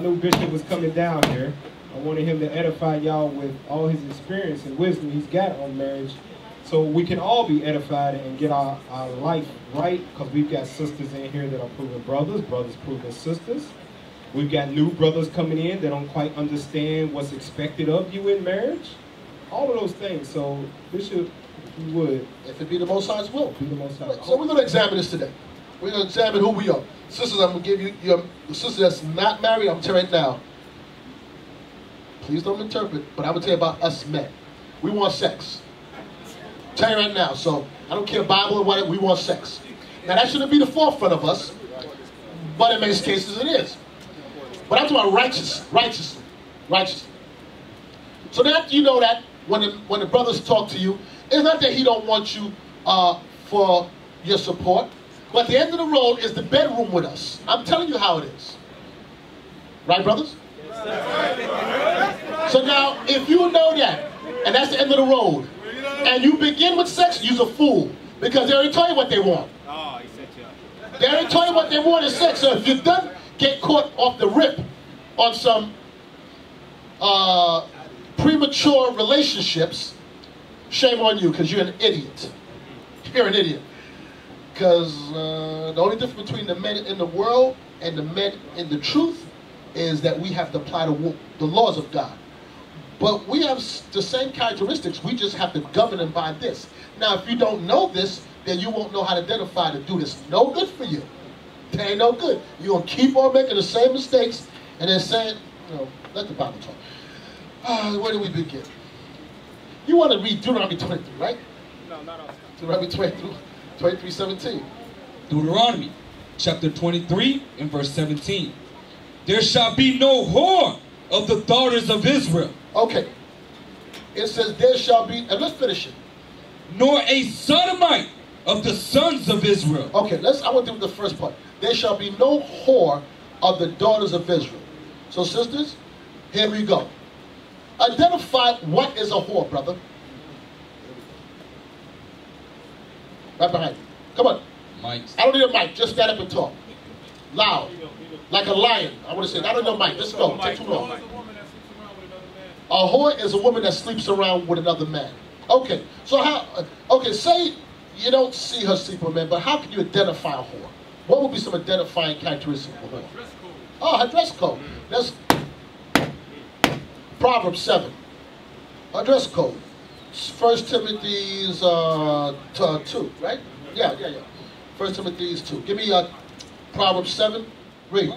knew Bishop was coming down here. I wanted him to edify y'all with all his experience and wisdom he's got on marriage, so we can all be edified and get our life right, because we've got sisters in here that are proving brothers, brothers proving sisters. We've got new brothers coming in that don't quite understand what's expected of you in marriage. All of those things. So, Bishop, if you would. If it be the Most High's will. Be the Most High. So we're going to examine this today. We're going to examine who we are. Sisters, I'm going to give you, the sister that's not married, I'm telling you right now. Please don't interpret, but I'm going to tell you about us men. We want sex. I'm telling you right now. So I don't care Bible or whatever, we want sex. Now that shouldn't be the forefront of us, but in many cases it is. But I'm talking about righteously. So that you know that when the brothers talk to you, it's not that he don't want you for your support, but at the end of the road is the bedroom with us. I'm telling you how it is. Right, brothers? So now, if you know that, and that's the end of the road, and you begin with sex, you're a fool, because they already told you what they want. They already told you what they want is sex. So if you don't get caught off the rip on some premature relationships, shame on you, because you're an idiot. You're an idiot. Because the only difference between the men in the world and the men in the truth is that we have to apply the laws of God. But we have the same characteristics. We just have to govern them by this. Now, if you don't know this, then you won't know how to identify to do this. No good for you. It ain't no good. You're going to keep on making the same mistakes and then saying, you know, let the Bible talk. Where do we begin? You want to read Deuteronomy 23, right? No, not all. Deuteronomy 23:17. Deuteronomy chapter 23 and verse 17. There shall be no whore of the daughters of Israel. Okay. It says there shall be, and let's finish it. Nor a sodomite of the sons of Israel. Okay, I want to do the first part. There shall be no whore of the daughters of Israel. So sisters, here we go. Identify what is a whore, brother. Right behind you. Come on. Mike. I don't need a mic. Just stand up and talk. Loud. Like a lion. I want to say, I don't need a mic. Let's go. Take too long. A whore is a woman that sleeps around with another man. Okay. So how, okay, say you don't see her sleep with men, but how can you identify a whore? What would be some identifying characteristics of a whore? Oh, her dress code. That's Proverbs 7. Her dress code. 1 Timothy's 2, right? Yeah. 1 Timothy's 2. Give me Proverbs 7. Read.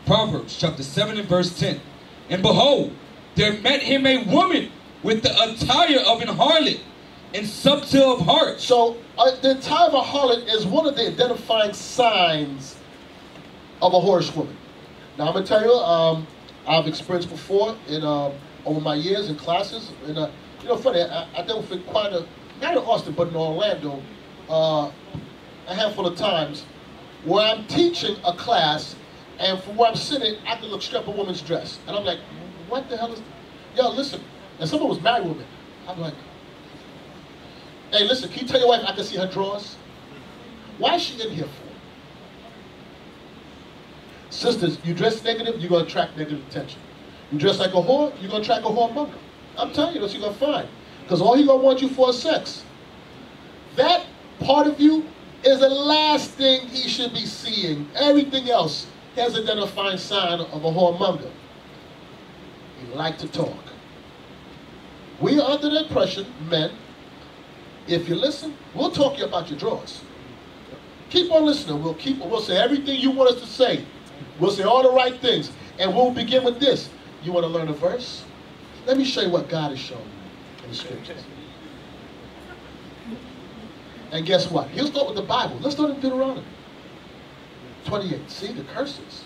Proverbs chapter 7 and verse 10. And behold, there met him a woman with the attire of an harlot and subtle of heart. So the attire of a harlot is one of the identifying signs of a whorish woman. Now I'm going to tell you, I've experienced before in over my years in classes. And, you know, funny, I dealt with quite a, not in Austin, but in Orlando, a handful of times where I'm teaching a class, and from where I'm sitting, I can look straight up a woman's dress. And I'm like, what the hell is, yo, listen. And someone was married with me. I'm like, hey, listen, can you tell your wife I can see her drawers? Why is she in here for? Sisters, you dress negative, you're going to attract negative attention. You dress like a whore, you're going to attract a whoremonger. I'm telling you, that's what you're going to find. Because all he's going to want you for is sex. That part of you is the last thing he should be seeing. Everything else has an identifying sign of a whoremonger. He like to talk. We are under the impression, men, if you listen, we'll talk to you about your drawers. Keep on listening. We'll say everything you want us to say. We'll say all the right things. And we'll begin with this. You want to learn a verse? Let me show you what God has shown you in the scriptures. And guess what? He'll start with the Bible. Let's start in Deuteronomy 28. See the curses.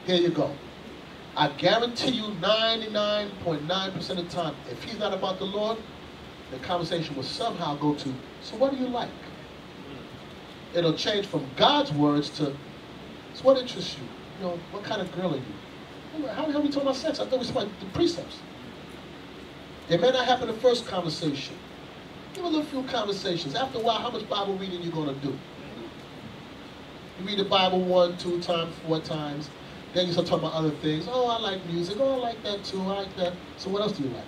Here you go. I guarantee you 99.9% of the time, if he's not about the Lord, the conversation will somehow go to, so what do you like? It'll change from God's words to, so what interests you? You know, what kind of girl are you? How are we talking about sex? I thought we were talking about the precepts. It may not happen the first conversation. Give a little few conversations. After a while, how much Bible reading you going to do? You read the Bible 1, 2 times, 4 times. Then you start talking about other things. Oh, I like music. Oh, I like that too. I like that. So what else do you like?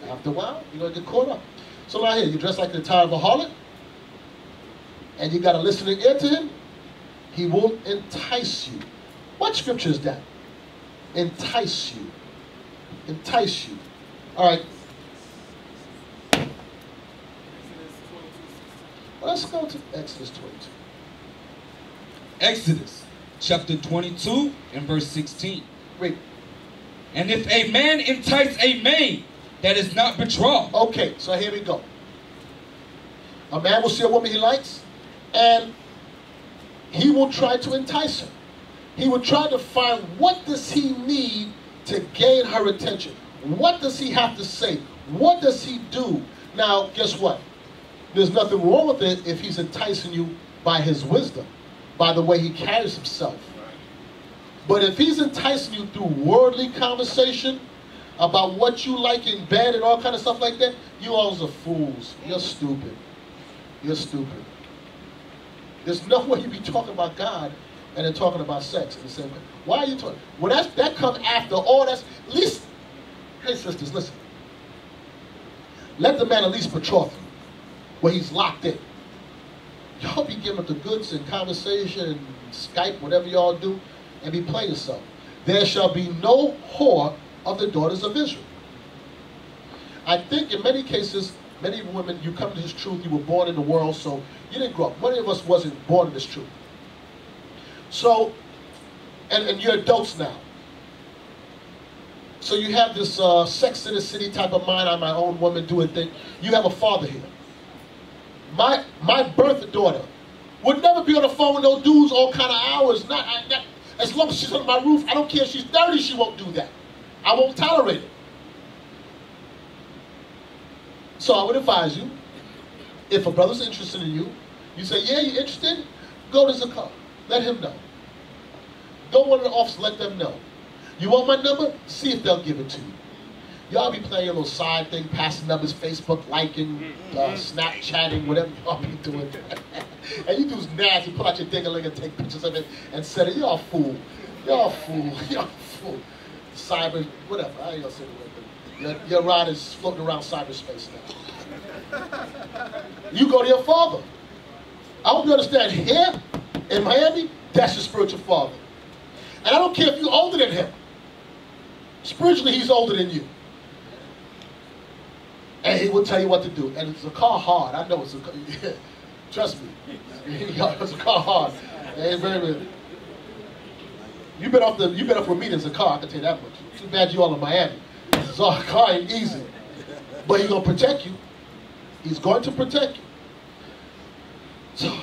After a while, you're going to get caught up. So now here, you dress like the entire of a harlot, and you got a listening ear to him. He will entice you. What scripture is that? Entice you. Entice you. All right. Well, let's go to Exodus 22. Exodus chapter 22 and verse 16. Read. And if a man entice a maid that is not betrothed. Okay, so here we go. A man will see a woman he likes, and he will try to entice her. He will try to find what does he need to gain her attention. What does he have to say? What does he do? Now, guess what? There's nothing wrong with it if he's enticing you by his wisdom, by the way he carries himself. But if he's enticing you through worldly conversation about what you like in bed and all kind of stuff like that, you all are fools. You're stupid. You're stupid. There's no way you be talking about God and then talking about sex in the same way. Why are you talking? Well, that comes after all that's, at least, hey sisters, listen. Let the man at least betroth you, where he's locked in. Y'all be giving up the goods and conversation and Skype, whatever y'all do, and be playing yourself. There shall be no whore of the daughters of Israel. I think in many cases, many women, you come to this truth, you were born in the world, so you didn't grow up. Many of us wasn't born in this truth. So, and you're adults now. So you have this Sex in the City type of mind, I'm my own woman, do a thing. You have a father here. My birth daughter would never be on the phone with no dudes all kind of hours. As long as she's under my roof, I don't care if she's 30, she won't do that. I won't tolerate it. So I would advise you, if a brother's interested in you, you say, yeah, you interested? Go to Zakar. Let him know. Go to one of the offices, let them know. You want my number? See if they'll give it to you. Y'all be playing a little side thing, passing numbers, Facebook, liking, Snapchatting, whatever y'all be doing. And you do nasty, pull out your ding-a-ling and take pictures of it and send it. Y'all a fool. Y'all a fool. Y'all a fool. Cyber, whatever. I ain't gonna say the word. Your ride is floating around cyberspace now. You go to your father. I hope you understand, here in Miami, that's your spiritual father. And I don't care if you're older than him. Spiritually, he's older than you. And he will tell you what to do. And it's a car hard. I know it's a car. Yeah. Trust me. It's a car hard. It's very. You bet off with me, there's a car, I can tell you that much. Too bad you all in Miami. So a car ain't easy. But he's going to protect you. He's going to protect you. So,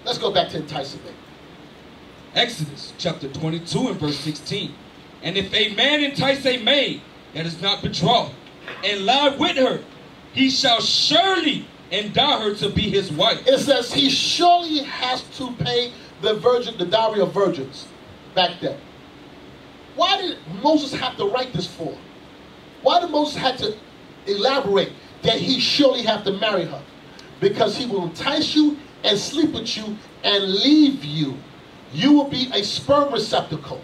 let's go back to enticing me. Exodus chapter 22 and verse 16. And if a man entice a maid that is not betrothed, and lie with her, he shall surely endow her to be his wife. It says he surely has to pay the dowry of virgins back then. Why did Moses have to write this for? Why did Moses have to elaborate that he surely have to marry her? Because he will entice you and sleep with you and leave you. You will be a sperm receptacle.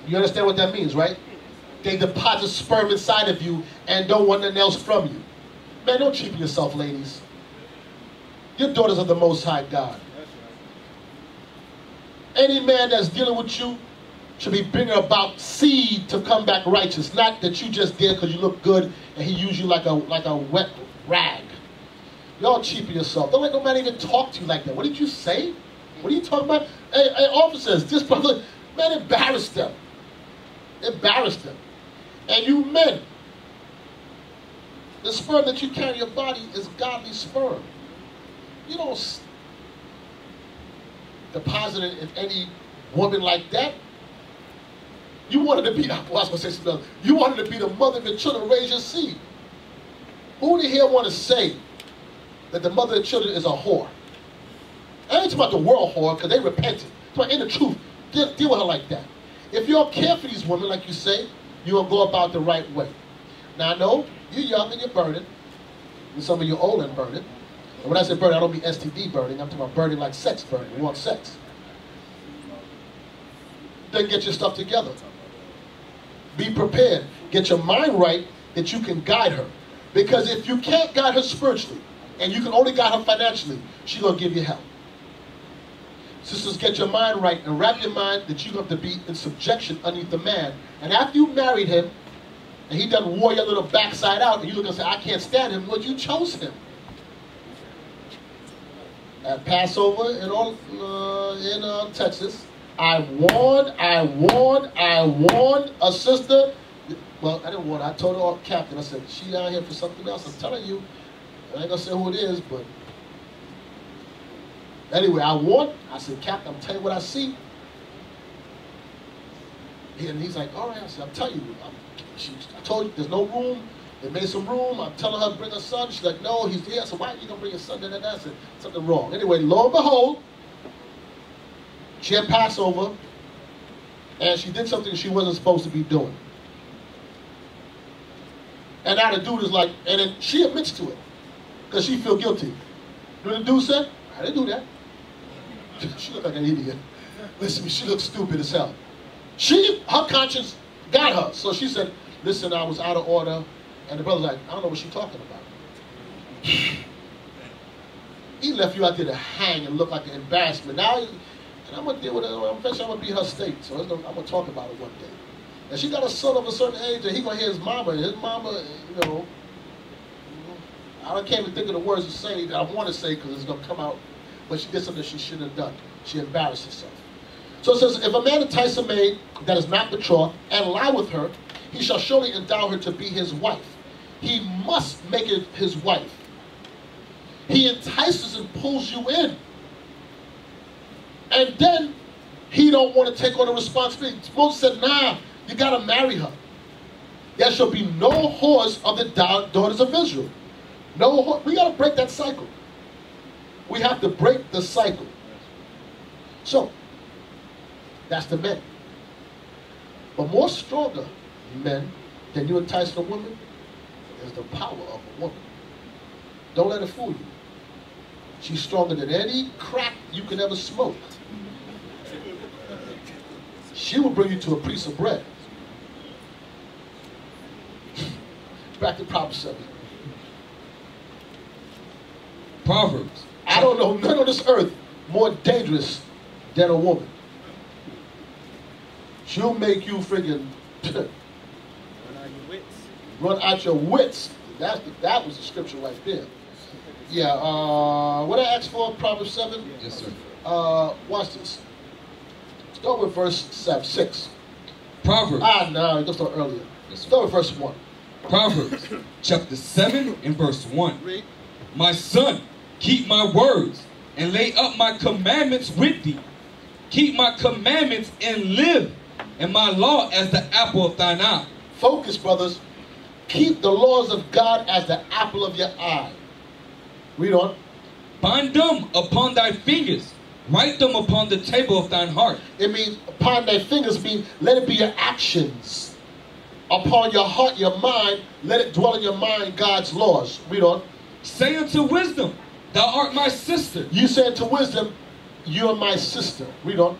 You understand what that means, right? They deposit sperm inside of you and don't want nothing else from you. Man, don't cheapen yourself, ladies. Your daughters are the Most High God. Any man that's dealing with you should be bringing about seed to come back righteous. Not that you just did because you look good and he used you like a wet rag. Y'all cheapen yourself. Don't let no man even talk to you like that. What did you say? What are you talking about? Hey, officers, this brother, man, embarrass them. Embarrass them. And you men, the sperm that you carry in your body is godly sperm. You don't deposit it in any woman like that. You wanted to be, I was going to say something else. You wanted to be the mother of your children, raise your seed. Who in here want to say that the mother of children is a whore? I ain't talking about the world whore, because they repented. But in the truth, deal with her like that. If you don't care for these women, like you say, you're going to go about the right way. Now, I know you're young and you're burning, and some of you old and burning, And when I say burning, I don't mean STD burning. I'm talking about burning like sex burning. We want sex. Then get your stuff together. Be prepared. Get your mind right that you can guide her. Because if you can't guide her spiritually, and you can only guide her financially, she's going to give you hell. Sisters, get your mind right and wrap your mind that you're going to be in subjection underneath the man. And after you married him, and he done wore your little backside out, and you look and say, I can't stand him, well, you chose him. At Passover in Texas, I warned a sister. Well, I didn't warn her. I told her, Captain, I said, she out here for something else. I'm telling you. I ain't going to say who it is, but anyway, I said, Captain, I'm telling you what I see. And he's like, all right. I said, I'm telling you. I told you there's no room. They made some room. I'm telling her to bring her son. She's like, no, he's here. I said, why are you going to bring your son? I said, something wrong. Anyway, lo and behold, she had Passover, and she did something she wasn't supposed to be doing. And now the dude is like, and then she admits to it, because she feel guilty. You know what the dude said? I didn't do that. She looked like an idiot. Listen, she looked stupid as hell. Her conscience got her. So she said, listen, I was out of order. And the brother's like, I don't know what she's talking about. He left you out there to hang and look like an embarrassment. Now, and I'm going to deal with it. Eventually, I'm going to be her state. So I'm going to talk about it one day. And she got a son of a certain age, and he's going to hear his mama. And his mama, you know, I can't even think of the words to say that I want to say because it's going to come out. But she did something she shouldn't have done. She embarrassed herself. So it says, if a man entice a maid that is not betrothed and lie with her, he shall surely endow her to be his wife. He must make it his wife. He entices and pulls you in. And then he don't want to take on the responsibility. Moses said, nah, you got to marry her. There shall be no whores of the daughters of Israel. No whore. We got to break that cycle. We have to break the cycle. So, that's the men. But more stronger men than you entice a woman is the power of a woman. Don't let her fool you. She's stronger than any crack you can ever smoke. She will bring you to a piece of bread. Back to Proverbs 7. Proverbs. I don't know none on this earth more dangerous than a woman. She'll make you friggin' run out your wits. That was the scripture right there. Yeah, what I asked for, Proverbs 7? Yes, sir. Watch this. Start with verse 6. Proverbs. No, let's start earlier. Yes, start with verse 1. Proverbs, chapter 7 and verse 1. Read. My son, keep my words and lay up my commandments with thee. Keep my commandments and live, and my law as the apple of thine eye. Focus, brothers. Keep the laws of God as the apple of your eye. Read on. Bind them upon thy fingers. Write them upon the table of thine heart. It means upon thy fingers means let it be your actions. Upon your heart, your mind, let it dwell in your mind God's laws. Read on. Say unto wisdom, thou art my sister. You say unto wisdom, you're my sister. Read on.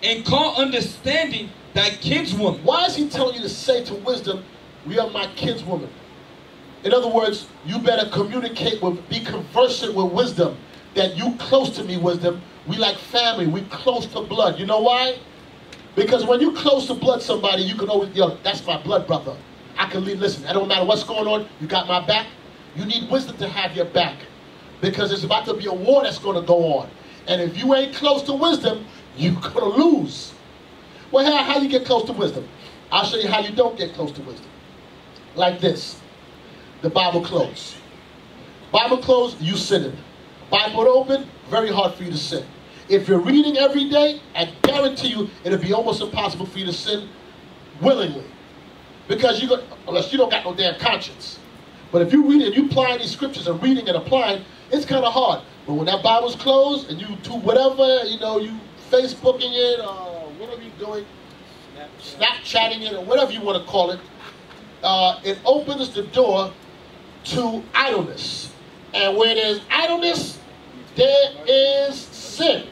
And call understanding thy kinswoman. Why is he telling you to say to wisdom, we are my kinswoman? In other words, you better communicate with, be conversant with wisdom. That you close to me, wisdom. We like family. We close to blood. You know why? Because when you close to blood somebody, you can always, yo, that's my blood brother. I can leave, listen, it don't matter what's going on, you got my back. You need wisdom to have your back. Because there's about to be a war that's going to go on. And if you ain't close to wisdom, you're going to lose. Well, how you get close to wisdom? I'll show you how you don't get close to wisdom. Like this. The Bible closed. Bible closed, you sinning. Bible open, very hard for you to sin. If you're reading every day, I guarantee you it'll be almost impossible for you to sin willingly. Because unless you don't got no damn conscience. But if you read it and you apply these scriptures and reading and applying, it's kind of hard. But when that Bible's closed and you do whatever, you know, you Facebooking it or whatever you're doing, Snapchatting it or whatever you want to call it, it opens the door to idleness. And where there's idleness, there is sin.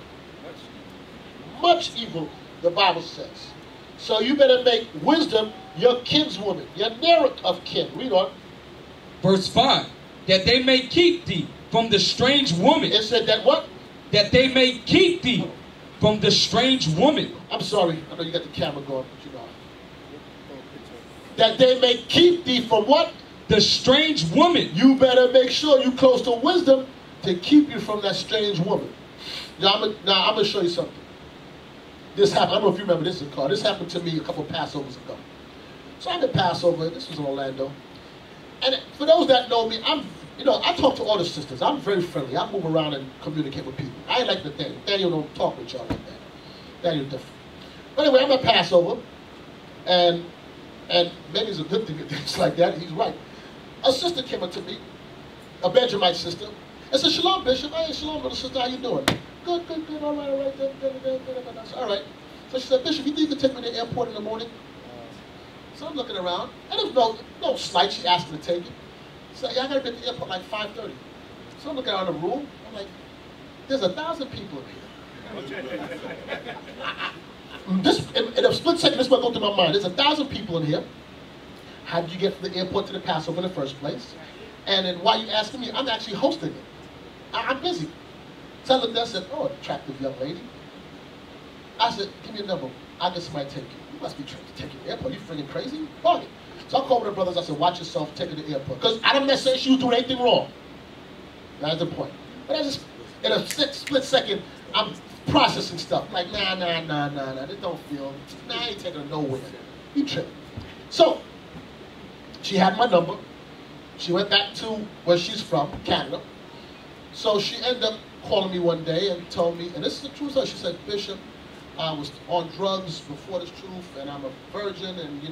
Much evil, the Bible says. So you better make wisdom your kinswoman, your nearer of kin. Read on. Verse 5. That they may keep thee from the strange woman. It said that what? That they may keep thee from the strange woman. I'm sorry. I know you got the camera going, but you know. That they may keep thee from what? The strange woman. You better make sure you close to wisdom to keep you from that strange woman. Now I'm going to show you something. This happened. I don't know if you remember this in car. This happened to me a couple Passovers ago. So I'm at Passover. This was in Orlando. And for those that know me, I talk to all the sisters. I'm very friendly. I move around and communicate with people. I ain't like Nathaniel. Nathaniel don't talk with y'all like that. Nathaniel's different. But anyway, I'm at Passover. And maybe it's a good thing that things like that. He's right. A sister came up to me, a Benjamite sister, and said, "Shalom, Bishop." "Hey, shalom, little sister. How you doing?" Good. All right. I said, "All right." So she said, "Bishop, you think you can take me to the airport in the morning?" So I'm looking around, and there's no slight. She asked me to take it. So yeah, I gotta be at the airport like 5:30. So I'm looking around the room. I'm like, there's 1,000 people in here. In a split second, this is what goes through my mind. There's 1,000 people in here. How did you get from the airport to the Passover in the first place? And then why are you asking me? I'm actually hosting it. I'm busy. So I looked at her and said, "Oh, attractive young lady." I said, "Give me a number. I'll get somebody to take you." "You must be trying to take you to the airport. You freaking crazy? Party." So I called the brothers. I said, "Watch yourself, take her to the airport." Because I don't necessarily she was doing anything wrong. That's the point. But I just, in a split second, I'm processing stuff. I'm like, nah. This don't feel, I ain't taking her nowhere. You tripping. So, she had my number. She went back to where she's from, Canada. So she ended up calling me one day and told me, and this is the truth. She said, "Bishop, I was on drugs before this truth, and I'm a virgin, and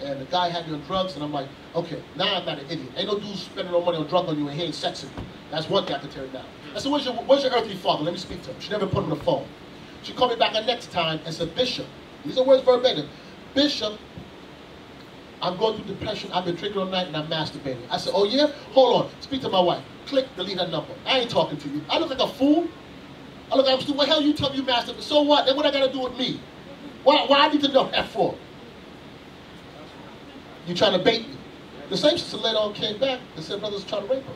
and the guy had me on drugs." And I'm like, okay, now I'm not an idiot. Ain't no dude spending no money on drugs on you and he ain't sexing you. That's one thing I can tear it down. I said, where's your earthly father? Let me speak to him. She never put him on the phone. She called me back the next time and said, "Bishop," these are words verbatim, "Bishop, I'm going through depression. I've been drinking all night and I'm masturbating." I said, "Oh yeah? Hold on. Speak to my wife." Click, delete her number. I ain't talking to you. I look like a fool. I look like I'm stupid. What the hell you tell me you masturbate? So what? Then what I got to do with me? Why I need to know that for? You trying to bait me? The same sister later on came back and said brothers trying to rape her.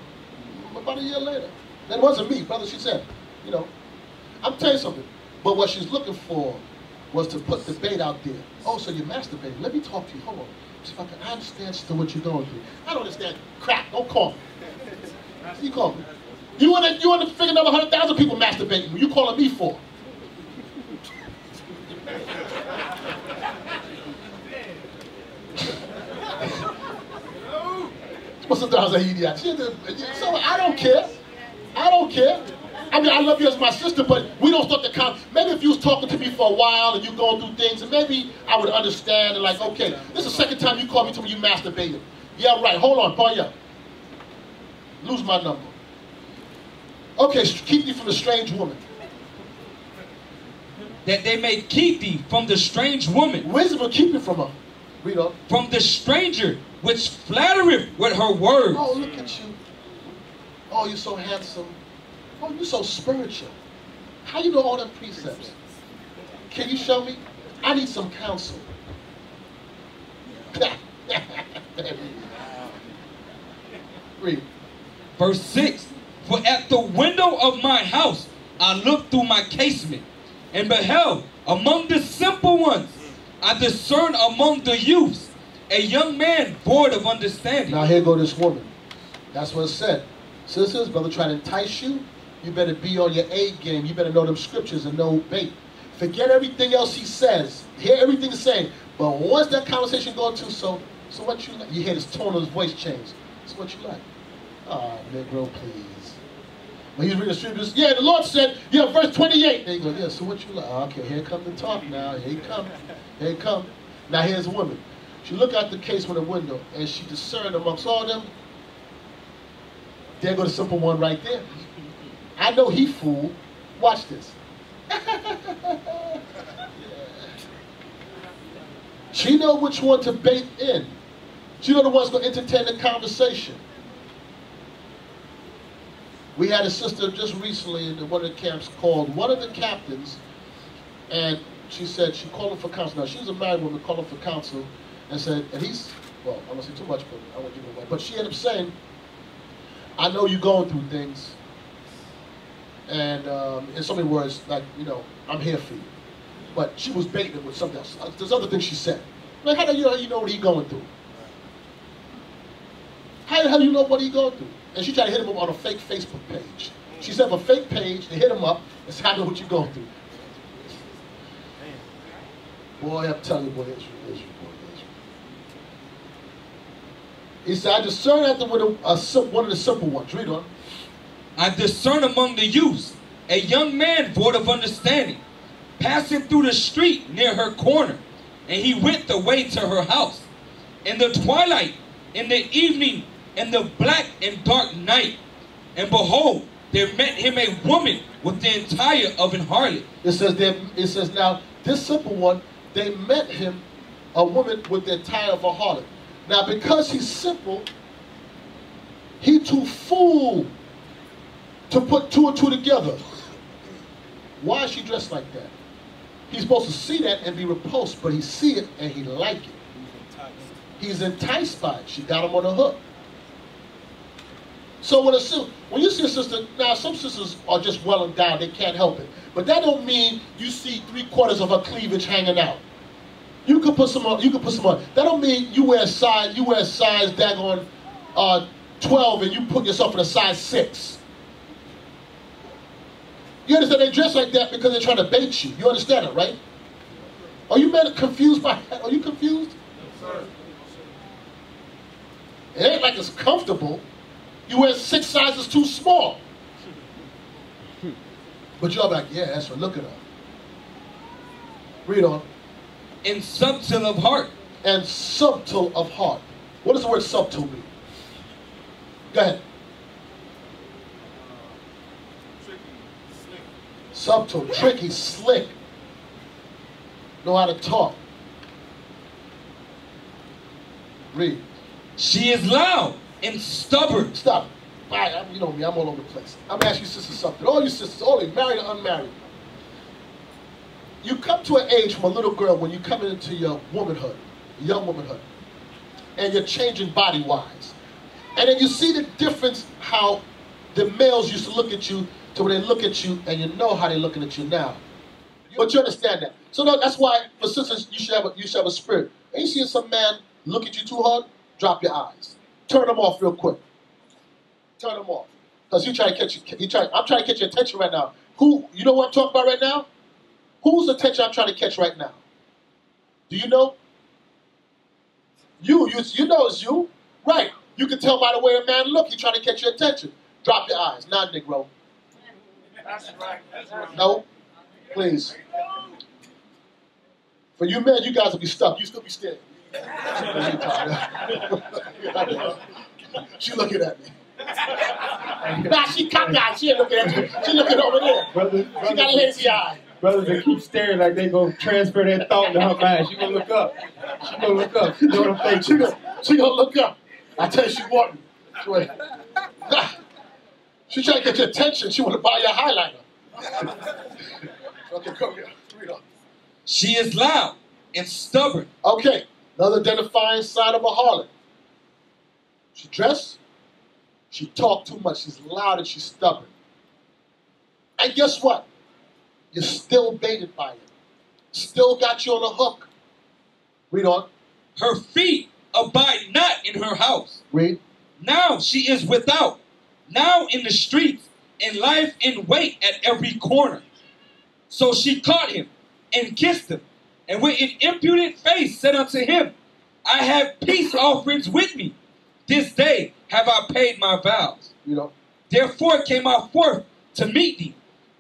About a year later. That wasn't me, brother. She said, I'm telling you something. But what she's looking for was to put the bait out there. "Oh, so you're masturbating. Let me talk to you. Hold on. See if I understand still what you're going through." I don't understand crap. Don't call me. You call me. You want to figure out 100,000 people masturbating. What you calling me for? So I don't care. I mean, I love you as my sister, but we don't start to count. Maybe if you was talking to me for a while and you going through things, and maybe I would understand and like, okay, this is the second time you called me to me you masturbated. Yeah, right. Hold on, boy, yeah. Lose my number. Okay, keep thee from the strange woman. That they may keep thee from the strange woman. Wisdom will keep you from her. Read on. From the stranger, which flattereth with her words. Oh, look at you. Oh, you're so handsome. Oh, you're so spiritual. How you know all them precepts? Can you show me? I need some counsel. Read. Verse 6. "For at the window of my house I looked through my casement, and beheld among the simple ones, I discerned among the youths a young man void of understanding." Now here go this woman. That's what it said. Sisters, brother trying to entice you, you better be on your A game. You better know them scriptures and know bait. Forget everything else he says. Hear everything he's saying. But once that conversation goes to, so what you like? You hear this tone of his voice change. So what you like? "Oh, Negro, please." When he's reading the scriptures, yeah, the Lord said, verse 28. They go, yeah, so what you like? "Oh, okay, here comes the talk now. Here he come. Now here's a woman. She looked out the casement window and she discerned amongst all them. There go the simple one right there. I know he fooled. Watch this. She know which one to bait in. She know the one's going to entertain the conversation. We had a sister just recently in one of the camps called one of the captains, and she said she called him for counsel. Now, she's a married woman, called him for counsel, and said, and he's, well, I won't say too much, but I won't give it away. But she ended up saying, I know you're going through things, and in so many words, like, you know, I'm here for you. But she was baiting it with something else. There's other things she said. Like, how do you know what he's going through? How the hell do you know what he's going through? And she tried to hit him up on a fake Facebook page. She set up a fake page, they hit him up, and said, I know what you're going through. Boy, I'm telling you, boy, Israel. He said, I discern after one of the simple ones. Read on. I discern among the youths a young man void of understanding, passing through the street near her corner, and he went the way to her house. In the twilight, in the evening, in the black and dark night, and behold, there met him a woman with the attire of an harlot. It says now, this simple one, they met him, a woman with the attire of a harlot. Now, because he's simple, he too fool to put two and two together. Why is she dressed like that? He's supposed to see that and be repulsed, but he see it and he like it. He's enticed by it. She got him on the hook. So when you see a sister, now some sisters are just well endowed, they can't help it. But that don't mean you see 3/4 of her cleavage hanging out. You could put some on, That don't mean you wear size daggone 12 and you put yourself in a size 6. You understand? They dress like that because they're trying to bait you. You understand it, right? Are you men confused by that? Are you confused? No, sir. It ain't like it's comfortable. You wear 6 sizes too small. But y'all like, yeah, that's right. Look at her. Read on. And subtle of heart. And subtle of heart. What does the word subtle mean? Go ahead. Subtle, tricky, slick. Know how to talk. Read. She is loud and stubborn. Stop. You know me, I'm all over the place. I'm asking you sisters something. All you sisters, all they married or unmarried. You come to an age from a little girl when you come into your womanhood, young womanhood, and you're changing body-wise. And then you see the difference how the males used to look at you to when they look at you, and you know how they're looking at you now. But you understand that. So that's why, for sisters, you should have a spirit. And you see some man look at you too hard, drop your eyes. Turn them off real quick. Turn them off. Because I'm trying to catch your attention right now. You know what I'm talking about right now? Whose attention I'm trying to catch right now? Do you know? You know it's you. Right. You can tell by the way a man look, he's trying to catch your attention. Drop your eyes. Not Negro. That's right. No. Please. For you men, you guys will be stuck. You still be staring. She looking at me. Nah, she cocked eye. She ain't looking at you. She looking over there. She got a lazy eye. Brothers that keep staring like they gonna transfer that thought to her mind. She gonna look up. She gonna look up. She know what I'm thinking. She gonna look up. I tell you, she want me. She trying to get your attention. She want to buy your highlighter. Okay, come here. Read on. She is loud and stubborn. Okay, another identifying sign of a harlot. She dressed. She talked too much. She's loud and she's stubborn. And guess what? You're still baited by it. Still got you on the hook. Read on. Her feet abide not in her house. Read. Now she is without. Now in the streets, and lieth in wait at every corner. So she caught him and kissed him, and with an impudent face said unto him, I have peace offerings with me. This day have I paid my vows. Therefore came I forth to meet thee,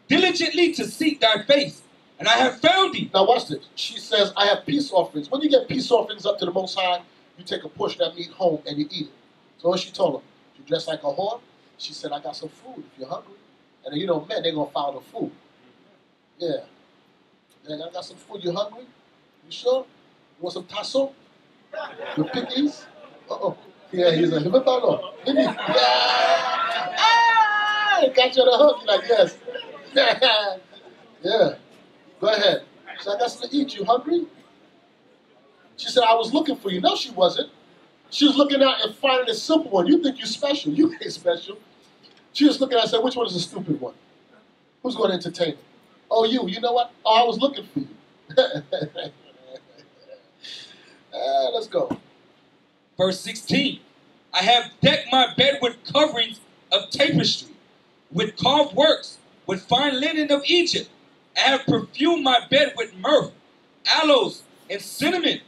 diligently to seek thy face, and I have found thee. Now watch this. She says, I have peace offerings. When you get peace offerings up to the Most High, you take a portion of that meat home and you eat it. So what she told him? You dress like a whore? She said, I got some food if you're hungry. And then, men, they're going to follow the food. Yeah. I got some food. You hungry? You sure? You want some tasso? You pickies? Uh-oh. Yeah, he's like, yeah. I got you on the hook. You're like, yes. Yeah. Go ahead. She said, I got something to eat. You hungry? She said, I was looking for you. No, she wasn't. She was looking out and finding a simple one. You think you're special. You ain't special. She was looking at and said, which one is the stupid one? Who's going to entertain it? Oh, you. You know what? Oh, I was looking for you. Let's go. Verse 16. I have decked my bed with coverings of tapestry, with carved works, with fine linen of Egypt. I have perfumed my bed with myrrh, aloes, and cinnamon.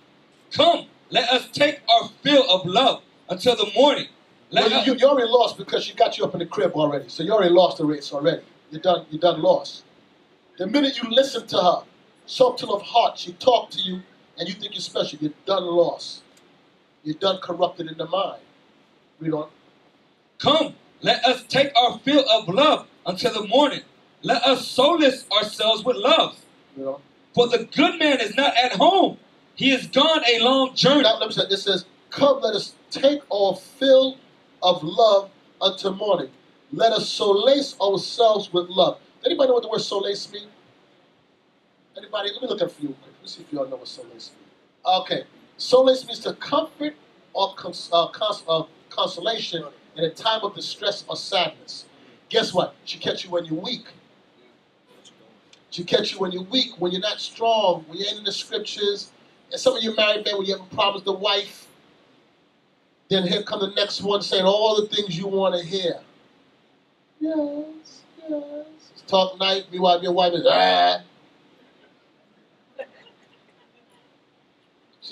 Come, let us take our fill of love until the morning. You already lost because she got you up in the crib already. So you already lost the race already. You're done lost. The minute you listen to her, subtle of heart, she talked to you, and you think you're special, you're done lost. You're done corrupted in the mind. Read on. Come, let us take our fill of love until the morning. Let us solace ourselves with love. Read on. For the good man is not at home. He is gone a long journey. Now, let me say, it says, come, let us take our fill of love until morning. Let us solace ourselves with love. Anybody know what the word solace means? Anybody? Let me look up for you quick. Let me see if you all know what solace means. Okay. Solace means to comfort or consolation in a time of distress or sadness. Guess what? She catch you when you're weak. She catch you when you're weak, when you're not strong, when you ain't in the scriptures. And some of you married men, when you have problems with the wife, then here come the next one saying all the things you want to hear. Yes, yes. Talk night, meanwhile your wife is, ah.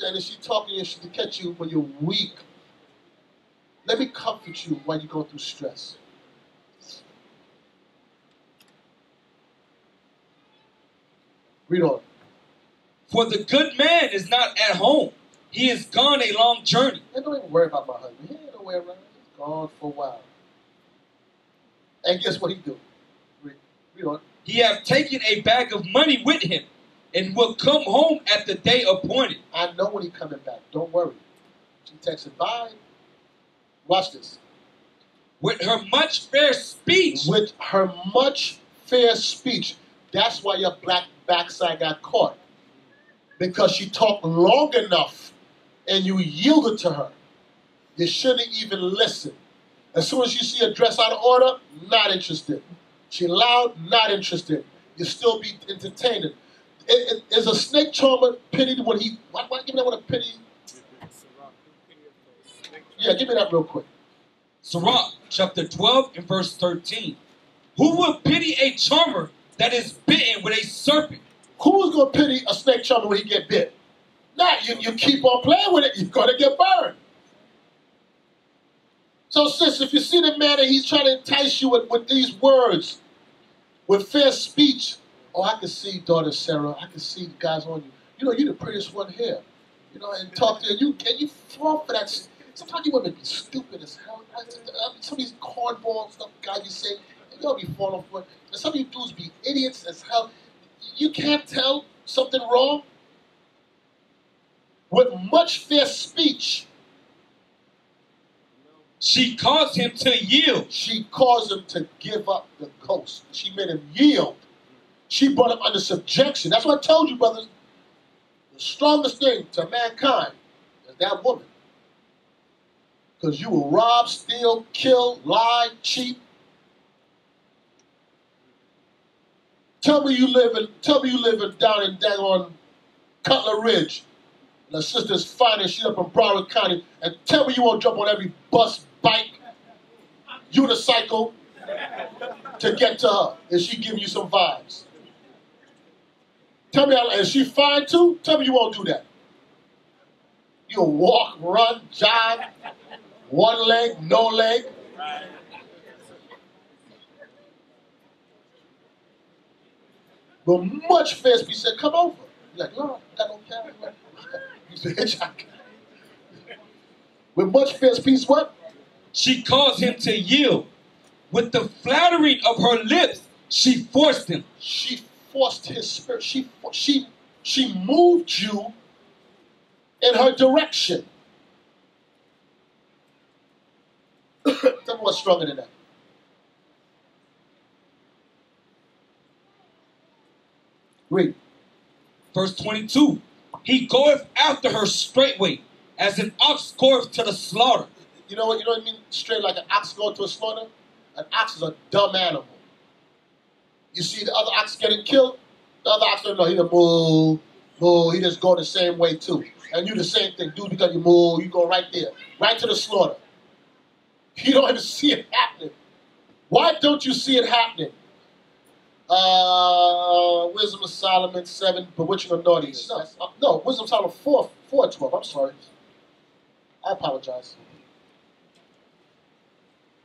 And if she talking to you, she can catch you when you're weak. Let me comfort you while you go through stress. Read on. For the good man is not at home. He is gone a long journey. Hey, don't even worry about my husband. He ain't nowhere around. He's gone for a while. And guess what he do? Read on. He have taken a bag of money with him, and will come home at the day appointed. I know when he's coming back. Don't worry. She texted, bye. Watch this. With her much fair speech. With her much fair speech. That's why your black backside got caught. Because she talked long enough and you yielded to her. You shouldn't even listen. As soon as you see a dress out of order, not interested. She loud, not interested. You still be entertaining. Is a snake charmer pitied when he... Why give me that one a pity? Yeah, give me that real quick. Sirach, chapter 12 and verse 13. Who will pity a charmer that is bitten with a serpent? Who's going to pity a snake charmer when he get bit? Nah, you keep on playing with it, you're going to get burned. So, sis, if you see the man and he's trying to entice you with these words, with fair speech, oh, I can see, daughter Sarah, I can see the guys on you. You know, you're the prettiest one here. You know, and talk to you, and you fall for that. Sometimes you women be stupid as hell. Some of these cornball stuff, guys, you say, you'll be falling for it. And some of you dudes be idiots as hell. You can't tell something wrong. With much fair speech, she caused him to yield. She caused him to give up the ghost. She made him yield. She brought him under subjection. That's what I told you, brothers. The strongest thing to mankind is that woman. Because you will rob, steal, kill, lie, cheat. Tell me you live down in daggone Cutler Ridge. And her sister's fine and she's up in Broward County. And tell me you won't jump on every bus, bike, unicycle to get to her. And she giving you some vibes. Tell me, is she fine too? Tell me you won't do that. You'll walk, run, jog, one leg, no leg. But much fair speech said, come over. You're like, Lord, I don't care. You said, hitchhike. With much fair speech, what? She caused him to yield. With the flattering of her lips, she forced him. She forced his spirit. She moved you in her direction. Tell me what's stronger than that. Read. Verse 22. He goeth after her straightway, as an ox goeth to the slaughter. You know what I mean? Straight like an ox going to a slaughter? An ox is a dumb animal. You see the other ox getting killed? The other ox don't know. He the moo, moo. He just go the same way too. And you the same thing. Dude, because you moo, you go right there. Right to the slaughter. You don't even see it happening. Why don't you see it happening? Wisdom of Solomon 7, bewitching of naughtiness. No, Wisdom of Solomon 4:12. I'm sorry. I apologize.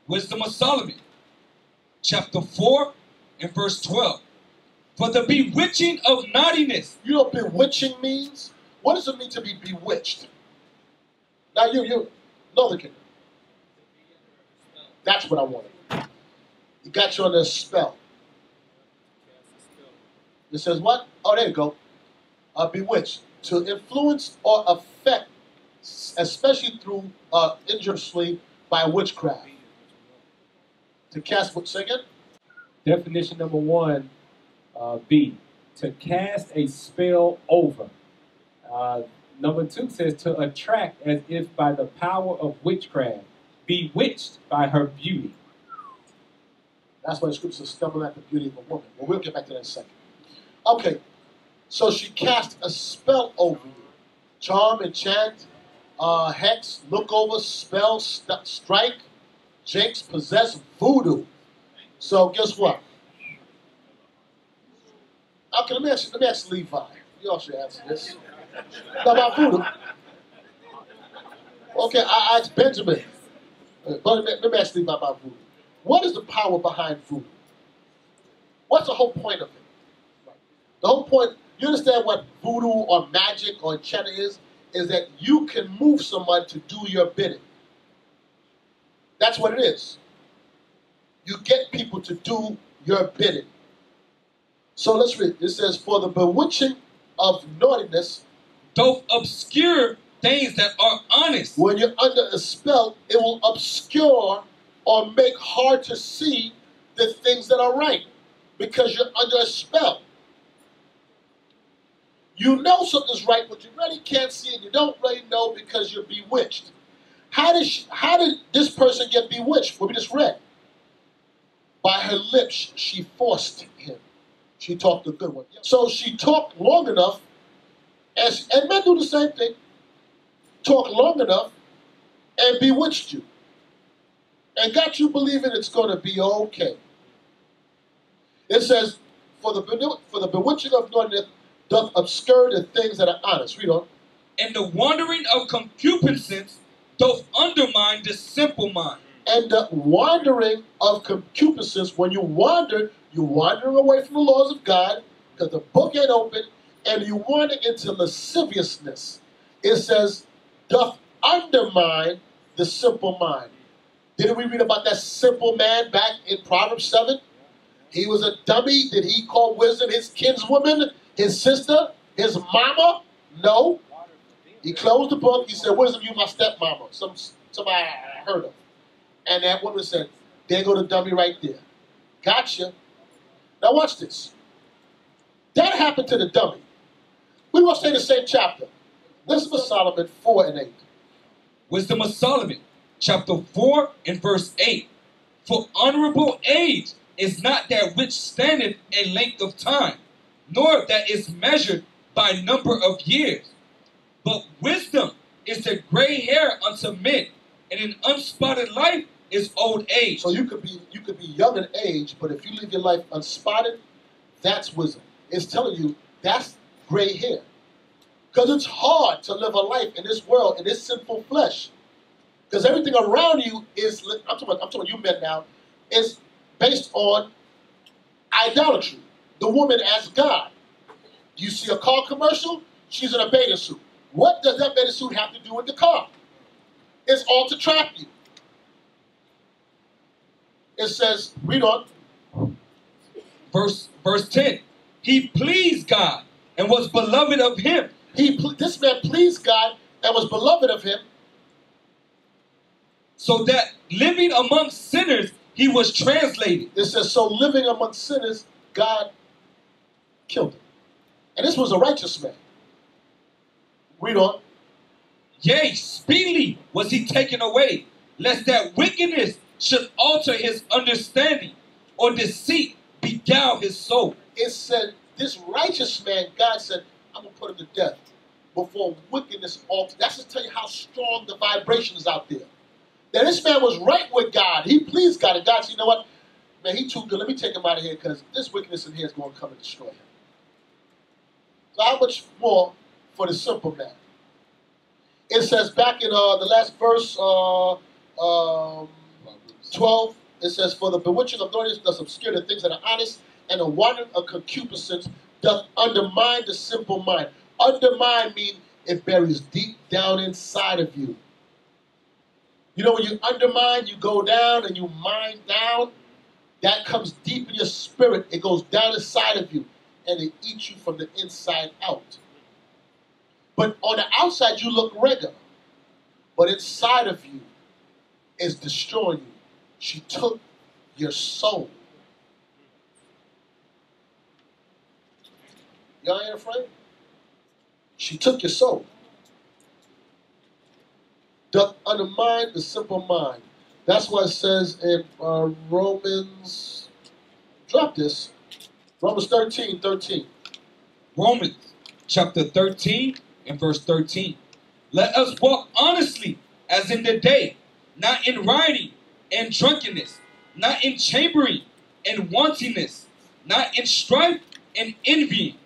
Wisdom of Solomon, chapter 4 and verse 12. For the bewitching of naughtiness. You know what bewitching means? What does it mean to be bewitched? Now you know the kingdom. That's what I wanted. You got you under a spell. It says what? Oh, there you go. Bewitched. To influence or affect, especially through injuriously by witchcraft. To cast, what, say again? Definition number 1, B, to cast a spell over. Number 2 says to attract as if by the power of witchcraft, bewitched by her beauty. That's why the scripture says stumbling at the beauty of a woman. Well, we'll get back to that in a second. Okay, so she cast a spell over you. Charm, enchant, hex, look over, spell, strike, jinx, possess, voodoo. So guess what? Okay, let me ask Levi. You all should answer this. Now about voodoo. Okay, I asked Benjamin. But let me ask Levi about voodoo. What is the power behind voodoo? What's the whole point of it? The whole point, you understand what voodoo or magic or enchanting is that you can move someone to do your bidding. That's what it is. You get people to do your bidding. So let's read. It says, for the bewitching of naughtiness doth obscure things that are honest. When you're under a spell, it will obscure or make hard to see the things that are right because you're under a spell. You know something's right, but you really can't see it. You don't really know because you're bewitched. How did this person get bewitched? What we just read. By her lips, she forced him. She talked a good one. So she talked long enough, and men do the same thing. Talk long enough and bewitched you. And got you believing it's going to be okay. It says, for the bewitching of naughtiness doth obscure the things that are honest. Read on. And the wandering of concupiscence doth undermine the simple mind. And the wandering of concupiscence, when you're wandering away from the laws of God, because the book ain't open, and you wander into lasciviousness. It says, doth undermine the simple mind. Didn't we read about that simple man back in Proverbs 7? He was a dummy. Did he call wisdom his kinswoman, his sister, his mama? No. He closed the book. He said, wisdom, you my stepmama. Somebody I heard of. And that woman said, there go the dummy right there. Gotcha. Now watch this. That happened to the dummy. We're going to stay in the same chapter. Wisdom of Solomon 4 and 8. Wisdom of Solomon, chapter 4 and verse 8. For honorable age is not that which standeth a length of time, nor that is measured by number of years. But wisdom is the gray hair unto men, and an unspotted life is old age. So you could be young in age, but if you live your life unspotted, that's wisdom. It's telling you that's gray hair. Because it's hard to live a life in this world, in this sinful flesh. Because everything around you is, I'm talking you men now, is based on idolatry. The woman as God. You see a car commercial, she's in a bathing suit. What does that bathing suit have to do with the car? It's all to trap you. It says, read on. Verse 10. He pleased God and was beloved of him. This man pleased God and was beloved of him. So that living among sinners, he was translated. It says, so living among sinners, God killed him. And this was a righteous man. Read on. Yea, speedily was he taken away, lest that wickedness should alter his understanding, or deceit beguile his soul. It said, this righteous man, God said, I'm going to put him to death before wickedness alters. That's to tell you how strong the vibration is out there. Now, this man was right with God. He pleased God. And God said, you know what? Man, he too good. Let me take him out of here because this wickedness in here is going to come and destroy him. So how much more for the simple man? It says back in the last verse, 12, it says, for the bewitching of noise does obscure the things that are honest, and the wandering of concupiscence doth undermine the simple mind. Undermine means it buries deep down inside of you. You know, when you undermine, you go down and you mine down. That comes deep in your spirit. It goes down inside of you, and it eats you from the inside out. But on the outside, you look regular. But inside of you is destroying you. She took your soul. Y'all ain't afraid? She took your soul. Doth undermine the simple mind. That's why it says in Romans, drop this, Romans 13:13. Romans chapter 13 and verse 13. Let us walk honestly as in the day, not in rioting and drunkenness, not in chambering and wantonness, not in strife and envying.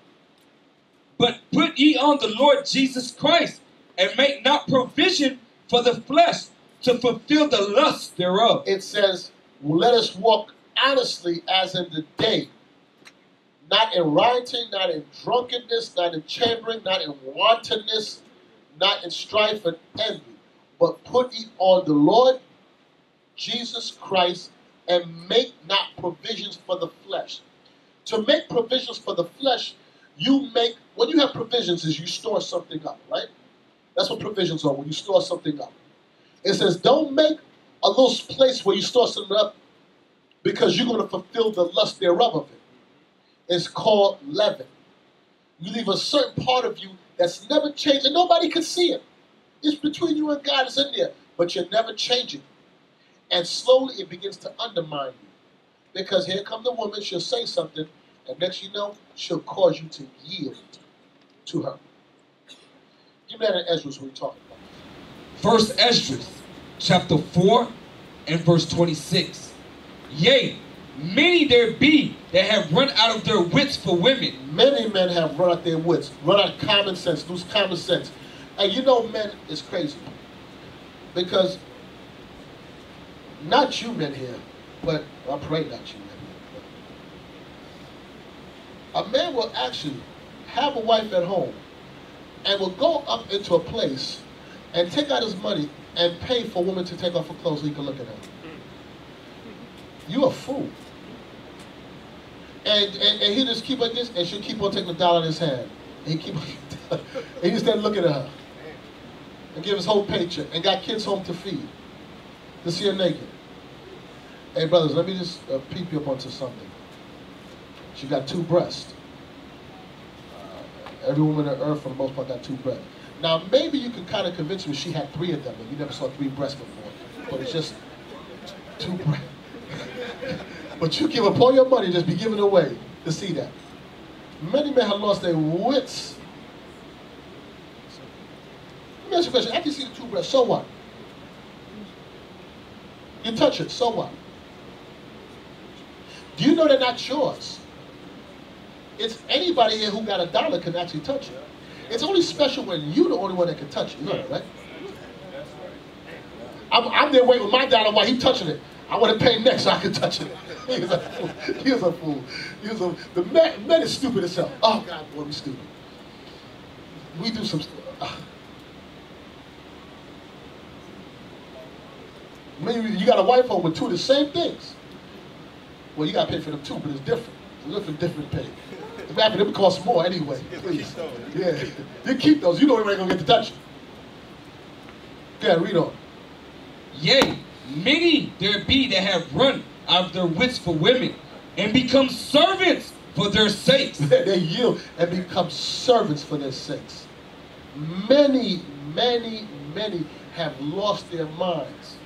But put ye on the Lord Jesus Christ, and make not provision for the flesh to fulfill the lust thereof. It says, let us walk honestly as in the day, not in rioting, not in drunkenness, not in chambering, not in wantonness, not in strife and envy, but put ye on the Lord Jesus Christ and make not provisions for the flesh. To make provisions for the flesh, you make, when you have provisions is you store something up, right? That's what provisions are, when you store something up. It says don't make a little place where you store something up because you're going to fulfill the lust thereof of it. It's called leaven. You leave a certain part of you that's never changed and nobody can see it. It's between you and God, it's in there, but you're never changing. And slowly it begins to undermine you. Because here come the woman, she'll say something, and next you know, she'll cause you to yield to her. Give me that in Ezra, what we're talking about. First Ezra, chapter 4 and verse 26. Yea, many there be that have run out of their wits for women. Many men have run out their wits, run out of common sense, lose common sense. And you know men is crazy. Because, not you men here, but I pray not you men here. A man will actually have a wife at home and will go up into a place and take out his money and pay for a woman to take off her clothes so he can look at her. You a fool. And he just keep like this, and she'll keep on taking the dollar in his hand. And he just stand looking at her. And give his whole paycheck. And got kids home to feed. To see her naked. Hey brothers, let me just peep you up onto something. She got 2 breasts. Every woman on earth for the most part got 2 breasts. Now maybe you can kind of convince me she had 3 of them and you never saw 3 breasts before. But it's just 2 breasts. But you give up all your money, just be giving away to see that. Many men have lost their wits. Let me ask you a question. After you see the 2 breasts, so what? You touch it, so what? Do you know they're not yours? It's anybody here who got a dollar can actually touch it. It's only special when you're the only one that can touch it. You know that, right? I'm there waiting with my dollar while he's touching it. I want to pay next so I can touch it. He was a fool. He was a fool. The man is stupid as hell. Oh, God, boy, we stupid. We do some stuff. Maybe you got a wife home with 2 of the same things. Well, you got to pay for them too, but it's different. It's a different pay. If after them, it costs more anyway. Please. Yeah. You keep those. You know you ain't going to get to touch them. Yeah, read on. Yea, many there be that have run out of their wits for women, and become servants for their sakes. They yield and become servants for their sakes. Many, many, many have lost their minds.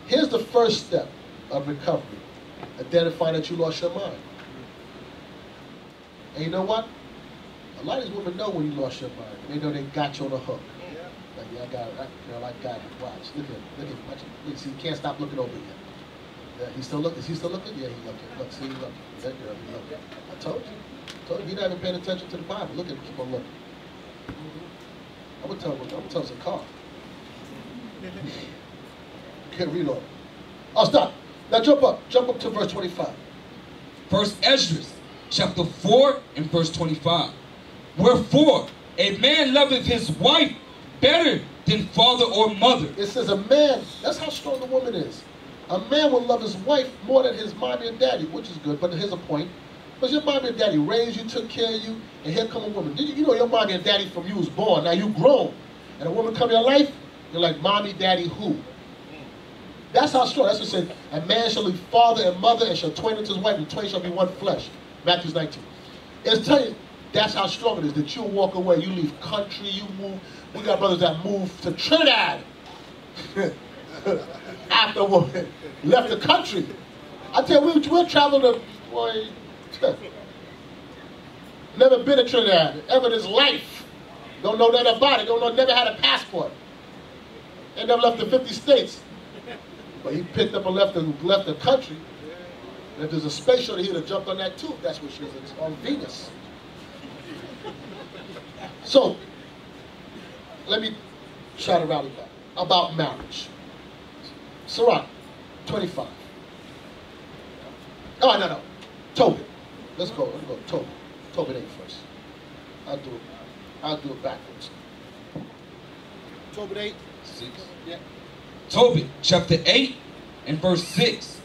Here's the first step of recovery. Identify that you lost your mind. And you know what? A lot of these women know when you lost your mind. They know they got you on the hook. Like, yeah, I got it. Girl, I got it. Watch. Look at him. Look at him. Watch him. Look, see, he can't stop looking over here. Yeah, he's still looking. Is he still looking? Yeah, he's looking. Look, see, he's looking. That girl, he's looking. I told you. You're not even paying attention to the Bible. Look at him. Keep on looking. I'm going to tell him it's a car. Can't read all. Oh, stop. Now jump up. Jump up to verse 25. First Esdras, chapter 4 and verse 25. Wherefore, a man loveth his wife better than father or mother. It says a man, that's how strong the woman is. A man will love his wife more than his mommy and daddy, which is good, but here's a point. Because your mommy and daddy raised you, took care of you, and here come a woman. You know your mommy and daddy from you was born, now you grown. And a woman come in your life, you're like, mommy, daddy, who? That's how strong. That's what it says. A man shall leave father and mother and shall twain unto his wife, and twain shall be one flesh. Matthew 19. It's telling you, that's how strong it is, that you walk away, you leave country, you move. We got brothers that moved to Trinidad after a woman left the country. I tell you, we're traveling to, boy, never been to Trinidad ever in his life. Don't know nothing about it, never had a passport. Ain't never left the 50 states. But he picked up and left the country. And if there's a space shuttle, he'd have jumped on that too. That's what she is. It's on Venus. So, let me try to rally back. About marriage. Sirach, 25. Oh, no. Tobit. Let's go. Tobit. Tobit 8 first. I'll do it backwards. Tobit 8. 6. Yeah. Tobit, chapter 8 and verse 6.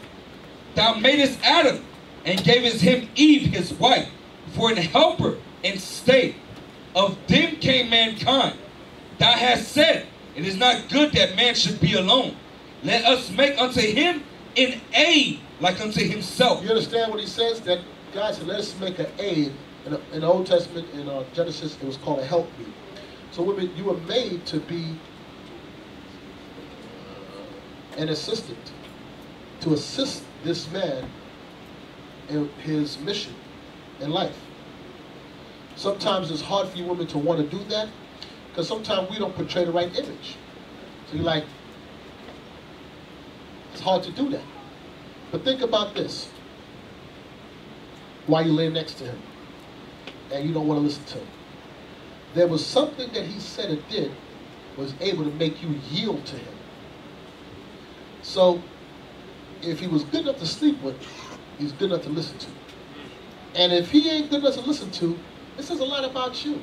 Thou madest Adam and gavest him Eve his wife for an helper and stay. Of them came mankind. Thou hast said, it is not good that man should be alone. Let us make unto him an aid like unto himself. You understand what he says? That God said, let us make an aid. In the Old Testament, in Genesis, it was called a helpmeet. So women, you were made to be an assistant, to assist this man in his mission in life. Sometimes it's hard for you women to want to do that because sometimes we don't portray the right image. So you're like, it's hard to do that. But think about this. While you lay next to him and you don't want to listen to him, there was something that he said or did was able to make you yield to him. So if he was good enough to sleep with, he's good enough to listen to. And if he ain't good enough to listen to, it says a lot about you,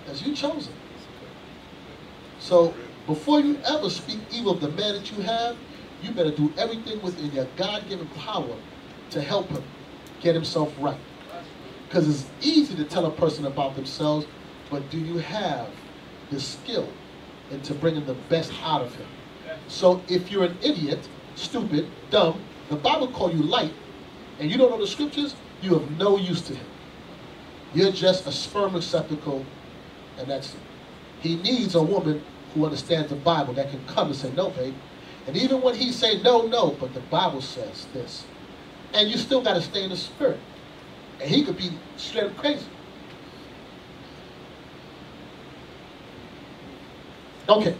as you chose him. So before you ever speak evil of the man that you have, you better do everything within your God-given power to help him get himself right. Because it's easy to tell a person about themselves, but do you have the skill into bringing the best out of him? So if you're an idiot, stupid, dumb, the Bible calls you light, and you don't know the scriptures, you have no use to him. You're just a sperm receptacle, and that's it. He needs a woman who understands the Bible that can come and say, no, babe. And even when he say no, but the Bible says this. And you still got to stay in the spirit. And he could be straight up crazy. Okay.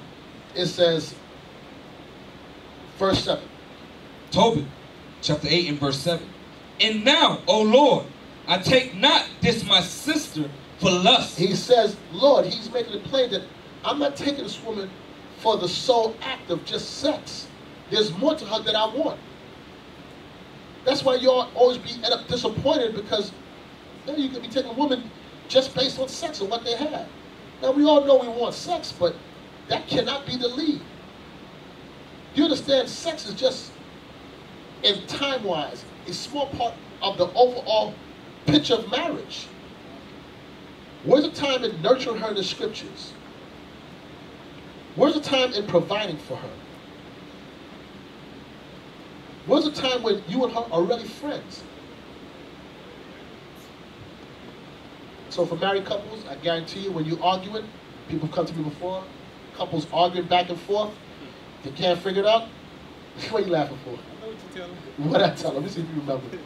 It says, verse 7. Tobit, chapter 8 and verse 7. And now, O Lord, I take not this my sister for lust. He says, Lord, he's making it plain that I'm not taking this woman for the sole act of just sex. There's more to her that I want. That's why you always end up disappointed, because you can be taking a woman just based on sex and what they have. Now, we all know we want sex, but that cannot be the lead. You understand, sex is just, in time-wise, a small part of the overall picture of marriage. Where's the time in nurturing her in the scriptures? Where's the time in providing for her? Where's the time when you and her are really friends? So for married couples, I guarantee you when you're arguing, people have come to me before, couples arguing back and forth, they can't figure it out. What are you laughing for? I know what you tell them. What I tell them? Let me see if you remember.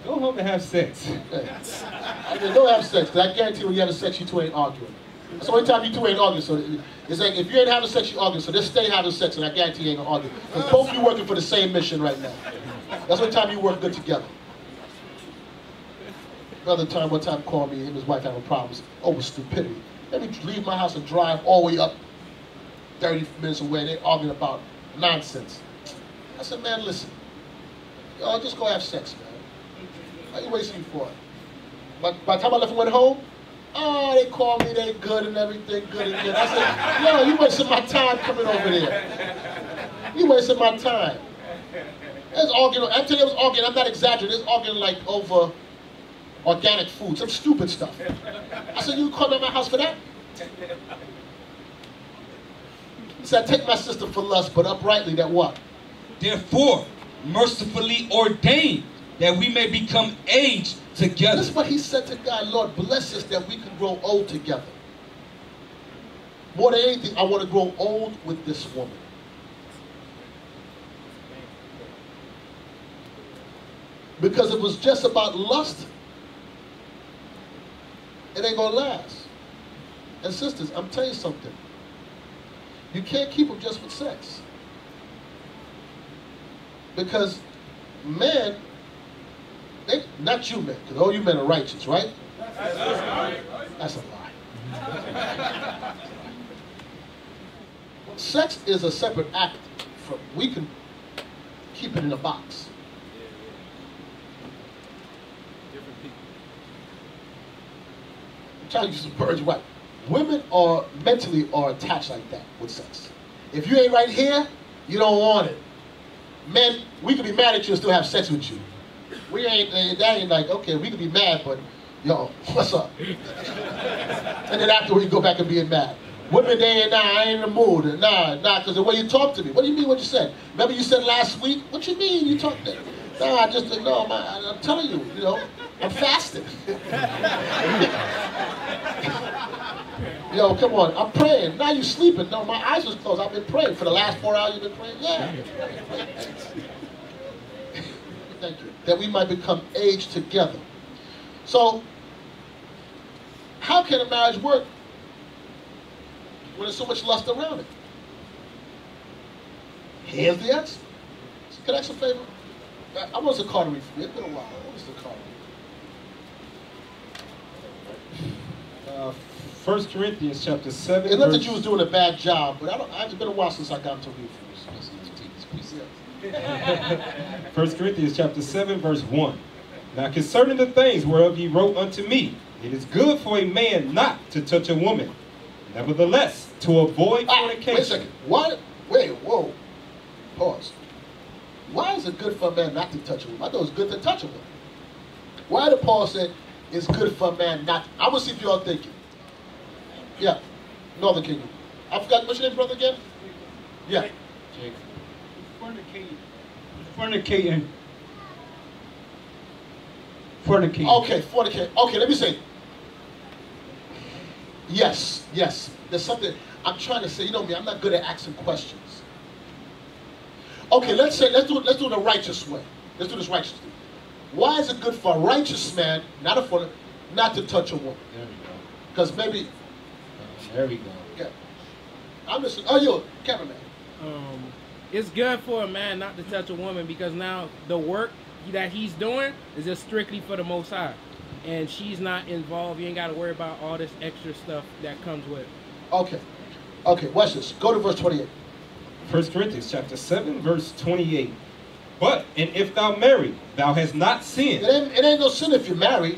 Go home and have sex. I mean, don't have sex, because I guarantee when you have sex, you two ain't arguing. That's the only time you two ain't arguing. So it's like, if you ain't having sex, you arguing. So just stay having sex, and I guarantee you ain't gonna argue. Because both of you working for the same mission right now. That's the only time you work good together. Another time, one time called me, him and his wife having problems over stupidity. Let me leave my house and drive all the way up 30 minutes away. They're arguing about nonsense. I said, man, listen. Y'all just go have sex, man. How you wasting for it? But by the time I left and went home, oh, they called me, they good and everything, good and good. I said, yo, you wasting my time coming over there. You wasting my time. There's arguing, I tell you, it was arguing, I'm not exaggerating, there's arguing like over organic food, some stupid stuff. I said, you called me at my house for that? He said, I take my sister for lust, but uprightly that what? Therefore, mercifully ordained that we may become aged together. This is what he said to God, Lord, bless us that we can grow old together. More than anything, I want to grow old with this woman. Because if it was just about lust, it ain't gonna last. And sisters, I'm telling you something. You can't keep them just with sex. Because men, not you men, because all you men are righteous, right? That's a lie. Sex is a separate act from, we can keep it in a box. I'm trying to use some words right. Women are mentally attached like that with sex. If you ain't right here, you don't want it. Men, we can be mad at you and still have sex with you. We ain't, that ain't like, okay, we can be mad, but, yo, what's up? And then after we go back and being mad. Women, they ain't, nah, I ain't in the mood. Nah, because the way you talk to me. What do you mean what you said? Remember you said last week? What you mean you talked to me? Nah, I just, no, I'm telling you, you know, I'm fasting. Yo, come on, I'm praying. Now you sleeping. No, my eyes was closed. I've been praying. For the last 4 hours you've been praying? Yeah. Thank you. That we might become aged together. So, how can a marriage work when there's so much lust around it? Here's the answer. Can I ask a favor? I want the car to read for me. It's been a while. What was the car? 1 Corinthians chapter 7. It's not that you was doing a bad job, but it's been a while since I got him to read for me. 1 Corinthians chapter 7, verse 1. Now concerning the things whereof ye wrote unto me, it is good for a man not to touch a woman. Nevertheless, to avoid fornication. Wait a second. Wait, whoa. Pause. Why is it good for a man not to touch a woman? I thought it was good to touch a woman. Why did Paul say it's good for a man not to? I'm going to see if y'all thinking. Yeah. Northern Kingdom. I forgot, what's your name, brother, again? Yeah. Jake. Fornicating. Okay, fornicating. Okay, let me say. Yes. There's something I'm trying to say. You know me, I'm not good at asking questions. Okay, let's do it the righteous way. Let's do this righteously. Why is it good for a righteous man, not to touch a woman? There we go. Because maybe. There we go. Yeah. I'm listening. Oh, you, cameraman. It's good for a man not to touch a woman because now the work that he's doing is just strictly for the Most High. And she's not involved. You ain't got to worry about all this extra stuff that comes with it. Okay, watch this. Go to verse 28. 1 Corinthians chapter 7, verse 28. But, and if thou marry, thou hast not sinned. It ain't no sin if you're married.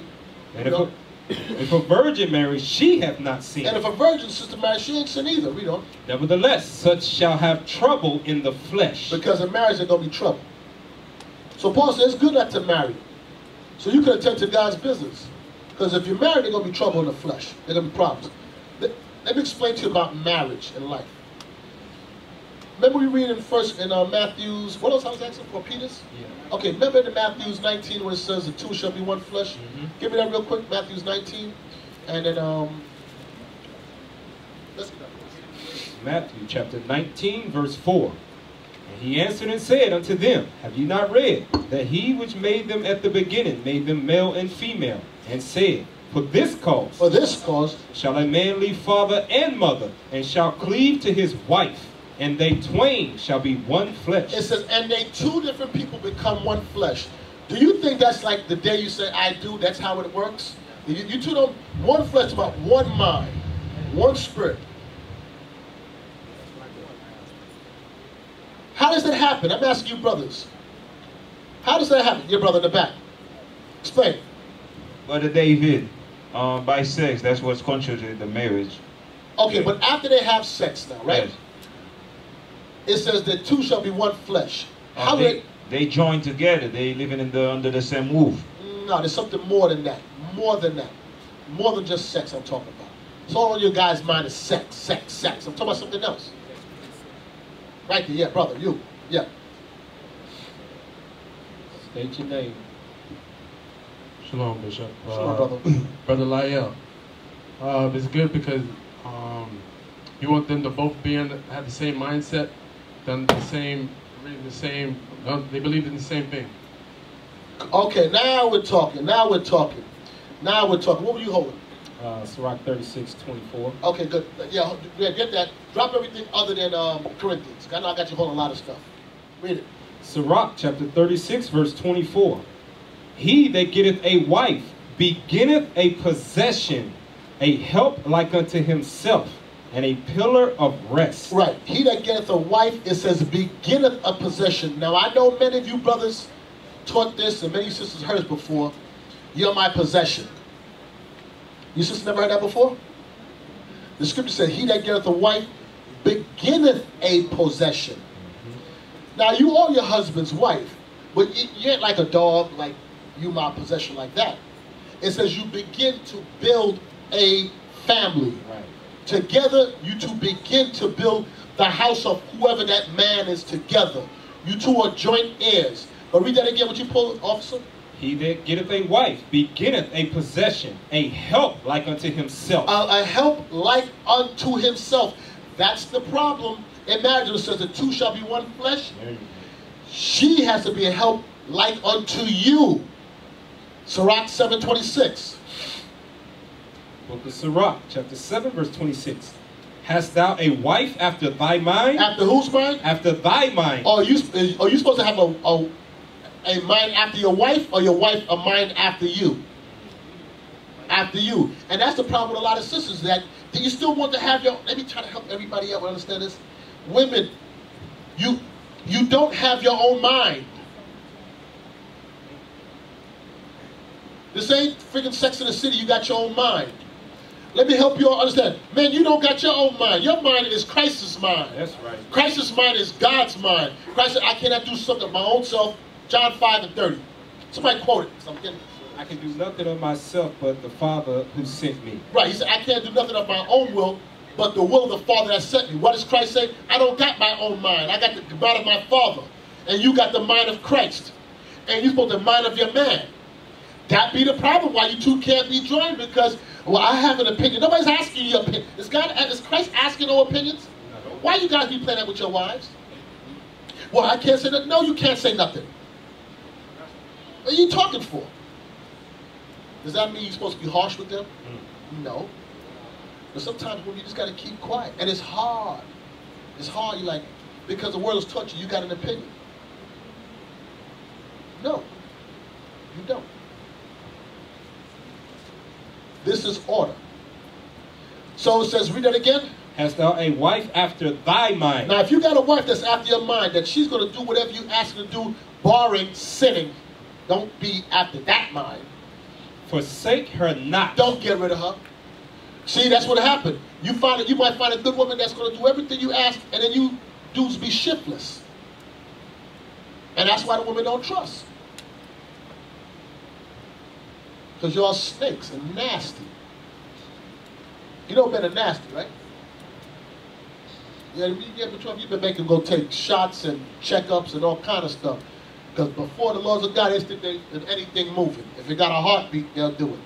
And if a virgin marries, she hath not sinned. And if a virgin sister marries, she ain't sin either. We don't. Nevertheless, such shall have trouble in the flesh. Because in marriage, there's going to be trouble. So Paul says it's good not to marry. So you can attend to God's business. Because if you're married, there's going to be trouble in the flesh. There's going to be problems. Let me explain to you about marriage and life. remember we read in Matthew's, what else I was asking for, Peter's? Yeah. Okay, remember in Matthew's 19 when it says the two shall be one flesh? Give me that real quick, Matthew's 19. And then, let's get that. Matthew chapter 19, verse 4. And he answered and said unto them, Have ye not read that he which made them at the beginning made them male and female, and said, For this cause shall a man leave father and mother, and shall cleave to his wife, and they twain shall be one flesh. It says, and they two different people become one flesh. Do you think that's like the day you say, I do, that's how it works? You two don't, one flesh about one mind, one spirit. How does that happen? I'm asking you brothers. How does that happen? Your brother in the back. Explain. Brother David, by sex, that's what's contrary to the marriage. Okay, yeah. But after they have sex now, right? Yes. It says that two shall be one flesh. How they join together. They living under the same roof. No, there's something more than that. More than that. More than just sex I'm talking about. So all on your guys' mind is sex, sex, sex. I'm talking about something else. Right there, yeah, brother, you. Yeah. State your name. Shalom, Bishop. Shalom, brother. Brother Lyell. It's good because you want them to both have the same mindset, done the same, reading the same, they believe in the same thing. Okay, now we're talking. Now we're talking. Now we're talking. What were you holding? Sirach 36:24. Okay, good. Yeah, get that. Drop everything other than Corinthians. I know I got you holding a lot of stuff. Read it. Sirach chapter 36, verse 24. He that getteth a wife beginneth a possession, a help like unto himself, and a pillar of rest. Right. He that getteth a wife, it says, beginneth a possession. Now, I know many of you brothers taught this, and many sisters heard it before. You're my possession. You sisters never heard that before? The scripture said, he that getteth a wife beginneth a possession. Now, you are your husband's wife, but you ain't like a dog, like you my possession like that. It says you begin to build a family. Right. Together, you two begin to build the house of whoever that man is together. You two are joint heirs. But read that again, what you pulled, officer? He that getteth a wife beginneth a possession, a help like unto himself. A help like unto himself. That's the problem. In marriage, it says the two shall be one flesh. She has to be a help like unto you. Sirach 7:26. Book of Sirach, chapter 7, verse 26. Hast thou a wife after thy mind? After whose mind? After thy mind. Are you supposed to have a mind after your wife, or your wife a mind after you? After you. And that's the problem with a lot of sisters, that you still want to have your, let me try to help everybody out understand this. Women, you don't have your own mind. This ain't freaking Sex in the City, you got your own mind. Let me help you all understand. Man, you don't got your own mind. Your mind is Christ's mind. That's right. Christ's mind is God's mind. Christ said, I cannot do something of my own self. John 5:30. Somebody quote it. I can do nothing of myself but the Father who sent me. Right, he said, I can't do nothing of my own will, but the will of the Father that sent me. What does Christ say? I don't got my own mind. I got the mind of my Father. And you got the mind of Christ. And you're supposed to mind of your man. That be the problem why you two can't be joined, because, well, I have an opinion. Nobody's asking your opinion. Is Christ asking no opinions? Why you guys be playing that with your wives? Well, I can't say nothing. No, you can't say nothing. What are you talking for? Does that mean you're supposed to be harsh with them? No. But sometimes when you just got to keep quiet. And it's hard. It's hard. You're like, because the world has taught you, you got an opinion. No. You don't. This is order. So it says, read that again. Hast thou a wife after thy mind? Now, if you got a wife that's after your mind, that she's going to do whatever you ask her to do, barring sinning, don't be after that mind. Forsake her not. Don't get rid of her. See, that's what happened. You might find a good woman that's going to do everything you ask, and then you dudes be shiftless. And that's why the women don't trust. Because y'all snakes and nasty. You know better nasty, right? Yeah, when you get in trouble, you've been making go take shots and checkups and all kind of stuff. Because before the laws of God, they think there's anything moving. If it got a heartbeat, they'll do it.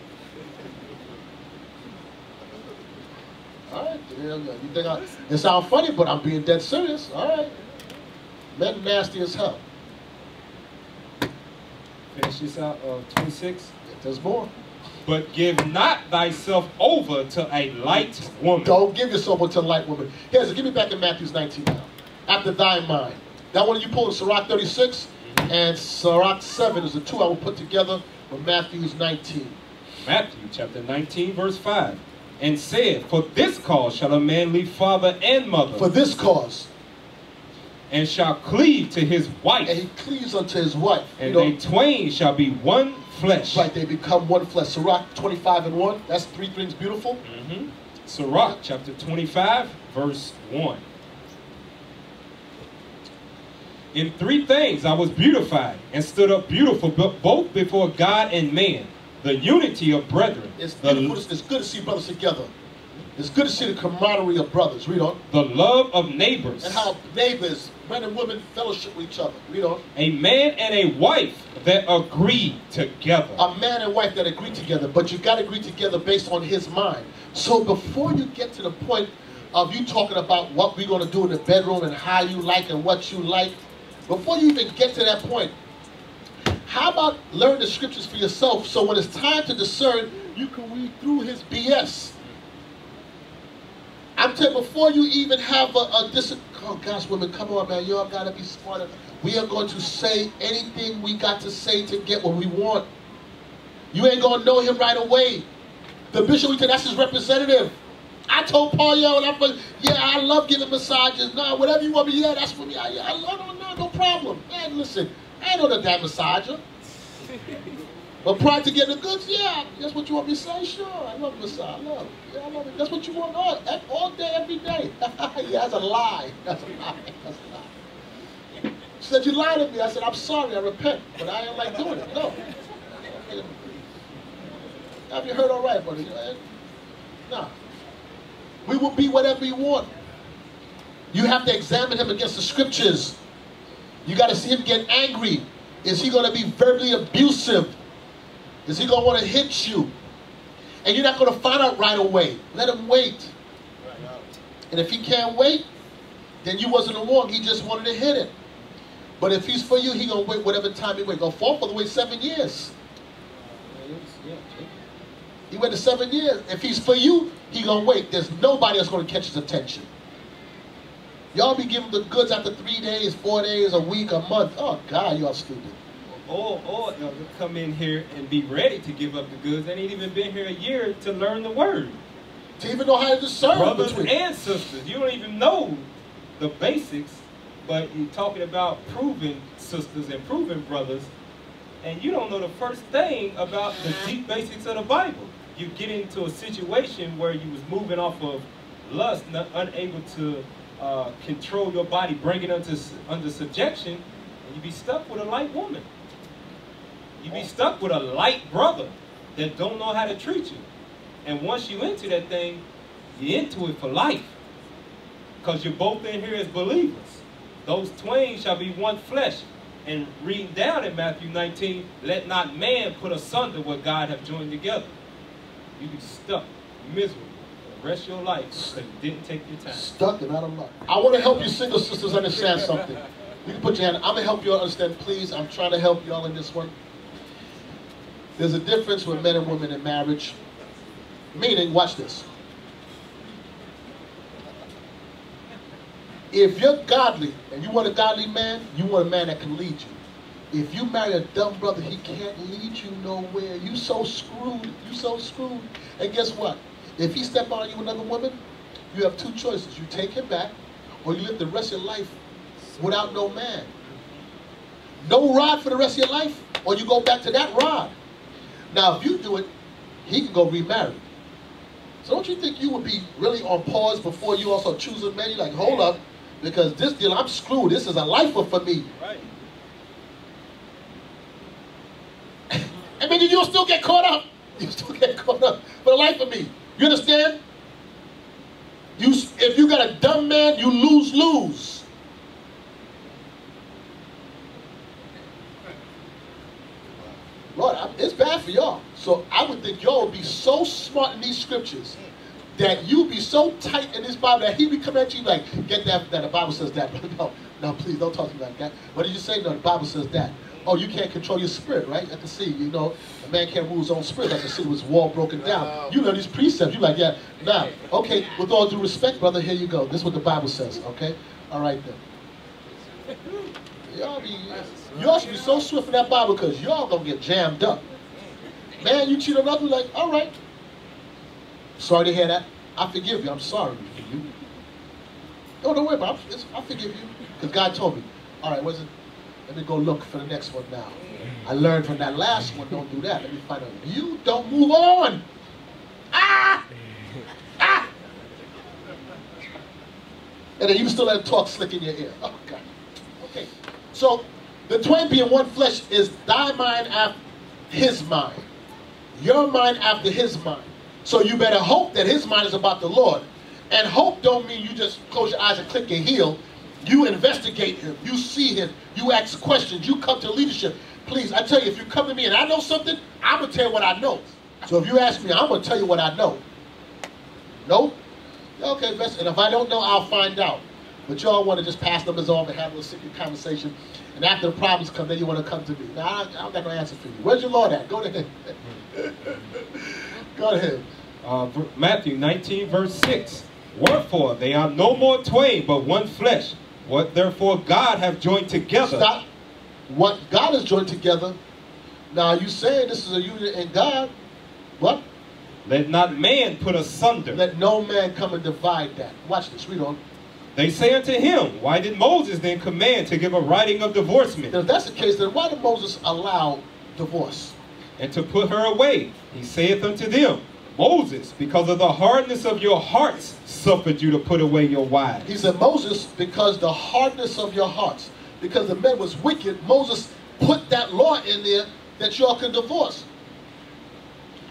All right, yeah, you think it sounds funny, but I'm being dead serious. All right, men nasty as hell. Finish this out, 26. There's more. But give not thyself over to a light woman. Don't give yourself over to a light woman. Here's give me back in Matthew 19 now. After thy mind. That one you pull in Sirach 36 and Sirach 7 is the two I will put together with Matthew's 19. Matthew chapter 19 verse 5. And said, for this cause shall a man leave father and mother. For this cause. And shall cleave to his wife. And he cleaves unto his wife. And they twain shall be one flesh. Right, they become one flesh. Sirach 25 and 1. That's three things beautiful. Sirach chapter 25 verse 1. In three things I was beautified and stood up beautiful both before God and man. The unity of brethren. It's beautiful. It's good to see brothers together. It's good to see the camaraderie of brothers. Read on. The love of neighbors. And how neighbors, men and women, fellowship with each other. Read on. A man and a wife that agree together. A man and wife that agree together. But you got to agree together based on his mind. So before you get to the point of you talking about what we're going to do in the bedroom and how you like and what you like, before you even get to that point, how about learn the scriptures for yourself so when it's time to discern, you can read through his BS. I'm telling you, before you even have oh gosh, women, come on, man, y'all gotta be smarter. We are going to say anything we got to say to get what we want. You ain't gonna know him right away. The bishop, that's his representative. I told Paul, yo, yeah, I love giving massages. No, whatever you want me, yeah, that's for me. I love, no problem. Man, listen, I ain't no damn massager. But prior to getting the goods, yeah, that's what you want me to say? Sure, I love massage. I love it. Yeah, I love it. That's what you want all day, every day. Yeah, that's a lie. That's a lie. That's a lie. She said, you lied to me. I said, I'm sorry, I repent. But I ain't like doing it. No. Have you heard all right, buddy? No. We will be whatever you want. You have to examine him against the scriptures. You got to see him get angry. Is he going to be verbally abusive? Is he going to want to hit you? And you're not going to find out right away. Let him wait. And if he can't wait, then you wasn't wrong. He just wanted to hit it. But if he's for you, he going to wait whatever time he wait. Go fall for the wait 7 years. He waited 7 years. If he's for you, he going to wait. There's nobody that's going to catch his attention. Y'all be giving the goods after 3 days, 4 days, a week, a month. Oh, God, y'all stupid. Or they'll come in here and be ready to give up the goods. They ain't even been here a year to learn the word. To even know how to discern brothers between. And sisters. You don't even know the basics, but you're talking about proving sisters and proving brothers, and you don't know the first thing about the deep basics of the Bible. You get into a situation where you was moving off of lust, unable to control your body, bring it under subjection, and you be stuck with a light woman. You be stuck with a light brother that don't know how to treat you. And once you into that thing, you're into it for life. Because you're both in here as believers. Those twain shall be one flesh. And reading down in Matthew 19, let not man put asunder what God have joined together. You be stuck, miserable, for the rest of your life because you didn't take your time. Stuck and out of luck. I want to help you single sisters understand something. You can put your hand. I'm going to help you all understand, please. I'm trying to help you all in this one. There's a difference with men and women in marriage. Meaning, watch this. If you're godly and you want a godly man, you want a man that can lead you. If you marry a dumb brother, he can't lead you nowhere. You so screwed. You so screwed. And guess what? If he step on you another woman, you have two choices. You take him back, or you live the rest of your life without no man. No rod for the rest of your life, or you go back to that rod. Now, if you do it, he can go remarry. So don't you think you would be really on pause before you also choose a man? You're like, hold up, because this deal, I'm screwed. This is a lifer for me. Right. I mean, you'll still get caught up. You still get caught up for the life of me. You understand? If you got a dumb man, you lose for y'all. So I would think y'all would be so smart in these scriptures that you be so tight in this Bible that he be coming at you like, get that, the Bible says that. No, please don't talk to me like that. What did you say? No, the Bible says that. Oh, you can't control your spirit, right? At the sea, you know, a man can't rule his own spirit. At the sea was wall broken down. You know these precepts. You like, yeah, now, okay, with all due respect, brother, here you go. This is what the Bible says, okay? All right then. Y'all should be so swift in that Bible because y'all gonna get jammed up. Man, you cheat on others, like, all right. Sorry to hear that. I forgive you. I'm sorry for you. Don't worry about it. I forgive you. Because God told me. All right, what is it? Let me go look for the next one now. I learned from that last one, don't do that. Let me find out. You don't move on. Ah! Ah! And then you still let him talk slick in your ear. Oh, God. Okay. So, the twain being one flesh is thy mind after his mind. Your mind after his mind. So you better hope that his mind is about the Lord. And hope don't mean you just close your eyes and click your heel. You investigate him. You see him. You ask questions. You come to leadership. Please, I tell you, if you come to me and I know something, I'm going to tell you what I know. So if you ask me, I'm going to tell you what I know. No? Okay, and if I don't know, I'll find out. But y'all want to just pass numbers off and have a little secret conversation. And after the problems come, then you want to come to me. Now, I don't got no answer for you. Where's your Lord at? Go to him. Go ahead. Matthew 19, verse 6. Wherefore they are no more twain, but one flesh. What therefore God hath joined together. Stop. What God has joined together. Now you saying this is a union in God. What? Let not man put asunder. Let no man come and divide that. Watch this. Read on. They say unto him, why did Moses then command to give a writing of divorcement? If that's the case, then why did Moses allow divorce? And to put her away. He saith unto them, Moses, because of the hardness of your hearts, suffered you to put away your wives. He said, Moses, because the hardness of your hearts, because the men was wicked, Moses put that law in there that y'all can divorce.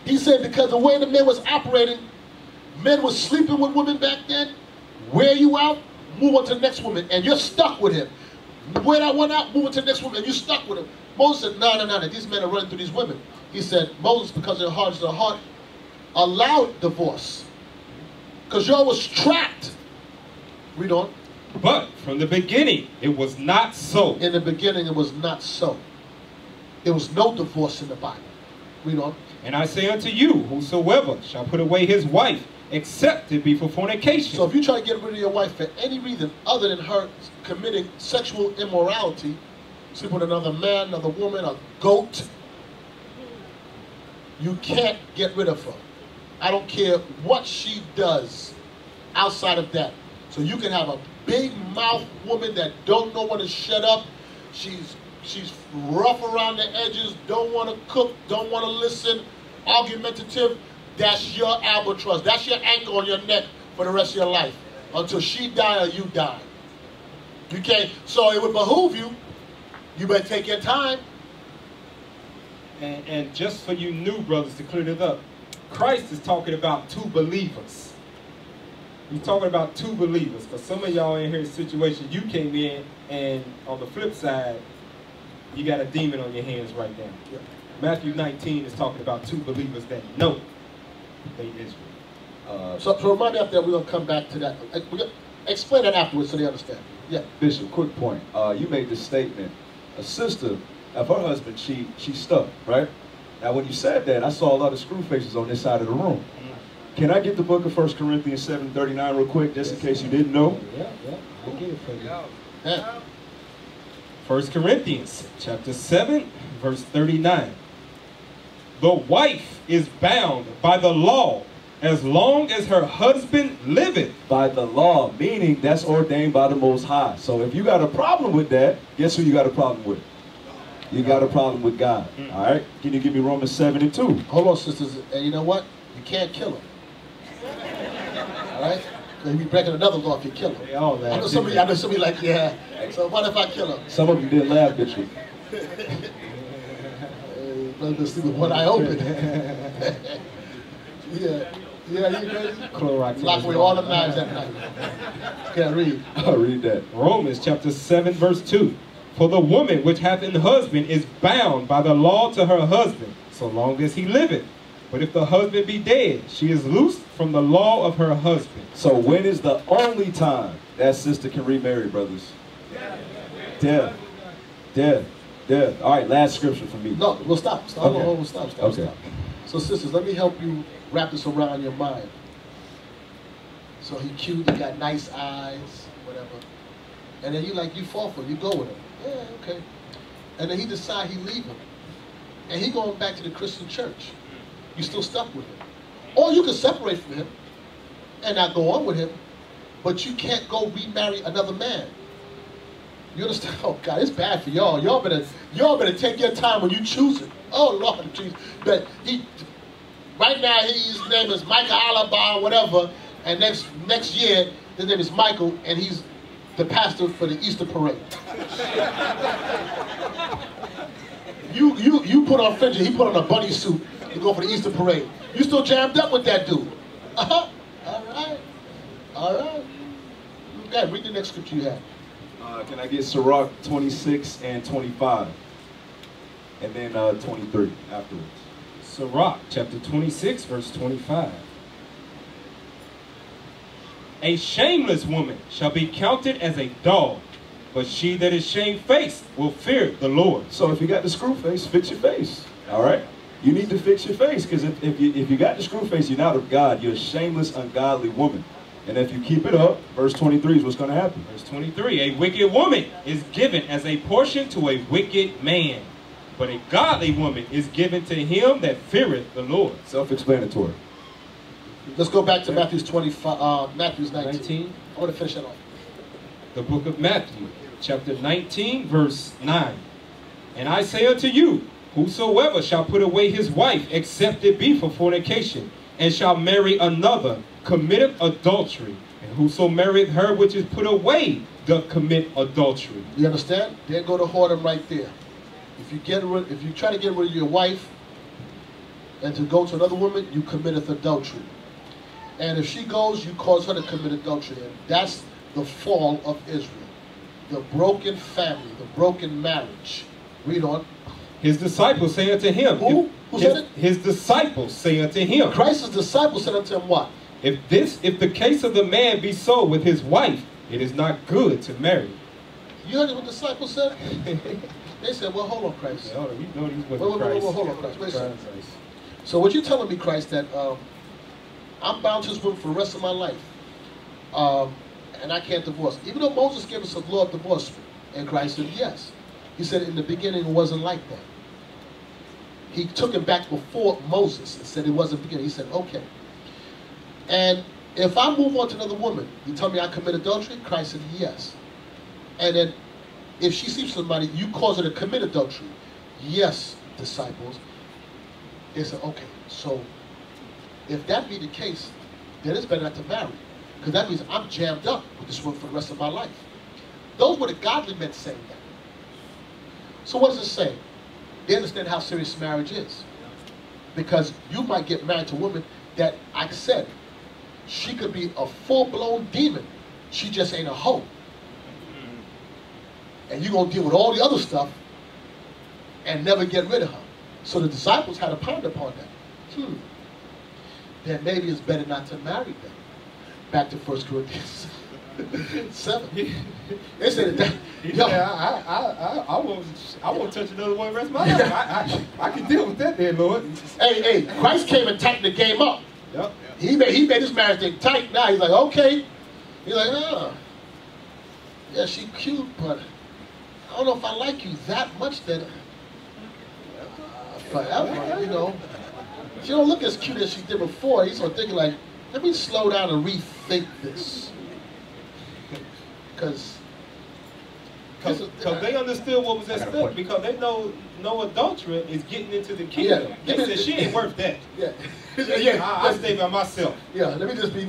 He said, because the way the men was operating, men was sleeping with women back then, wear you out, move on to the next woman, and you're stuck with him. Wear that one out, move on to the next woman, and you're stuck with him. Moses said, no, these men are running through these women. He said, Moses, because of the hardness of the heart, allowed divorce. Because y'all was trapped. Read on. But from the beginning, it was not so. In the beginning, it was not so. There was no divorce in the Bible. Read on. And I say unto you, whosoever shall put away his wife, except it be for fornication. So if you try to get rid of your wife for any reason other than her committing sexual immorality, sleep with another man, another woman, a goat, you can't get rid of her. I don't care what she does outside of that. So you can have a big mouth woman that don't know when to shut up. She's rough around the edges, don't want to cook, don't want to listen, argumentative. That's your albatross. That's your anchor on your neck for the rest of your life. Until she die or you die. You can't. So it would behoove you. You better take your time. And just for you new brothers to clear it up, Christ is talking about two believers. He's talking about two believers. Because some of y'all in here situation, you came in and on the flip side, you got a demon on your hands right now. Yeah. Matthew 19 is talking about two believers that know they Israel. So remind me after that, we're going to come back to that. Explain that afterwards so they understand. Yeah. Bishop, quick point. You made this statement. A sister, if her husband cheat, she's stuck, right? Now when you said that, I saw a lot of screw faces on this side of the room. Can I get the book of 1 Corinthians 7:39 real quick, just in case you didn't know? Yeah. We'll get it for you. Yeah. 1 Corinthians chapter 7, verse 39. The wife is bound by the law as long as her husband liveth. By the law, meaning that's ordained by the Most High. So if you got a problem with that, guess who you got a problem with? You got a problem with God. All right? Can you give me Romans 7:2? Hold on, sisters. And you know what? You can't kill him. All right? You'll be breaking another law if you kill him. I know somebody like, yeah. So what if I kill him? Some of you didn't laugh, Bishop. Let's see with one eye open. Yeah, you crazy? Clorox. Lock away all the knives at night. Can't read. I'll read that. Romans chapter 7, verse 2. For the woman which hath an husband is bound by the law to her husband, so long as he liveth. But if the husband be dead, she is loosed from the law of her husband. So when is the only time that sister can remarry, brothers? Death. Death. Death. All right, last scripture for me. No, we'll stop. Stop. Okay. We'll stop. Stop. So, sisters, let me help you wrap this around your mind. So he cute, he got nice eyes, whatever. And then you fall for it, you go with him. Yeah, okay. And then he decide he leave him. And he going back to the Christian church. You still stuck with him. Or you can separate from him and not go on with him, but you can't go remarry another man. You understand? Oh God, it's bad for y'all. Y'all better take your time when you choose it. Oh Lord Jesus. But right now his name is Michael Alaba or whatever, and next year his name is Michael, and he's the pastor for the Easter parade. You put on fringes, he put on a bunny suit to go for the Easter parade. You still jammed up with that dude. All right. Okay, read the next scripture you have. Can I get Sirach 26 and 25? And then 23 afterwards. Sirach chapter 26, verse 25. A shameless woman shall be counted as a dog, but she that is shamefaced will fear the Lord. So if you got the screw face, fix your face. All right? You need to fix your face, because if you got the screw face, you're not of God. You're a shameless, ungodly woman. And if you keep it up, verse 23 is what's going to happen. Verse 23, a wicked woman is given as a portion to a wicked man, but a godly woman is given to him that feareth the Lord. Self-explanatory. Let's go back to Matthew 19. I want to finish that off. The book of Matthew, chapter 19, verse 9. And I say unto you, whosoever shall put away his wife, except it be for fornication, and shall marry another, committeth adultery. And whoso marrieth her which is put away, doth commit adultery. You understand? There go the whoredom right there. If you try to get rid of your wife and to go to another woman, you committeth adultery. And if she goes, you cause her to commit adultery. And that's the fall of Israel. The broken family, the broken marriage. Read on. His disciples say unto him. Who said it? His disciples say unto him. Christ's disciples said unto him what? If the case of the man be so with his wife, it is not good to marry. You heard what the disciples said? They said, well, hold on, Christ. Yeah, hold on. You know these wait, hold on, Christ. Wait a second. So what you're telling me, Christ, that I'm bound to this woman for the rest of my life, and I can't divorce. Even though Moses gave us a law of divorce, and Christ said yes. He said in the beginning it wasn't like that. He took him back before Moses and said it wasn't beginning. He said, okay. And if I move on to another woman, you tell me I commit adultery? Christ said yes. And then if she sleeps with somebody, you cause her to commit adultery. Yes, disciples. They said, okay, so if that be the case, then it's better not to marry. Because that means I'm jammed up with this woman for the rest of my life. Those were the godly men saying that. So what does it say? They understand how serious marriage is. Because you might get married to a woman that, like I said, she could be a full-blown demon. She just ain't a hoe. And you're going to deal with all the other stuff and never get rid of her. So the disciples had to ponder upon that. Then maybe it's better not to marry them. Back to 1 Corinthians 7. They said that. I won't touch another one the rest of my life. I can deal with that there, Lord. Hey, Christ came and tightened the game up. Yep. He made this marriage thing tight. Now he's like, okay. He's like, yeah, she cute, but I don't know if I like you that much that forever, you know. She don't look as cute as she did before. He's sort of thinking like, let me slow down and rethink this. Because they understood what was at stake, because they know no adulterer is getting into the kingdom. Yeah. They said she ain't worth that. Yeah. I stay by myself. Yeah, let me just be,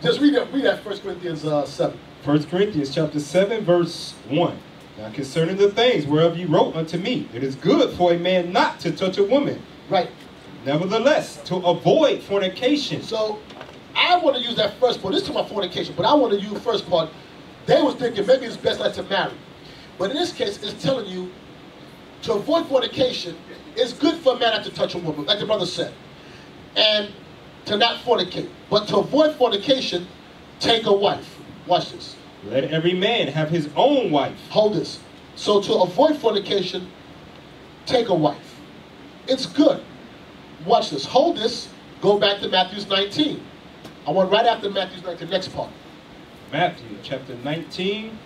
just read that 1 Corinthians 7. 1 Corinthians chapter 7, verse 1. Now concerning the things whereof you wrote unto me, it is good for a man not to touch a woman. Right. Nevertheless, to avoid fornication. So, I want to use that first part. This is to my fornication, but I want to use the first part. They was thinking maybe it's best not to marry. But in this case, it's telling you, To avoid fornication, it's good for a man not to touch a woman, like the brother said. And to not fornicate. But to avoid fornication, take a wife. Watch this. Let every man have his own wife. Hold this. So to avoid fornication, take a wife. It's good. Watch this. Hold this. Go back to Matthew 19. I want right after Matthew 19, the next part. Matthew chapter 19,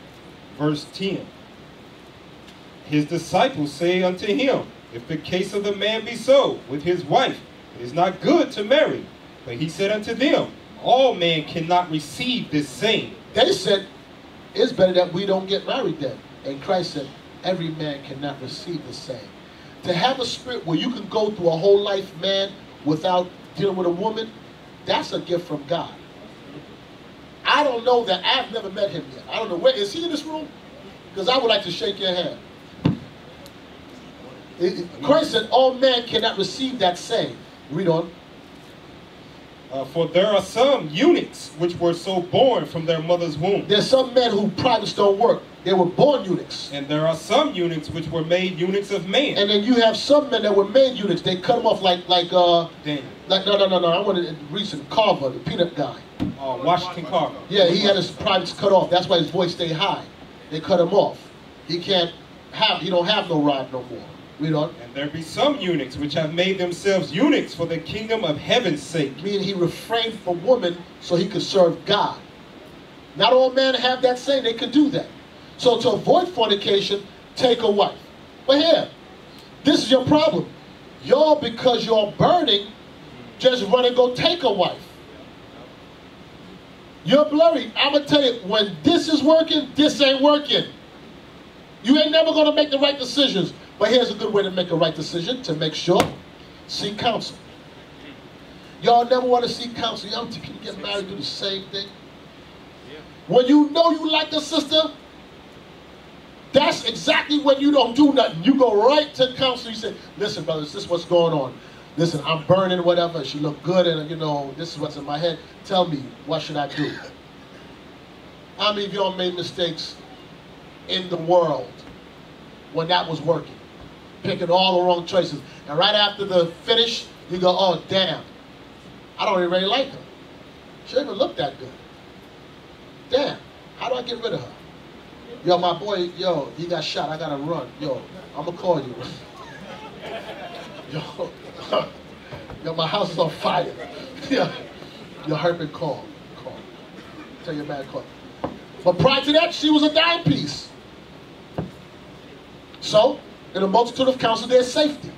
verse 10. His disciples say unto him, if the case of the man be so with his wife, it is not good to marry. But he said unto them, all men cannot receive this same. They said, it's better that we don't get married then. And Christ said, every man cannot receive the same. To have a spirit where you can go through a whole life, man, without dealing with a woman, that's a gift from God. I don't know that. I've never met him yet. I don't know. Where is he in this room? Because I would like to shake your hand. Christ said, all men cannot receive that same. Read on. For there are some eunuchs which were so born from their mother's womb. There's some men who privates don't work. They were born eunuchs. And there are some eunuchs which were made eunuchs of men. And then you have some men that were made eunuchs. They cut them off like Daniel. No. I wanted recent Carver, the peanut guy. Washington Carver. Yeah, he had his privates cut off. That's why his voice stayed high. They cut him off. He don't have no rod no more. Read on. And there be some eunuchs which have made themselves eunuchs for the kingdom of heaven's sake. Meaning he refrained from women so he could serve God. Not all men have that same. They could do that. So to avoid fornication, take a wife. But here, this is your problem. Y'all, because you're burning, just run and go take a wife. You're blurry. I'm going to tell you, when this is working, this ain't working. You ain't never going to make the right decisions. But here's a good way to make a right decision, to make sure. Seek counsel. Y'all never want to seek counsel. Y'all can you get married, do the same thing? When you know you like a sister, that's exactly when you don't do nothing. You go right to counsel. You say, listen, brothers, this is what's going on. Listen, I'm burning whatever. She look good and, you know, this is what's in my head. Tell me, what should I do? How many of y'all made mistakes in the world when that was working? Picking all the wrong choices. And right after the finish, you go, oh, damn. I don't even really like her. She don't even look that good. Damn, how do I get rid of her? Yo, my boy, yo, he got shot. I got to run. Yo, I'm going to call you. Yo, my house is on fire. Yo, Herman, call. Tell your man, call. But prior to that, she was a dime piece. So, in a multitude of counsel, there's safety.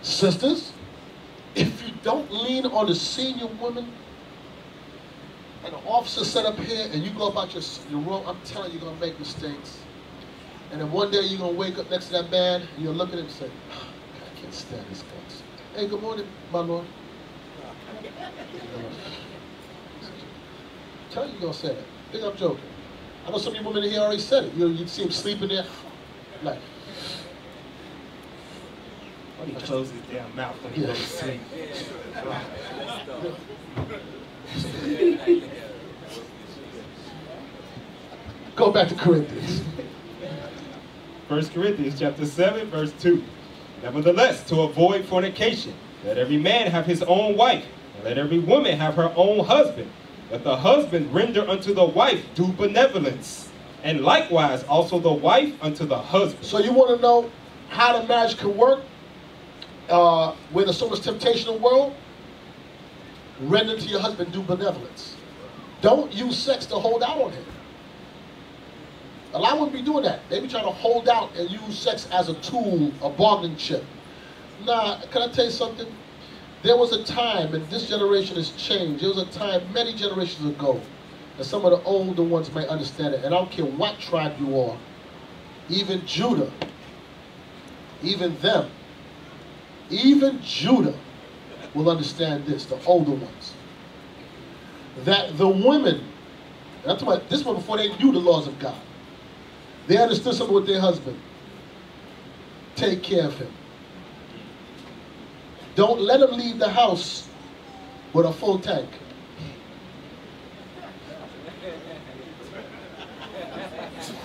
Sisters, if you don't lean on the senior woman, and the officer set up here, and you go about your room, I'm telling you, you're going to make mistakes. And then one day, you're going to wake up next to that man, and you'll look at him and say, oh, I can't stand this guy. Hey, good morning, my lord. Tell you you're going to say that. I think I'm joking. I know some of you women in here already said it. You see him sleeping there, like. Why do you close his damn mouth when he goes to sleep? Go back to Corinthians. 1 Corinthians chapter 7, verse 2. Nevertheless, to avoid fornication, let every man have his own wife, and let every woman have her own husband. Let the husband render unto the wife due benevolence, and likewise also the wife unto the husband. So you want to know how the marriage can work when there's so much temptation in the world? Render to your husband due benevolence. Don't use sex to hold out on him. A lot of women be doing that. They be trying to hold out and use sex as a tool, a bargaining chip. Nah, can I tell you something? There was a time, and this generation has changed. There was a time many generations ago, and some of the older ones may understand it. And I don't care what tribe you are, even Judah, even them, even Judah will understand this, the older ones. That the women, and I'm talking about this one before they knew the laws of God, they understood something with their husband. Take care of him. Don't let him leave the house with a full tank.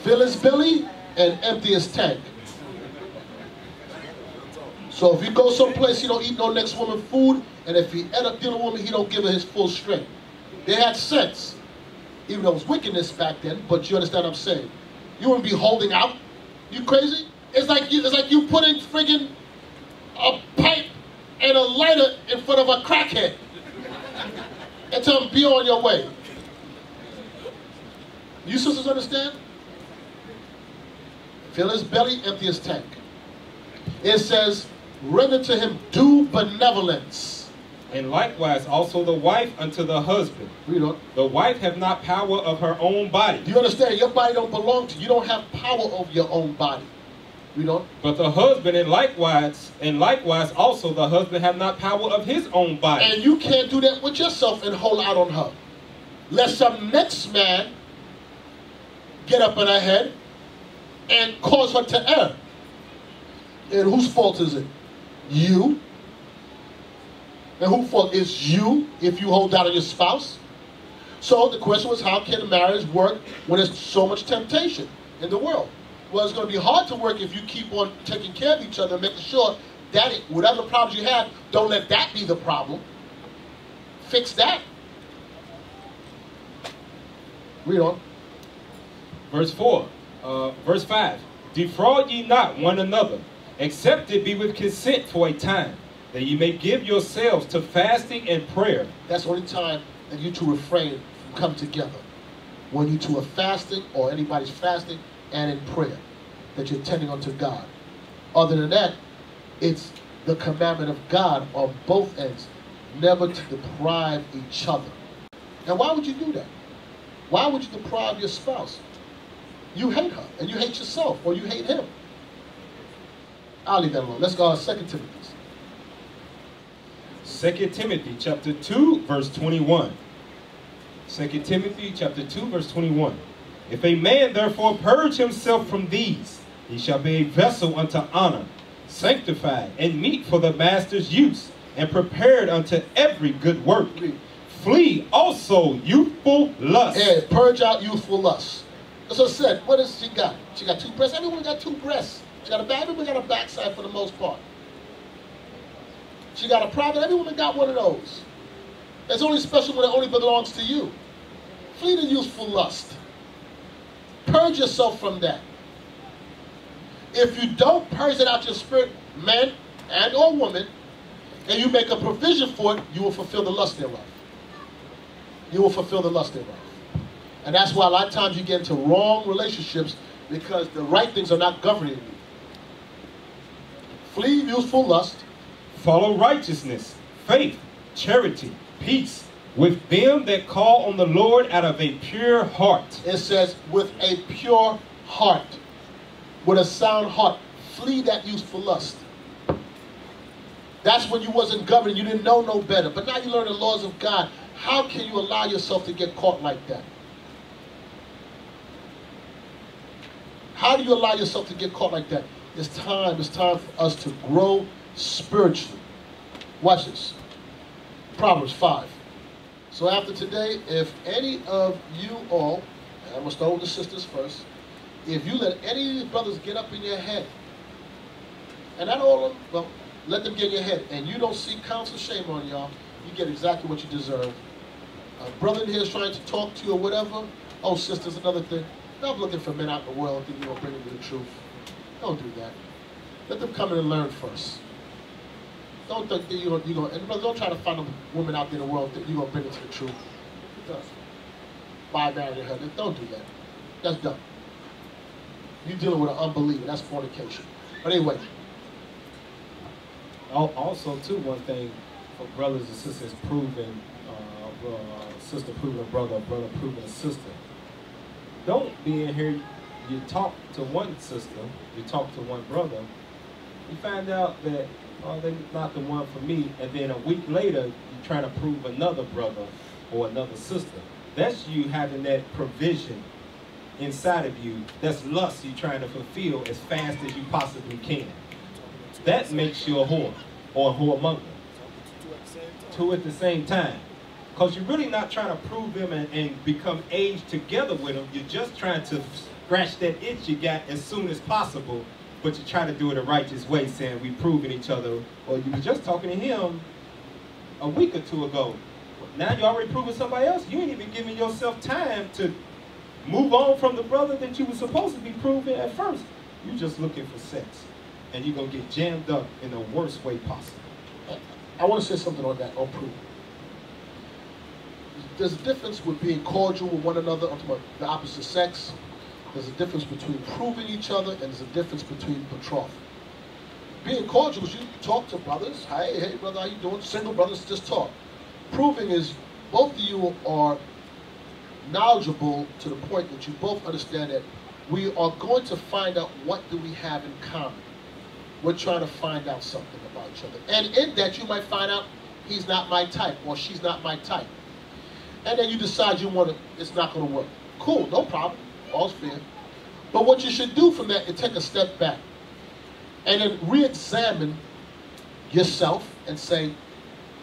Fill his belly and empty his tank. So if he goes someplace, he don't eat no next woman food, and if he end up dealing with a woman, he don't give her his full strength. They had sense, even though it was wickedness back then, but you understand what I'm saying. You wouldn't be holding out. You crazy? It's like you putting friggin' a pipe and a lighter in front of a crackhead and tell him, be on your way. You sisters understand? Fill his belly, empty his tank. It says, render to him due benevolence. And likewise also the wife unto the husband. Read on. The wife have not power of her own body. Do you understand? Your body don't belong to you. You don't have power over your own body. Read on. But the husband, and likewise also the husband have not power of his own body. And you can't do that with yourself and hold out on her. Let some next man get up in her head and cause her to err. And whose fault is it? You. And whose fault is you if you hold out on your spouse? So the question was, how can a marriage work when there's so much temptation in the world? Well, it's going to be hard to work if you keep on taking care of each other and making sure that whatever problems you have, don't let that be the problem. Fix that. Read on. Verse 5. Defraud ye not one another, except it be with consent for a time, that ye may give yourselves to fasting and prayer. That's the only time that you two refrain from coming together. When you two are fasting, or anybody's fasting, and in prayer, that you're tending unto God. Other than that, it's the commandment of God on both ends, never to deprive each other. Now, why would you do that? Why would you deprive your spouse? You hate her, and you hate yourself, or you hate him. I'll leave that alone. Let's go on 2 Timothy. 2 Timothy chapter 2, verse 21. 2 Timothy chapter 2, verse 21. If a man therefore purge himself from these, he shall be a vessel unto honor, sanctified and meet for the master's use, and prepared unto every good work. Flee also youthful lust. Yeah, purge out youthful lust. That's what I said. What does she got? She got two breasts. Everyone got two breasts. She got a back, everyone got a backside for the most part. She got a private, every woman got one of those. It's only special when it only belongs to you. Flee the youthful lust. Purge yourself from that. If you don't purge it out your spirit, man and or woman, and you make a provision for it, you will fulfill the lust thereof. You will fulfill the lust thereof. And that's why a lot of times you get into wrong relationships, because the right things are not governing you. Flee youthful lust. Follow righteousness, faith, charity, peace, with them that call on the Lord out of a pure heart. It says, with a pure heart, with a sound heart. Flee that youthful lust. That's when you wasn't governed, you didn't know no better. But now you learn the laws of God. How can you allow yourself to get caught like that? How do you allow yourself to get caught like that? It's time for us to grow spiritually. Watch this. Proverbs 5. So after today, if any of you all, and I'm going to start with the sisters first, if you let any of these brothers get up in your head, and not all of them, well, let them get in your head, and you don't seek counsel, shame on y'all, you get exactly what you deserve. A brother in here is trying to talk to you or whatever, oh, sisters, another thing, stop looking for men out in the world and think you're going to bring them to the truth. Don't do that. Let them come in and learn first. Don't think that you're going to, and brother, don't try to find a woman out there in the world that you're going to bring her to the truth. By marrying her. Don't do that. That's dumb. You're dealing with an unbeliever. That's fornication. But anyway. Also, too, one thing for brothers and sisters proving, sister proving a brother, brother proving a sister. Don't be in here, you talk to one sister, you talk to one brother, you find out that, oh, they're not the one for me, and then a week later, you're trying to prove another brother or another sister. That's you having that provision inside of you. That's lust you're trying to fulfill as fast as you possibly can. That makes you a whore or a whoremonger. Two at the same time. Because you're really not trying to prove them and become aged together with them. You're just trying to scratch that itch you got as soon as possible, but you try to do it a righteous way, saying we proving each other, or you were just talking to him a week or two ago. Now you already proving somebody else. You ain't even giving yourself time to move on from the brother that you were supposed to be proving at first. You're just looking for sex, and you're gonna get jammed up in the worst way possible. I want to say something on that, on proving. There's a difference with being cordial with one another, I'm talking about the opposite sex. There's a difference between proving each other, and there's a difference between betrothal. Being cordial is you talk to brothers. Hey brother, how you doing? Single brothers just talk. Proving is both of you are knowledgeable to the point that you both understand that we are going to find out what do we have in common. We're trying to find out something about each other. And in that you might find out he's not my type or she's not my type. And then you decide it's not going to work. Cool, no problem. All's fair. But what you should do from that is take a step back and then re-examine yourself and say,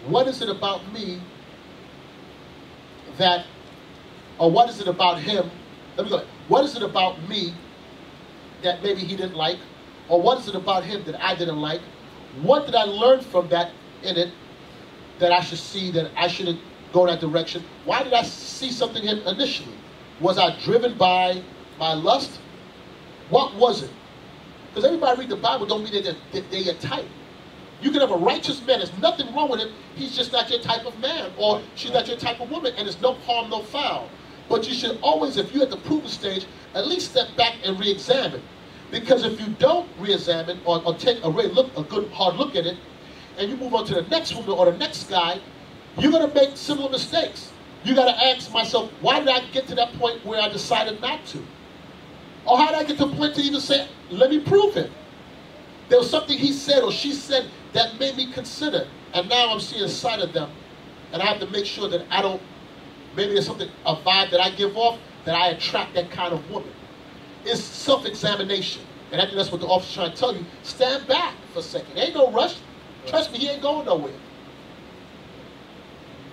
what is it about me that, or what is it about him? Let me go. What is it about me that maybe he didn't like? Or what is it about him that I didn't like? What did I learn from that in it that I should see that I shouldn't go that direction? Why did I see something in him initially? Was I driven by my lust? What was it? Because everybody read the Bible don't mean that they're your type. You can have a righteous man. There's nothing wrong with him. He's just not your type of man. Or she's not your type of woman. And there's no harm, no foul. But you should always, if you're at the proving stage, at least step back and re-examine. Because if you don't re-examine or take a good hard look at it, and you move on to the next woman or the next guy, you're going to make similar mistakes. You got to ask myself, why did I get to that point where I decided not to? Or how did I get to the point to even say, let me prove it? There was something he said or she said that made me consider. And now I'm seeing a side of them. And I have to make sure that I don't, maybe there's something, a vibe that I give off, that I attract that kind of woman. It's self-examination. And I think that's what the officer's trying to tell you. Stand back for a second. There ain't no rush. Trust me, he ain't going nowhere.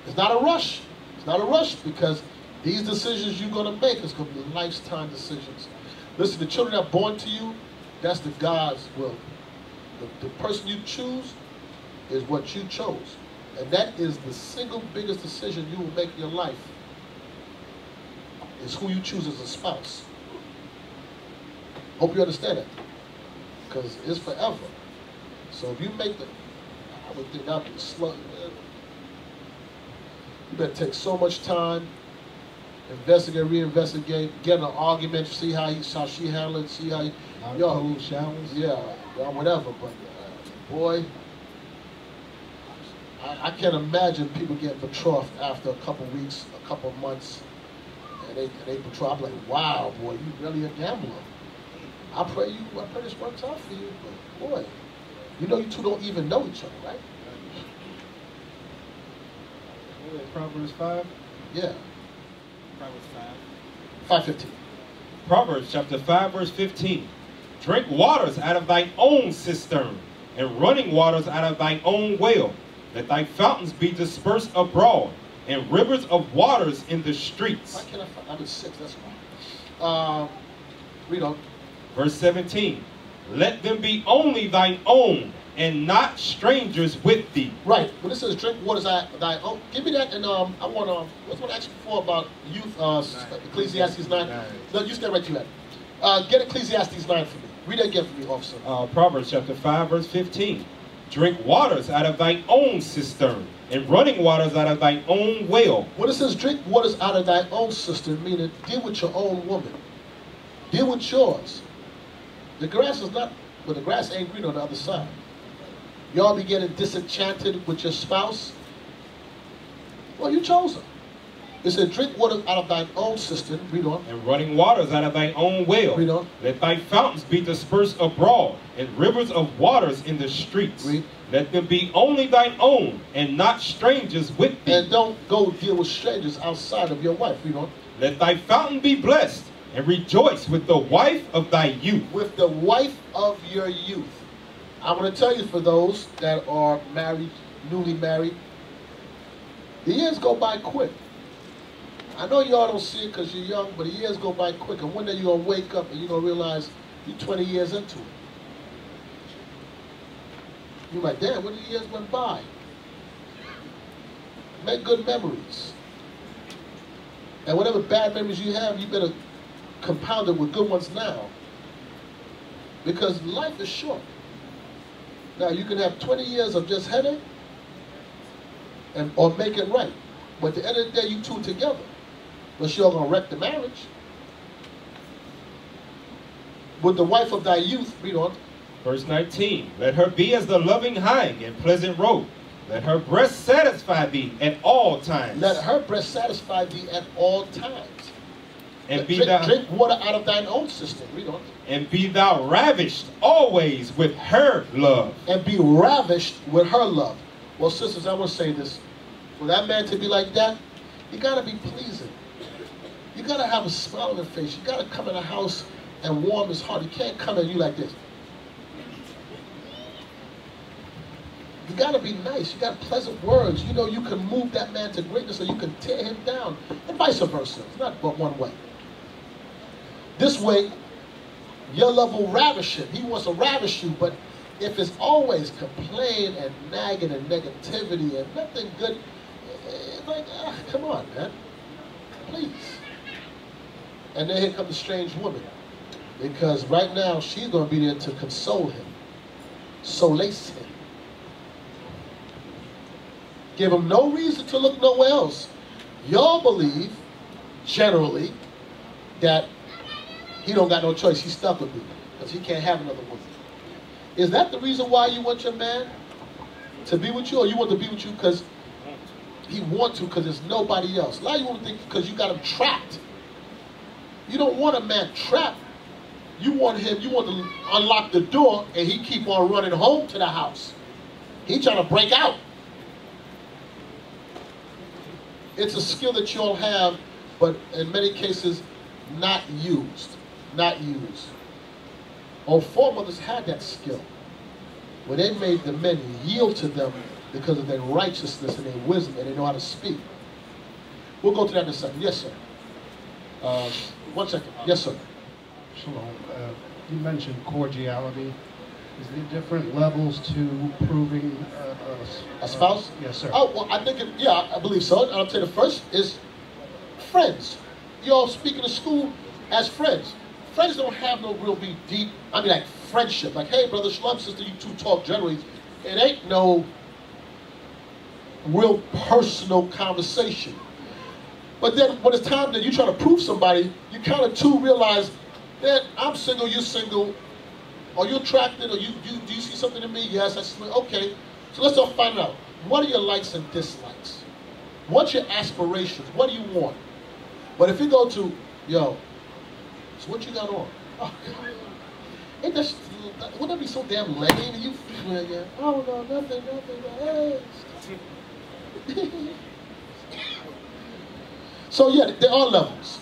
It's not a rush. It's not a rush because these decisions you're going to make is going to be lifetime decisions. Listen, the children that are born to you, that's the God's will. The person you choose is what you chose. And that is the single biggest decision you will make in your life, is who you choose as a spouse. Hope you understand that. Because it's forever. So if you make I would think that would be slow. You better take so much time, investigate, reinvestigate, get in an argument, see how she handled it, see how you, cold showers. Yeah, whatever. But boy, I can't imagine people getting betrothed after a couple weeks, a couple months, and they betroth. I'm like, wow, boy, you really a gambler. I pray this works out for you, but boy, you know you two don't even know each other, right? Proverbs 5? Yeah. Proverbs 5. 5:15. Proverbs chapter 5, verse 15. Drink waters out of thine own cistern, and running waters out of thine own well. Let thy fountains be dispersed abroad, and rivers of waters in the streets. Why can't I'm in 6, that's why. Read on. Verse 17. Let them be only thine own, and not strangers with thee. Right. When it says drink waters out of thy own, give me that. And I want what's what I asked you before about youth, Ecclesiastes 9. No, you stay right to that. Get Ecclesiastes 9 for me. Read that again for me, officer. Proverbs chapter 5, verse 15. Drink waters out of thine own cistern, and running waters out of thine own well. When it says drink waters out of thy own cistern, meaning deal with your own woman. Deal with yours. The grass is not, well, the grass ain't green on the other side. Y'all be getting disenchanted with your spouse. Well, you chose her. It said, drink water out of thine own cistern. Read on. And running waters out of thine own well. Read on. Let thy fountains be dispersed abroad, and rivers of waters in the streets. Read. Let them be only thine own, and not strangers with thee. And don't go deal with strangers outside of your wife. Read on. Let thy fountain be blessed, and rejoice with the wife of thy youth. With the wife of your youth. I'm going to tell you, for those that are married, newly married, the years go by quick. I know y'all don't see it because you're young, but the years go by quick. And one day you're going to wake up and you're going to realize you're 20 years into it. You're like, damn, when the years went by? Make good memories. And whatever bad memories you have, you better compound it with good ones now. Because life is short. Now, you can have 20 years of just headache or make it right. But at the end of the day, you two together. But you're going to wreck the marriage. With the wife of thy youth, read on. Verse 19, let her be as the loving hind and pleasant roe. Let her breast satisfy thee at all times. Let her breast satisfy thee at all times. And drink water out of thine own cistern. Read on. And be thou ravished always with her love. And be ravished with her love. Well, sisters, I want to say this. For that man to be like that, you got to be pleasing. You got to have a smile on your face. You got to come in the house and warm his heart. You can't come at you like this. You got to be nice. You got pleasant words. You know, you can move that man to greatness or you can tear him down. And vice versa. It's not but one way. This way, your love will ravish him. He wants to ravish you. But if it's always complaint and nagging and negativity and nothing good, it's like, come on, man. Please. And then here comes the strange woman. Because right now, she's going to be there to console him. Solace him. Give him no reason to look nowhere else. Y'all believe, generally, that he don't got no choice. He's stuck with me. Because he can't have another woman. Is that the reason why you want your man to be with you? Or you want to be with you because he wants to because there's nobody else? A lot of you want to think because you got him trapped. You don't want a man trapped. You want him, you want to unlock the door and he keep on running home to the house. He trying to break out. It's a skill that you all have, but in many cases, not used. Not used. Our foremothers had that skill, where they made the men yield to them because of their righteousness and their wisdom, and they know how to speak. We'll go to that in a second. Yes, sir. 1 second. Yes, sir. Shalom. You mentioned cordiality. Is there different levels to proving a spouse? Yes, sir. Oh, well, I think, yeah, I believe so. And I'll tell you the first is friends. You all speak in the school as friends. Friends don't have no real deep, I mean like friendship. Like, hey, brother, shalom, sister, you two talk generally. It ain't no real personal conversation. But then when it's time that you try to prove somebody, you kind of too realize that I'm single, you're single. Are you attracted? Or do you see something in me? Yes, I see. Okay. So let's all find out. What are your likes and dislikes? What's your aspirations? What do you want? But if you go to, yo, so what you got on? Oh, God. Ain't that, wouldn't that be so damn lame? And you, yeah, oh, no, nothing. Hey. So, yeah, there are levels.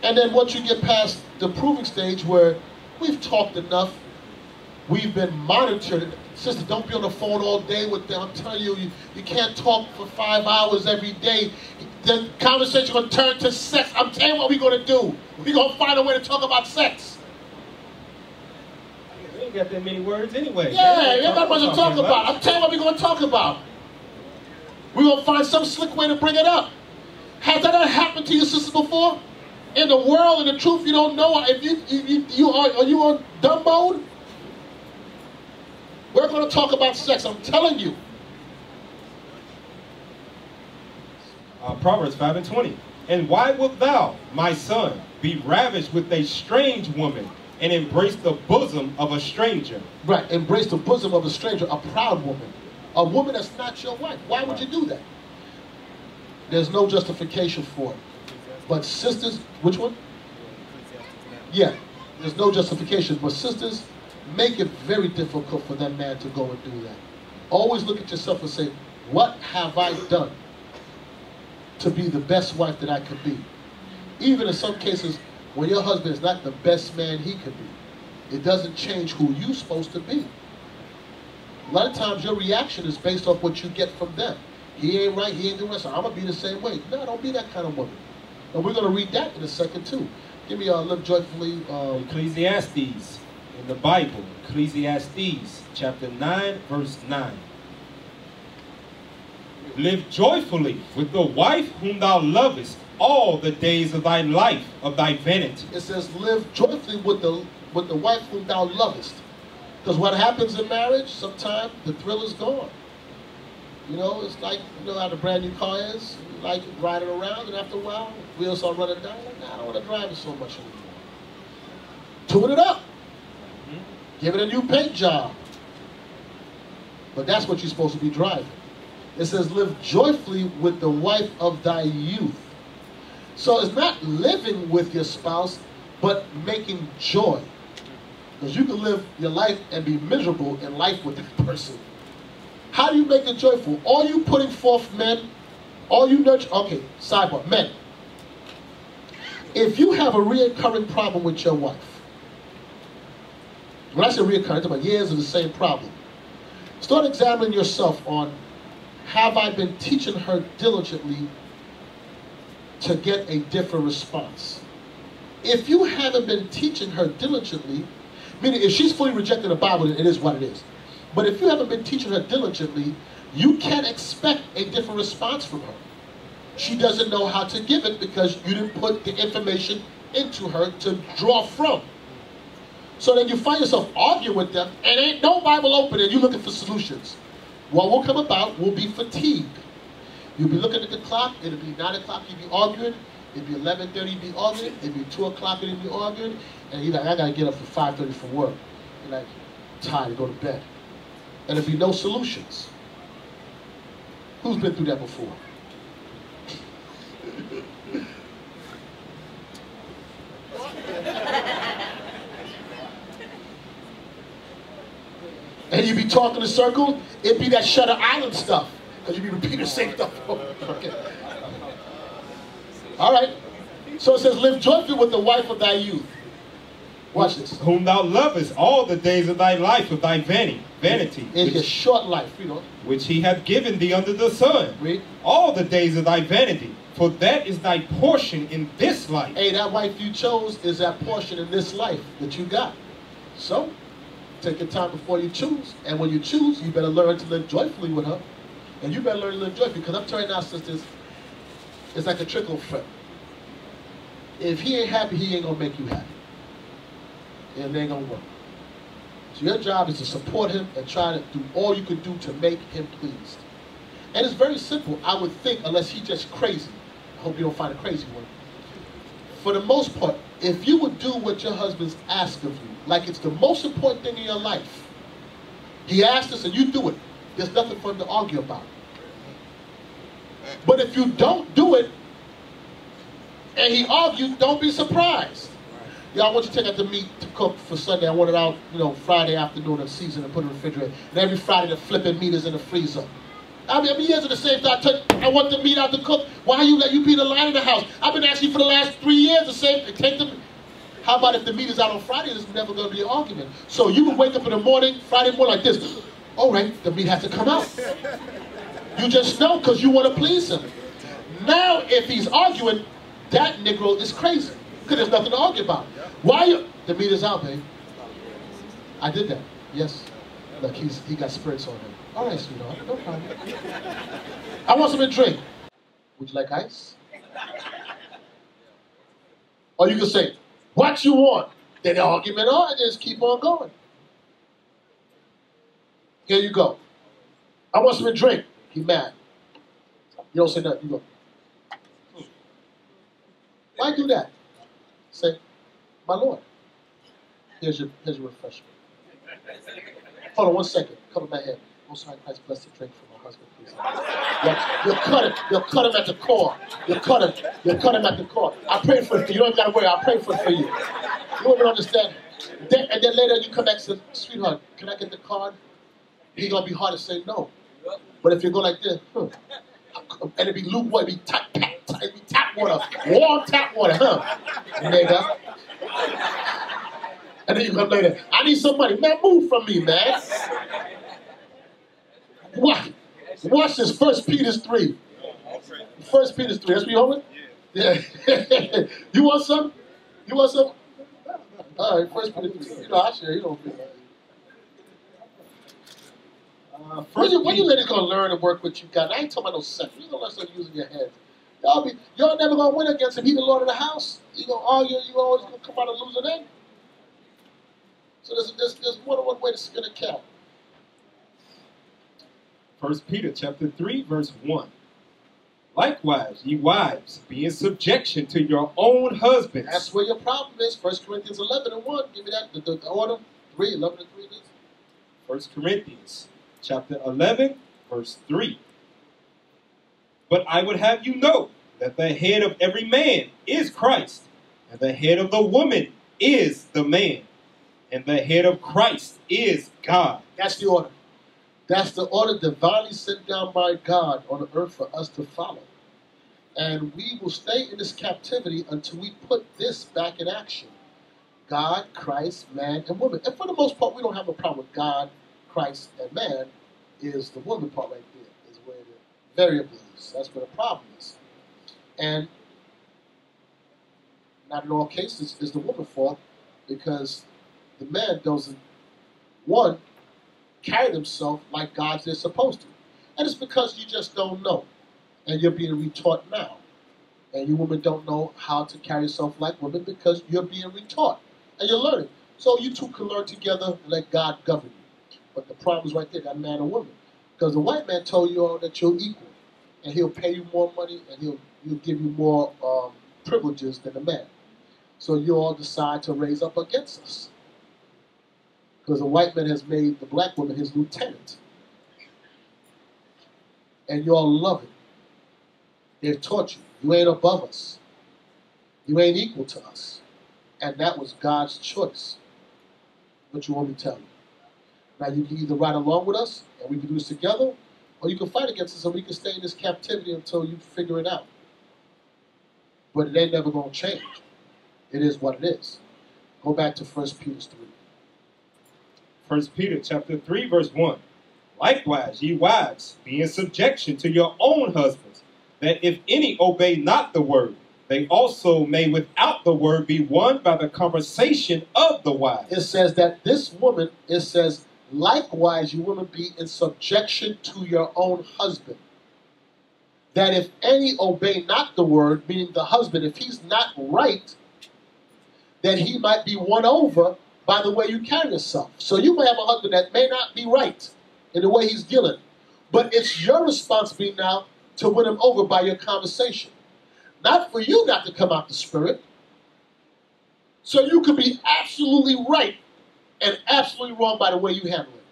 And then once you get past the proving stage where we've talked enough, we've been monitored. Sister, don't be on the phone all day with them. I'm telling you, you can't talk for 5 hours every day. The conversation going to turn to sex. I'm telling you what we're going to do. We're going to find a way to talk about sex. We ain't got that many words anyway. Yeah, everybody wants to talk about. I'm telling you what we're going to talk about. We're going to find some slick way to bring it up. Has that ever happened to you, sisters, before? In the world, in the truth, you don't know. If are you on dumb mode? We're going to talk about sex. I'm telling you. Proverbs 5:20. And why wilt thou, my son, be ravished with a strange woman and embrace the bosom of a stranger? Right, embrace the bosom of a stranger, a proud woman. A woman that's not your wife. Why would you do that? There's no justification for it. But sisters, which one? Yeah, there's no justification. But sisters, make it very difficult for that man to go and do that. Always look at yourself and say, what have I done to be the best wife that I could be? Even in some cases, when your husband is not the best man he could be, it doesn't change who you're supposed to be. A lot of times your reaction is based off what you get from them. He ain't right, he ain't doing right, so I'm going to be the same way. No, don't be that kind of woman. And we're going to read that in a second too. Give me live joyfully. Ecclesiastes in the Bible. Ecclesiastes chapter 9 verse 9. Live joyfully with the wife whom thou lovest all the days of thy life, of thy vanity. It says live joyfully with the wife whom thou lovest. Because what happens in marriage, sometimes the thrill is gone. You know, it's like, you know how the brand new car is? You like riding around, and after a while, wheels start running down. Like, nah, I don't want to drive it so much anymore. Tune it up. Give it a new paint job. But that's what you're supposed to be driving. It says, live joyfully with the wife of thy youth. So it's not living with your spouse, but making joy. Because you can live your life and be miserable in life with that person. How do you make it joyful? Are you putting forth men? Are you nurturing? Okay, sidebar, men. If you have a recurring problem with your wife, when I say recurring, I'm talking about years of the same problem. Start examining yourself on, have I been teaching her diligently to get a different response? If you haven't been teaching her diligently, meaning if she's fully rejecting the Bible, it is what it is. But if you haven't been teaching her diligently, you can't expect a different response from her. She doesn't know how to give it because you didn't put the information into her to draw from. So then you find yourself arguing with them, and ain't no Bible open, and you're looking for solutions. What will come about will be fatigue. You'll be looking at the clock, it'll be 9 o'clock, you'll be arguing, it'll be 11:30, you'll be arguing, it'll be 2 o'clock, you'll be arguing, and you're like, I gotta get up for 5:30 for work. You're like, tired to go to bed. And there'll be no solutions. Who's been through that before? And you be talking in circles, it'd be that Shutter Island stuff. Because you be repeating the same stuff. Okay. All right. So it says, live joyfully with the wife of thy youth. Watch this. Whom thou lovest all the days of thy life, of thy vanity. In your short life, you know. Which he hath given thee under the sun. Read. All the days of thy vanity. For that is thy portion in this life. Hey, that wife you chose is that portion in this life that you got. So, take your time before you choose. And when you choose, you better learn to live joyfully with her. And you better learn to live joyfully. Because I'm telling you now, sisters, it's like a trickle effect. If he ain't happy, he ain't going to make you happy. And it ain't going to work. So your job is to support him and try to do all you can do to make him pleased. And it's very simple, I would think, unless he's just crazy. I hope you don't find a crazy one. For the most part, if you would do what your husband's asked of you, like it's the most important thing in your life, he asked us and you do it, there's nothing for him to argue about. But if you don't do it, and he argues, don't be surprised. Yeah, I want you to take out the meat to cook for Sunday. I want it out, you know, Friday afternoon and season and put it in the refrigerator. And every Friday the flipping meat is in the freezer. I mean, years of the same time, I want the meat out to cook. Why you let you be the line in the house? I've been asking you for the last 3 years the same. Take the. How about if the meat is out on Friday? There's never going to be an argument. So you would wake up in the morning, Friday morning like this. All right, the meat has to come out. You just know because you want to please him. Now, if he's arguing, that Negro is crazy because there's nothing to argue about. Why you? The meat is out, babe. I did that. Yes. Look, he got spirits on him. All right, sweetheart, no problem. I want something to drink. Would you like ice? Or you can say, what you want? Then the argument on and just keep on going. Here you go. I want something to drink. He mad. You don't say nothing. You go. Why do that? Say, my Lord, here's your refreshment. Hold on 1 second. Cover my head. Most High Christ, bless the drink for my husband, please. You'll cut him at the core. You'll cut him at the core. I pray for it. You don't even gotta worry. I'll pray for it for you. You don't even understand. And then later you come back and say, sweetheart, can I get the card? He's gonna be hard to say no. But if you go like this, and it be lukewarm, it be tap water, warm tap water, nigga. And then you come later, I need some money. Man, move from me, man. Watch this, 1 Peter 3. 1 Peter 3, that's what you holding? Yeah. You want some? You want some? All right, First Peter 3. You know, I share. You don't feel that. When you ladies gonna learn and work what you got? I ain't talking about no sex. You gonna learn start using your hands. Y'all never gonna win against him. He the Lord of the house. You gonna argue. You always gonna come out a loser then. So there's more than one way to skin a cat. 1 Peter chapter 3, verse 1. Likewise, ye wives, be in subjection to your own husbands. That's where your problem is. 1 Corinthians 11 and 1. Give me that, the order. 3, 11 and 3 it is. 1 Corinthians chapter 11, verse 3. But I would have you know that the head of every man is Christ, and the head of the woman is the man, and the head of Christ is God. That's the order. That's the order divinely sent down by God on the earth for us to follow. And we will stay in this captivity until we put this back in action. God, Christ, man, and woman. And for the most part, we don't have a problem with God, Christ, and man. Is the woman part right there. Is where the variable is. That's where the problem is. And not in all cases is the woman's fault, because the man doesn't, one, carry themselves like God's they're supposed to. And it's because you just don't know. And you're being retaught now. And you women don't know how to carry yourself like women because you're being retaught. And you're learning. So you two can learn together and let God govern you. But the problem is right there, that man and woman. Because the white man told you all that you're equal. And he'll pay you more money and he'll give you more privileges than the man. So you all decide to raise up against us. Because the white man has made the black woman his lieutenant. And you all love it. They've taught you. You ain't above us. You ain't equal to us. And that was God's choice. But you want me to tell you. Now you can either ride along with us, and we can do this together, or you can fight against us, and we can stay in this captivity until you figure it out. But it ain't never going to change. It is what it is. Go back to 1 Peter 3. 1 Peter chapter 3, verse 1. Likewise, ye wives, be in subjection to your own husbands, that if any obey not the word, they also may without the word be won by the conversation of the wives. It says that this woman, it says, likewise, you women be in subjection to your own husband. That if any obey not the word, meaning the husband, if he's not right, then he might be won over by the way you carry yourself. So you may have a husband that may not be right in the way he's dealing. But it's your responsibility now to win him over by your conversation. Not for you not to come out the spirit. So you can be absolutely right and absolutely wrong by the way you handle it.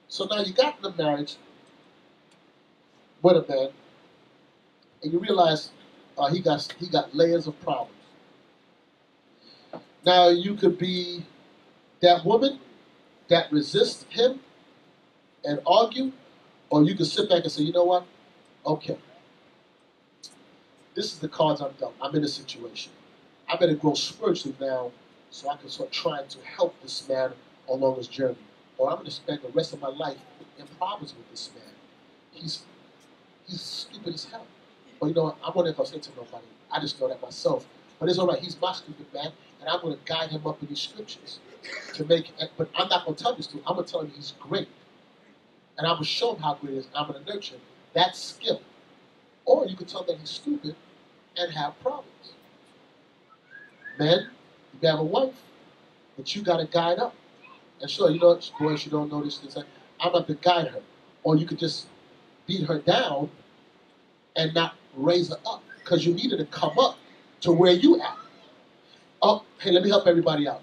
So now you got in the marriage with a man, and you realize he got layers of problems. Now you could be that woman that resists him and argue, or you could sit back and say, you know what? Okay. This is the cards I'm dealt. I'm in a situation. I better grow spiritually now so I can start trying to help this man along his journey. Or I'm going to spend the rest of my life in problems with this man. He's stupid as hell. But you know what? I'm not going to say to nobody. I just know that myself. But it's all right. He's my stupid man. And I'm going to guide him up in these scriptures. But I'm not going to tell you stupid. I'm going to tell him he's great. And I'm going to show him how great he is. I'm going to nurture him. That's skill. Or you can tell that he's stupid and have problems. Men, you can have a wife, but you got to guide up. And sure, you know, boys, you don't know this. I'm about to guide her. Or you could just beat her down and not raise her up. Because you need her to come up to where you at. Oh, hey, let me help everybody out.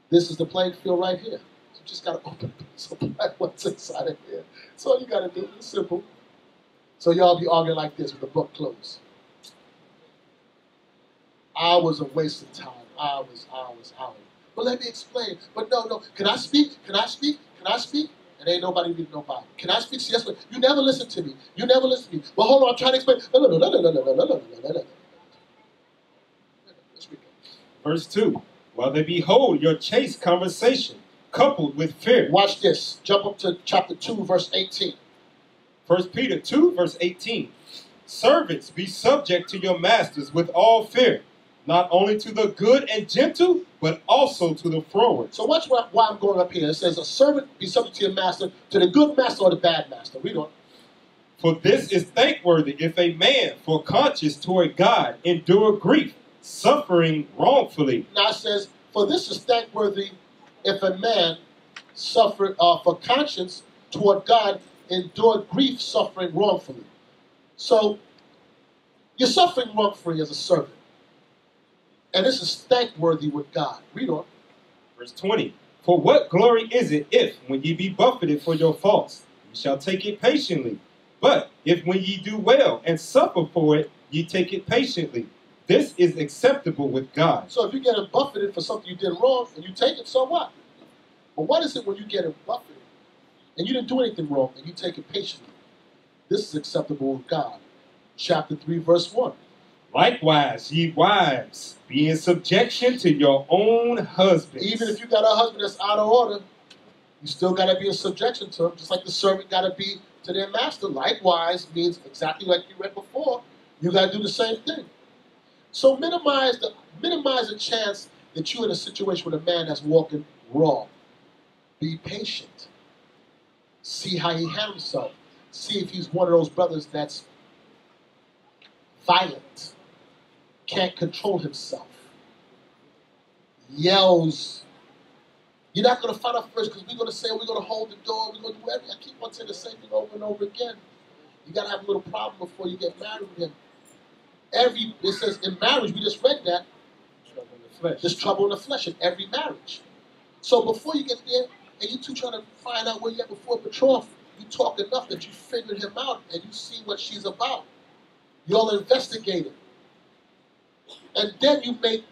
This is the playing field right here. You just got to open what's inside of here. That's all you got to do. It's simple. So y'all be arguing like this with the book closed. Hours of wasted time. Hours. But let me explain. But no. Can I speak? And ain't nobody reading nobody. Can I speak? Yes, you never listen to me. Well, hold on. I'm trying to explain. Let's read it. Verse 2. While they behold your chaste conversation, coupled with fear. Watch this. Jump up to chapter 2, verse 18. 1 Peter 2, verse 18. Servants, be subject to your masters with all fear, not only to the good and gentle, but also to the froward. So watch why I'm going up here. It says, a servant be subject to your master, to the good master or the bad master. Read on. For this is thankworthy if a man, for conscience toward God, endure grief, suffering wrongfully. Now it says, for this is thankworthy if a man suffer for conscience toward God, endure grief, suffering wrongfully. So you're suffering wrongfully as a servant. And this is thankworthy with God. Read on. Verse 20. For what glory is it if, when ye be buffeted for your faults, ye shall take it patiently? But if when ye do well and suffer for it, ye take it patiently, this is acceptable with God. So if you get buffeted for something you did wrong and you take it, so what? But what is it when you get buffeted and you didn't do anything wrong and you take it patiently? This is acceptable with God. Chapter 3, verse 1. Likewise, ye wives, be in subjection to your own husbands. Even if you got a husband that's out of order, you still got to be in subjection to him, just like the servant got to be to their master. Likewise means exactly like you read before, you got to do the same thing. So minimize the chance that you're in a situation with a man that's walking wrong. Be patient. See how he handles himself. See if he's one of those brothers that's violent, can't control himself, yells. You're not going to find out first because we're going to say we're going to hold the door. We're going to do everything. I keep on saying the same thing over and over again. You got to have a little problem before you get married with him. It says in marriage, we just read that, Trouble in the flesh. there's trouble in the flesh in every marriage. So before you get there, and you two trying to find out where you at before betrothal, you talk enough that you figured him out and you see what she's about. You'll investigate it. And then you make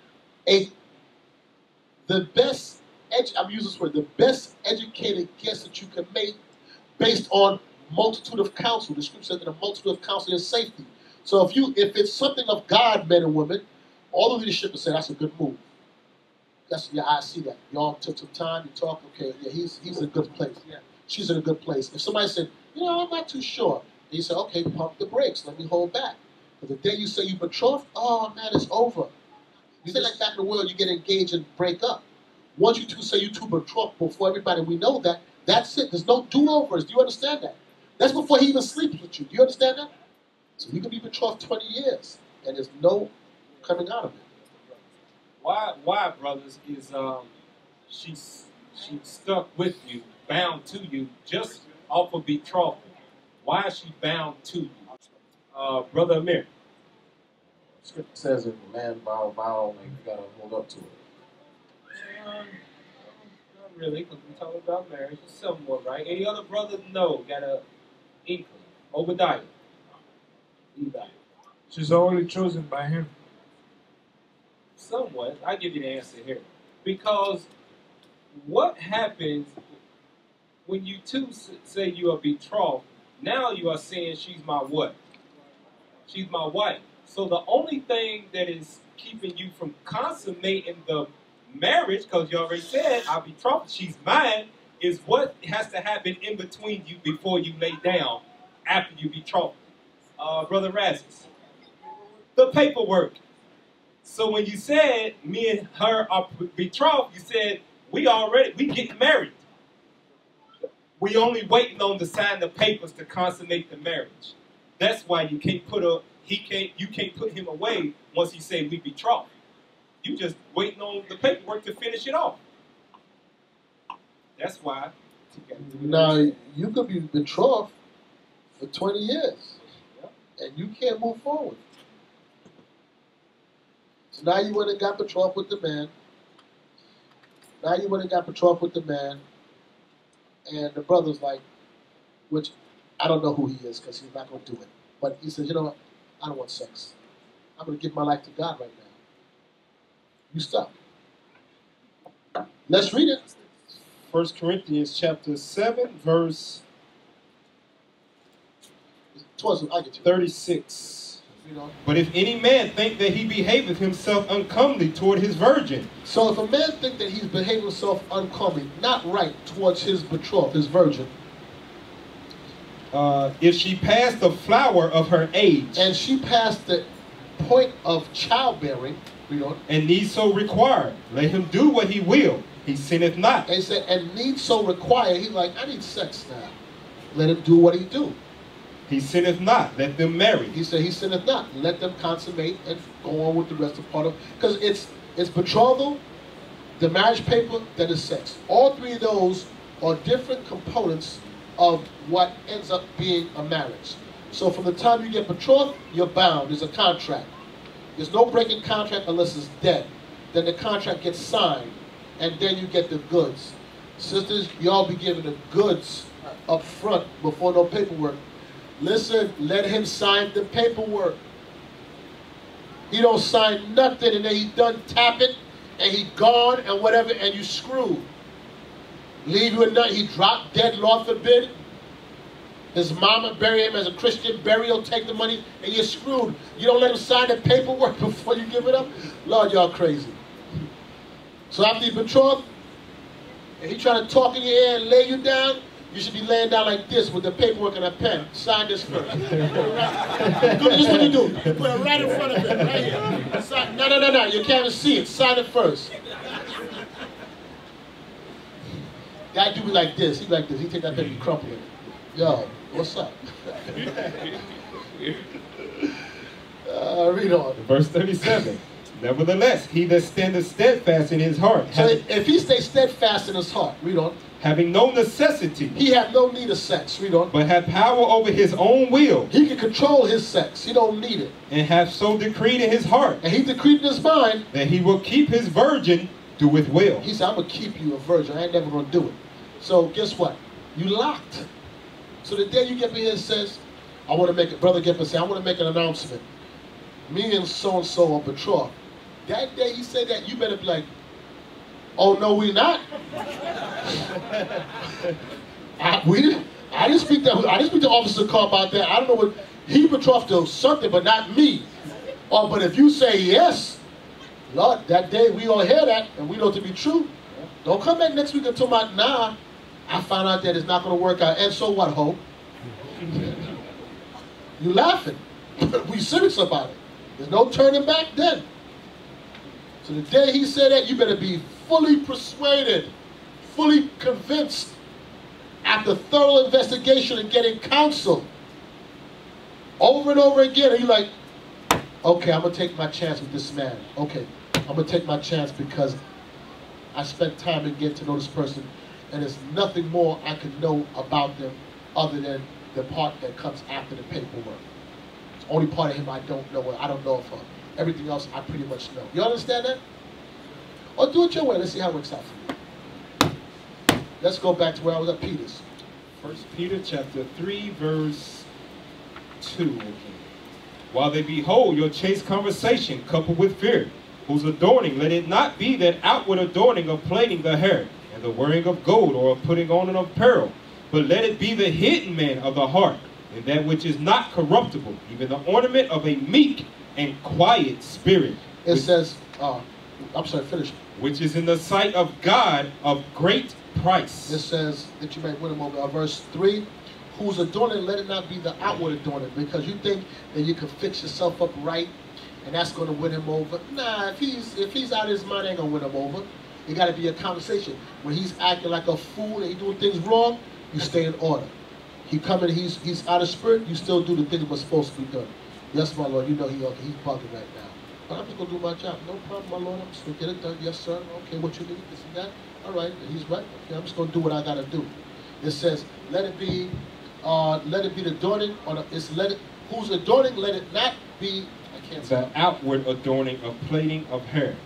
the best educated guess that you can make based on multitude of counsel. The scripture says that a multitude of counsel is safety. So if it's something of God, men and women, all the leadership will say that's a good move. Yeah, I see that. Y'all took some time, you talk, okay, yeah, he's in a good place. Yeah, she's in a good place. If somebody said, I'm not too sure, then you say, okay, pump the brakes, let me hold back. But the day you say you betrothed, oh man, it's over. You say like back in the world, you get engaged and break up. Once you two say you two betrothed before everybody, we know that, that's it. There's no do-overs. Do you understand that? That's before he even sleeps with you. Do you understand that? So you can be betrothed 20 years, and there's no coming out of it. Why, brothers, is she's stuck with you, bound to you, just off of betrothal. Why is she bound to you? Brother Amir. Scripture says if a man vow, like you gotta hold up to it. Not really, because we're talking about marriage. It's somewhat right. Any other brother? No, got a inkling. Obadiah. She's already chosen by him. Somewhat. I'll give you the answer here. Because what happens when you two say you are betrothed, now you are saying she's my what? She's my wife. So the only thing that is keeping you from consummating the marriage, because you already said, I'll betrothed, she's mine, is what has to happen in between you before you lay down after you betrothed. Brother Razis. The paperwork. So when you said me and her are betrothed, you said we getting married. We only waiting on to sign the papers to consummate the marriage. That's why you can't you can't put him away once he say we betrothed. You just waiting on the paperwork to finish it off. That's why. Now you could be betrothed for 20 years, and you can't move forward. So now you went and got betrothed with the man. And the brother's like, which I don't know who he is because he's not going to do it. But he says, you know what? I don't want sex. I'm going to give my life to God right now. You stop. Let's read it. 1 Corinthians chapter 7, verse 36. But if any man think that he behaveth himself uncomely toward his virgin. So if a man think that he's behaving himself uncomely, not right towards his betrothed, his virgin, if she passed the flower of her age, and she passed the point of childbearing, and need so require, let him do what he will. He sinneth not. And he said, and need so require. He's like, I need sex now. Let him do what he do. He sinneth not. Let them marry. He said, he sinneth not. Let them consummate and go on with the rest of part of, because it's betrothal, the marriage paper, then is sex. All three of those are different components of what ends up being a marriage. So from the time you get betrothed, you're bound. There's a contract. There's no breaking contract unless it's dead. Then the contract gets signed, and then you get the goods. Sisters, y'all be given the goods up front before no paperwork. Listen, let him sign the paperwork. He don't sign nothing, and then he done tap it, and he gone, and whatever, and you screwed. Leave you a nut, he dropped dead, Lord forbid. His mama bury him as a Christian burial, take the money, and you're screwed. You don't let him sign the paperwork before you give it up? Lord, y'all crazy. So after you betrothed, and he trying to talk in your ear and lay you down, you should be laying down like this with the paperwork and a pen. Sign this first. This is what you do. You put it right in front of him, right here. Sign. No. You can't even see it. Sign it first. Guy do me like this. He like this. He take that paper and crumple it. Yo, what's up? Read on. Verse 37. Nevertheless, he that standeth steadfast in his heart. So if he stays steadfast in his heart, read on. Having no necessity. He have no need of sex, read on. But have power over his own will. He can control his sex. He don't need it. And have so decreed in his heart. And he decreed in his mind. That he will keep his virgin, doeth well. He said, I'm going to keep you a virgin. I ain't never going to do it. So guess what? You locked. So the day you get me here and says, I want to make it, brother get me and say, I want to make an announcement. Me and so-and-so are betrothed. That day he said that, you better be like, oh, no, we not. I didn't speak to Officer Carr about that. I don't know what, he betrothed to something, but not me. Oh, but if you say yes, Lord, that day we all hear that, and we know it to be true. Don't come back next week and tell me, nah, I found out that it's not going to work out. And so what, Hope? You laughing. We serious about it. There's no turning back then. So the day he said that, you better be fully persuaded, fully convinced, after thorough investigation and getting counsel, over and over again, and you're like, okay, I'm going to take my chance with this man. Okay, I'm going to take my chance because I spent time in getting to know this person, and there's nothing more I can know about them other than the part that comes after the paperwork. It's the only part of him I don't know. I don't know of her. Everything else I pretty much know. You understand that? Or do it your way. Let's see how it works out for you. Let's go back to where I was at Peter's. 1 Peter chapter 3, verse 2. While they behold your chaste conversation coupled with fear, whose adorning, let it not be that outward adorning of plaiting the hair, and the wearing of gold, or of putting on an apparel, but let it be the hidden man of the heart, and that which is not corruptible, even the ornament of a meek and quiet spirit. It says, I'm sorry, finish. Which is in the sight of God of great price. It says that you may win him over. Verse 3, whose adorning, let it not be the outward adorning, because you think that you can fix yourself up right, and that's going to win him over. Nah, if he's out of his mind, ain't going to win him over. It got to be a conversation. When he's acting like a fool and he's doing things wrong, you stay in order. He coming, he's out of spirit, you still do the things that were supposed to be done. Yes, my Lord, you know he's bugging right now. But I'm just going to do my job. No problem, my Lord. I'm just going to get it done. Yes, sir. Okay, what you need, this and that. All right, he's right. Okay, I'm just going to do what I got to do. It says, let it be the adorning, whose adorning, let it not be, I can't say. The outward adorning of plaiting of hair,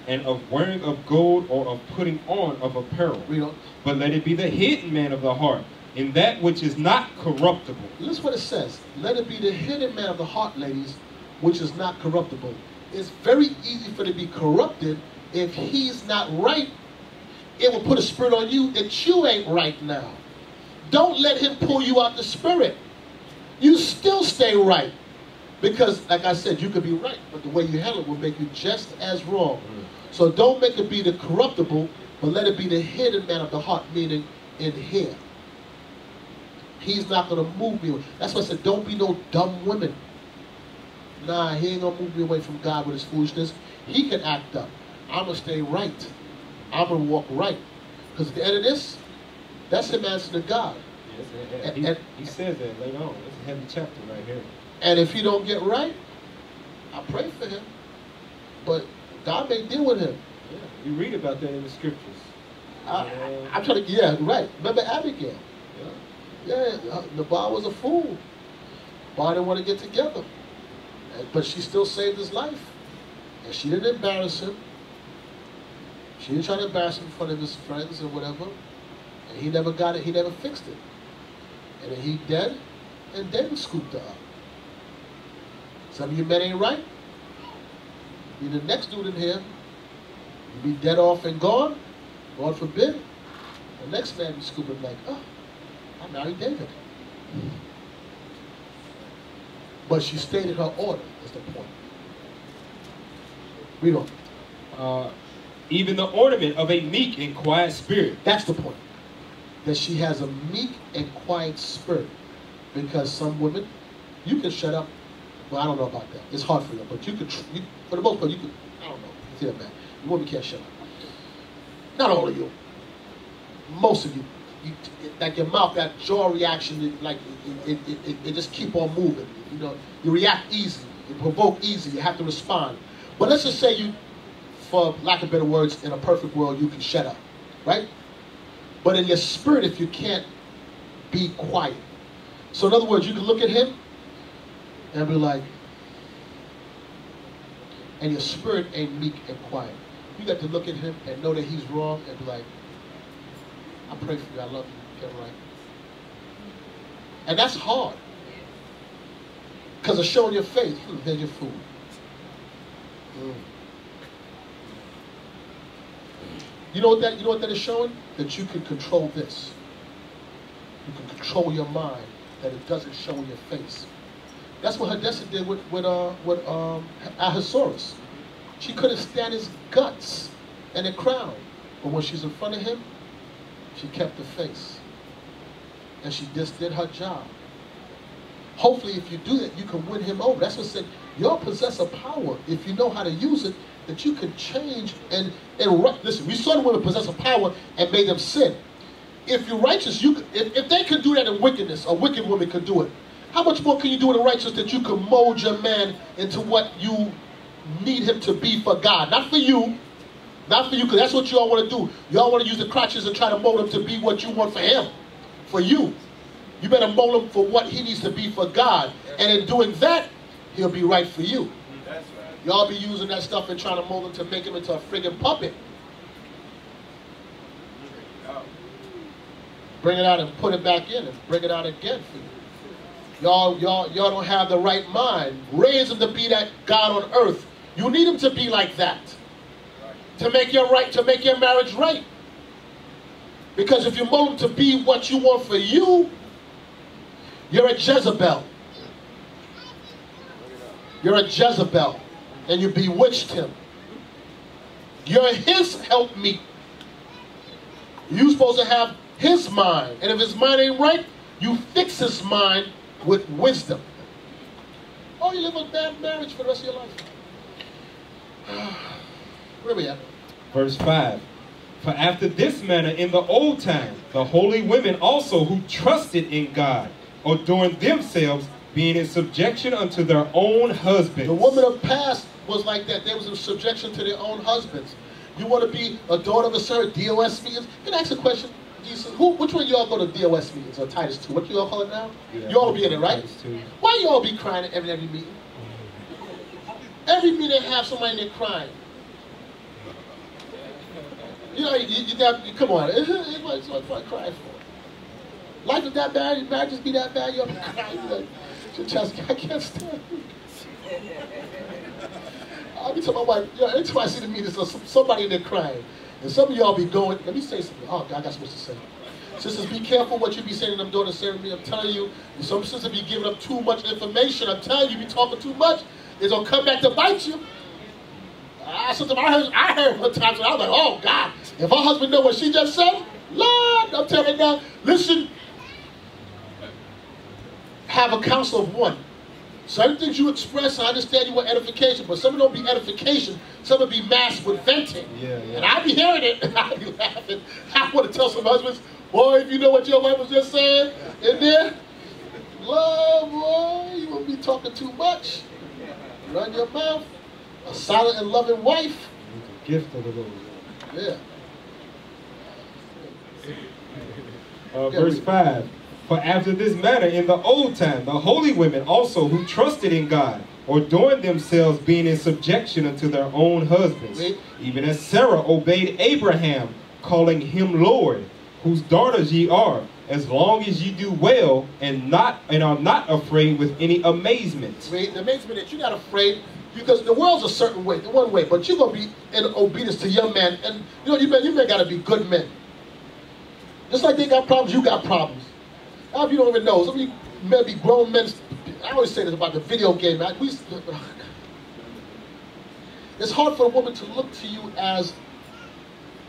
and of wearing of gold, or of putting on of apparel. Read on. But let it be the hidden man of the heart, in that which is not corruptible. Listen what it says. Let it be the hidden man of the heart, ladies, which is not corruptible. It's very easy for it to be corrupted if he's not right. It will put a spirit on you that you ain't right now. Don't let him pull you out the spirit. You still stay right. Because, like I said, you could be right, but the way you handle it will make you just as wrong. So don't make it be the corruptible, but let it be the hidden man of the heart, meaning in here. He's not going to move me. That's why I said, don't be no dumb women. Nah, he ain't going to move me away from God with his foolishness. He can act up. I'm going to stay right. I'm going to walk right. Because at the end of this, that's him answering to God. Yes, he says that later on. It's a heavy chapter right here. And if he don't get right, I pray for him. But God may deal with him. Yeah, you read about that in the scriptures. I'm trying to, yeah, right. Remember Abigail? Yeah, Nabal was a fool. Nabal didn't want to get together. But she still saved his life. And she didn't embarrass him. She didn't try to embarrass him in front of his friends or whatever. And he never got it, he never fixed it. And then he dead, and David scooped her up. Some of you men ain't right. You the next dude in here, you be dead off and gone, God forbid. The next man be scooping like, oh, I married David. But she stayed in her order, is the point. Read on. Even the ornament of a meek and quiet spirit. That's the point. That she has a meek and quiet spirit. Because some women, you can shut up. Well, I don't know about that. It's hard for you. But you could, for the most part, you could, I don't know. It's here, man. You women can't shut up. Not all of you. Most of you. Like your mouth, that jaw reaction, like it just keep on moving. You know, you react easy. You provoke easy. You have to respond. But let's just say you, for lack of better words, in a perfect world, you can shut up, right? But in your spirit, if you can't be quiet. So in other words, you can look at him and be like, and your spirit ain't meek and quiet. You got to look at him and know that he's wrong and be like, I pray for you, I love you, get right. And that's hard. Because of showing your faith. Here's your food. You know what that is showing? That you can control this. You can control your mind, that it doesn't show in your face. That's what Hadassah did with Ahasuerus. She couldn't stand his guts and the crown. But when she's in front of him, she kept the face. And she just did her job. Hopefully, if you do that, you can win him over. That's what said, y'all possess a power, if you know how to use it, that you can change and listen, we saw the women possess a power and made them sin. If you're righteous, if they could do that in wickedness, a wicked woman could do it. How much more can you do in righteousness that you can mold your man into what you need him to be for God? Not for you. Not for you, because that's what you all want to do. Y'all want to use the crutches and try to mold him to be what you want for him. For you. You better mold him for what he needs to be for God. And in doing that, he'll be right for you. That's right. Y'all be using that stuff and trying to mold him to make him into a friggin' puppet. Bring it out and put it back in and bring it out again for you. Y'all don't have the right mind. Raise him to be that God on earth. You need him to be like that. To make your marriage right. Because if you mold him to be what you want for you, you're a Jezebel. You're a Jezebel. And you bewitched him. You're his helpmeet. You're supposed to have his mind. And if his mind ain't right, you fix his mind with wisdom. Oh, you live a bad marriage for the rest of your life. Where are we at? Verse 5. For after this manner in the old time, the holy women also who trusted in God, adorned themselves, being in subjection unto their own husbands. The women of past was like that. They was in subjection to their own husbands. You want to be a daughter of a certain DOS meetings? Can I ask a question? Which one of y'all go to DOS meetings or Titus 2? What you all call it now? Yeah, you all be in it, right? Why you all be crying at every meeting? Every meeting have somebody in there crying. You know, you come on. What's I cry for? Life is that bad? Marriage just be that bad? You'll be crying. You're like, I can't stand it. I'll be telling my wife, every time I see the meetings, there's somebody in there crying. And some of y'all be going, let me say something. Oh, God, I got something to say. Sisters, be careful what you be saying to them daughters saying to me. I'm telling you, some sisters be giving up too much information. I'm telling you, be talking too much. It's going to come back to bite you. I heard one time, so I was like, oh, God, if her husband know what she just said, Lord, I'm telling you now, listen, have a council of one. Certain things you express, I understand you want edification, but some of them don't be edification, some of them be masked with venting. Yeah. And I be hearing it, and I be laughing. I want to tell some husbands, boy, if you know what your wife was just saying in there, love, boy, you won't be talking too much. Run your mouth. A silent and loving wife. It's a gift of the Lord. Yeah. Verse 5. For after this manner in the old time, the holy women also who trusted in God, adorned themselves being in subjection unto their own husbands, even as Sarah obeyed Abraham, calling him Lord, whose daughters ye are, as long as ye do well and are not afraid with any amazement. The amazement that you're not afraid, because the world's a certain way, the one way, but you're going to be in obedience to your man. And you men got to be good men. Just like they got problems, you got problems. Now, if you don't even know, some of you men be grown men. I always say this about the video game. It's hard for a woman to look to you as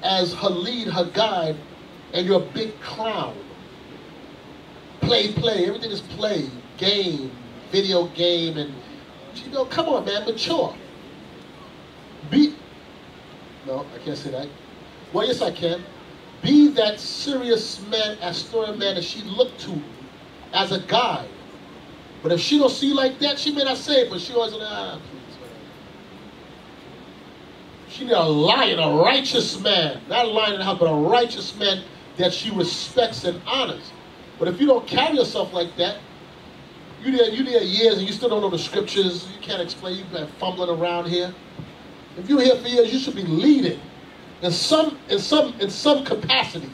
her lead, her guide, and you're a big clown. Play, everything is play, game, video game, and come on, man, mature. No, I can't say that. Well, yes, I can. Be that serious man, Astoria man that she looked to as a guide. But if she don't see like that, she may not say it, but she always, please. She need a lion, a righteous man. Not a lion in the house, but a righteous man that she respects and honors. But if you don't carry yourself like that, you there years and you still don't know the scriptures, you can't explain, you've been fumbling around here. If you're here for years, you should be leading. In some capacity.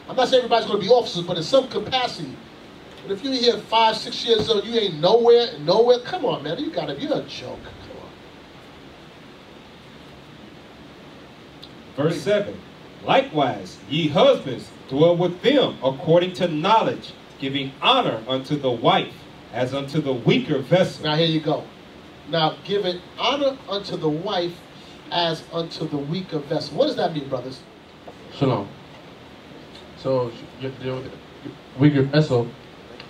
I'm not saying everybody's going to be officers, but in some capacity. But if you're here 5, 6 years old, you ain't nowhere. Come on, man, you're a joke. Come on. Verse 7. Likewise, ye husbands, dwell with them according to knowledge, giving honor unto the wife, as unto the weaker vessel. Now here you go. Now giving honor unto the wife, as unto the weaker vessel. What does that mean, brothers? Shalom. So you have to deal with the weaker vessel.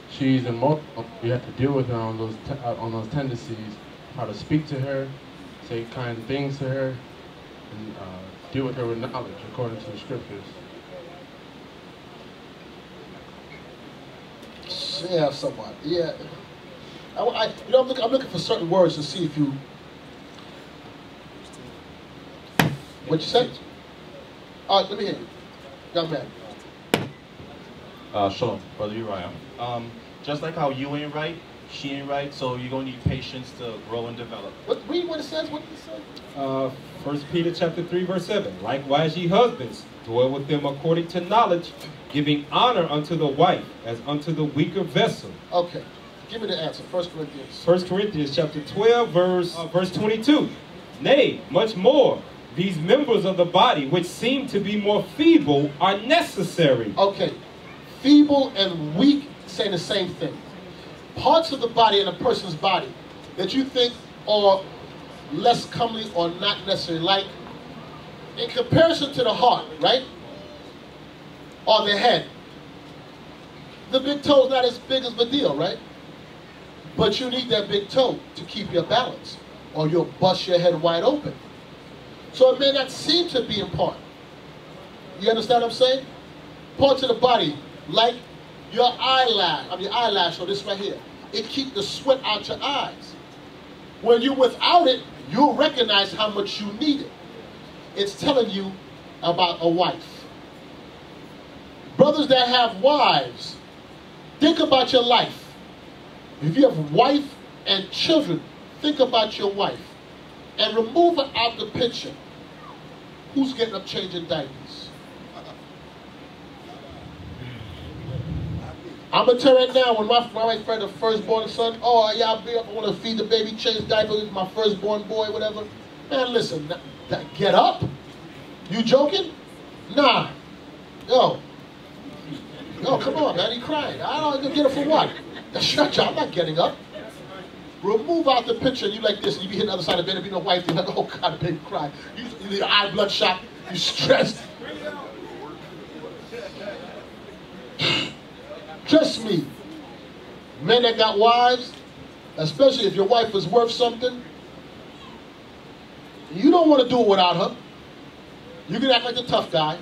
She's emotional. You have to deal with her on those tendencies. How to speak to her, say kind things to her, and deal with her with knowledge according to the scriptures. Yeah, somewhat. Yeah. I'm looking for certain words to see if you. What you said? All right, let me hear you. Young man. Shalom, Brother Uriah. Just like how you ain't right, she ain't right, so you're going to need patience to grow and develop. Read what it says. What did it say? 1 Peter chapter 3, verse 7. Likewise, ye husbands, dwell with them according to knowledge, giving honor unto the wife, as unto the weaker vessel. Okay. Give me the answer. 1 Corinthians. 1 Corinthians chapter 12, verse 22. Nay, much more. These members of the body, which seem to be more feeble, are necessary. Okay. Feeble and weak say the same thing. Parts of the body in a person's body that you think are less comely or not necessary, like in comparison to the heart, right? Or the head. The big toe is not as big as the deal, right? But you need that big toe to keep your balance, or you'll bust your head wide open. So it may not seem to be important. You understand what I'm saying? Parts of the body, like your eyelash, or this right here, it keeps the sweat out your eyes. When you're without it, you'll recognize how much you need it. It's telling you about a wife. Brothers that have wives, think about your life. If you have wife and children, think about your wife. And remove her out the picture. Who's getting up changing diapers? I'm going to tell you right now, when my wife had the firstborn son, oh, yeah, I want to feed the baby, change diapers, my firstborn boy, whatever. Man, listen, get up. You joking? Nah. Yo, come on, man, he crying. I don't get it for what? Shut up, I'm not getting up. Remove out the picture, and you like this, and you be hitting the other side of the bed, and be no wife, you're like, oh God, baby, cry. Your eye bloodshot, you stressed. Trust me, Men that got wives, especially if your wife is worth something, you don't want to do it without her. You can act like the tough guy,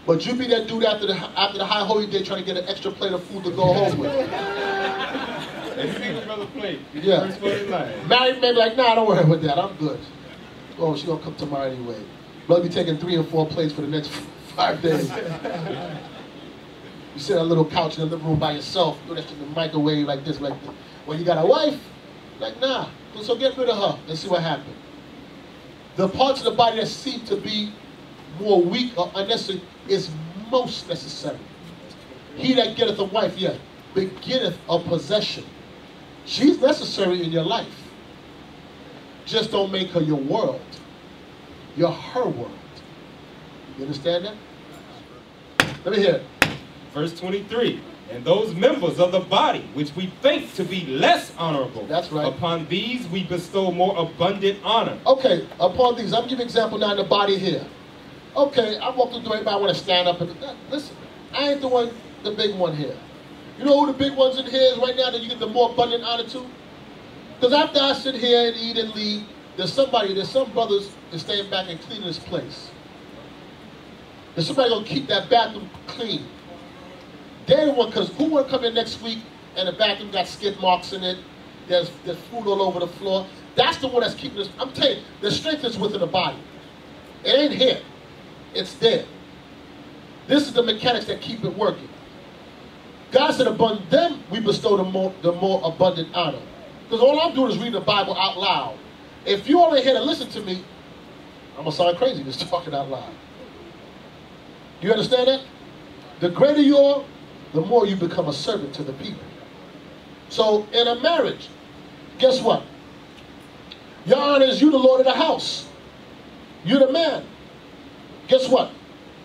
but you be that dude after the high holy day trying to get an extra plate of food to go home with. Yeah. Married men be like, nah, don't worry about that. I'm good. Oh, she gonna come tomorrow anyway. Brother be taking 3 or 4 plates for the next 5 days. You sit on a little couch in the living room by yourself, do that shit in the microwave like this, like this. When you got a wife, like, nah. So get rid of her and see what happens. The parts of the body that seem to be more weak or unnecessary is most necessary. He that getteth a wife, beginneth a possession. She's necessary in your life. Just don't make her your world. You're her world. You understand that? Let me hear it. Verse 23. And those members of the body which we think to be less honorable, that's right, upon these we bestow more abundant honor. Okay, upon these, I'm giving an example now in the body here. Okay, I walk through the door, everybody want to stand up and listen. I ain't the big one here. You know who the big ones in here is right now that you get the more abundant honor to? Because after I sit here and eat and leave, there's some brothers that staying back and cleaning this place. There's somebody gonna keep that bathroom clean. They're the one, because who want to come in next week and the bathroom got skid marks in it, there's food all over the floor. That's the one that's keeping this. I'm telling you, the strength is within the body. It ain't here. It's there. This is the mechanics that keep it working. God said, upon them we bestow the more abundant honor. Because all I'm doing is reading the Bible out loud. If you only here to listen to me, I'm going to sound crazy just talking out loud. You understand that? The greater you are, the more you become a servant to the people. So in a marriage, guess what? Your honor is you the Lord of the house. You're the man. Guess what?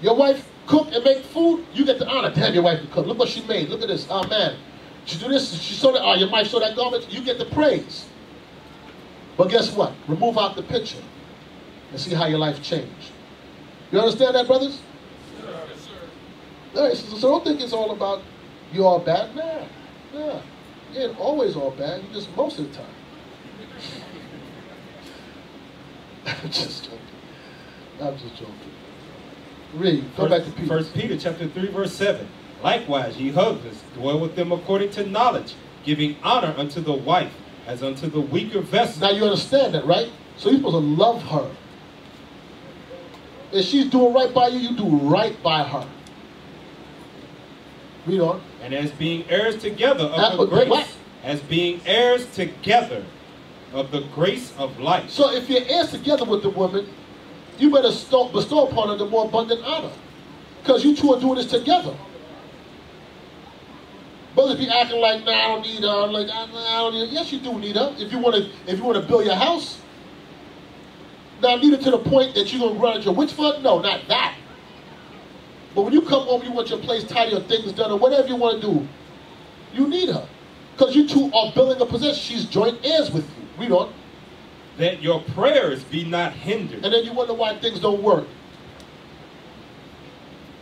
Your wife cook and make food, you get the honor. Damn, your wife can cook. Look what she made. Look at this. Oh man. She do this, she saw that, oh, your wife saw that garment, you get the praise. But guess what? Remove out the picture and see how your life changed. You understand that, brothers? Yes, sir. All right, so don't think it's all about you all bad. Nah. You ain't always all bad, you just most of the time. I'm just joking. Read. Go back to Peter. 1 Peter chapter 3, verse 7. Likewise, ye husbands, dwell with them according to knowledge, giving honor unto the wife as unto the weaker vessel. Now you understand that, right? So you're supposed to love her. If she's doing right by you, you do right by her. Read on. And as being heirs together of the grace. What? As being heirs together of the grace of life. So if you're heirs together with the woman, you better bestow upon her the more abundant honor. Because you two are doing this together. Brothers be acting like, nah, I don't need her. I'm like, I don't need her. Yes, you do need her. If you want to build your house. Now, need her to the point that you're going to run at your witch fund? No, not that. But when you come home, you want your place tidy or things done or whatever you want to do, you need her. Because you two are building a possession. She's joint heirs with you. Read on. That your prayers be not hindered. And then you wonder why things don't work.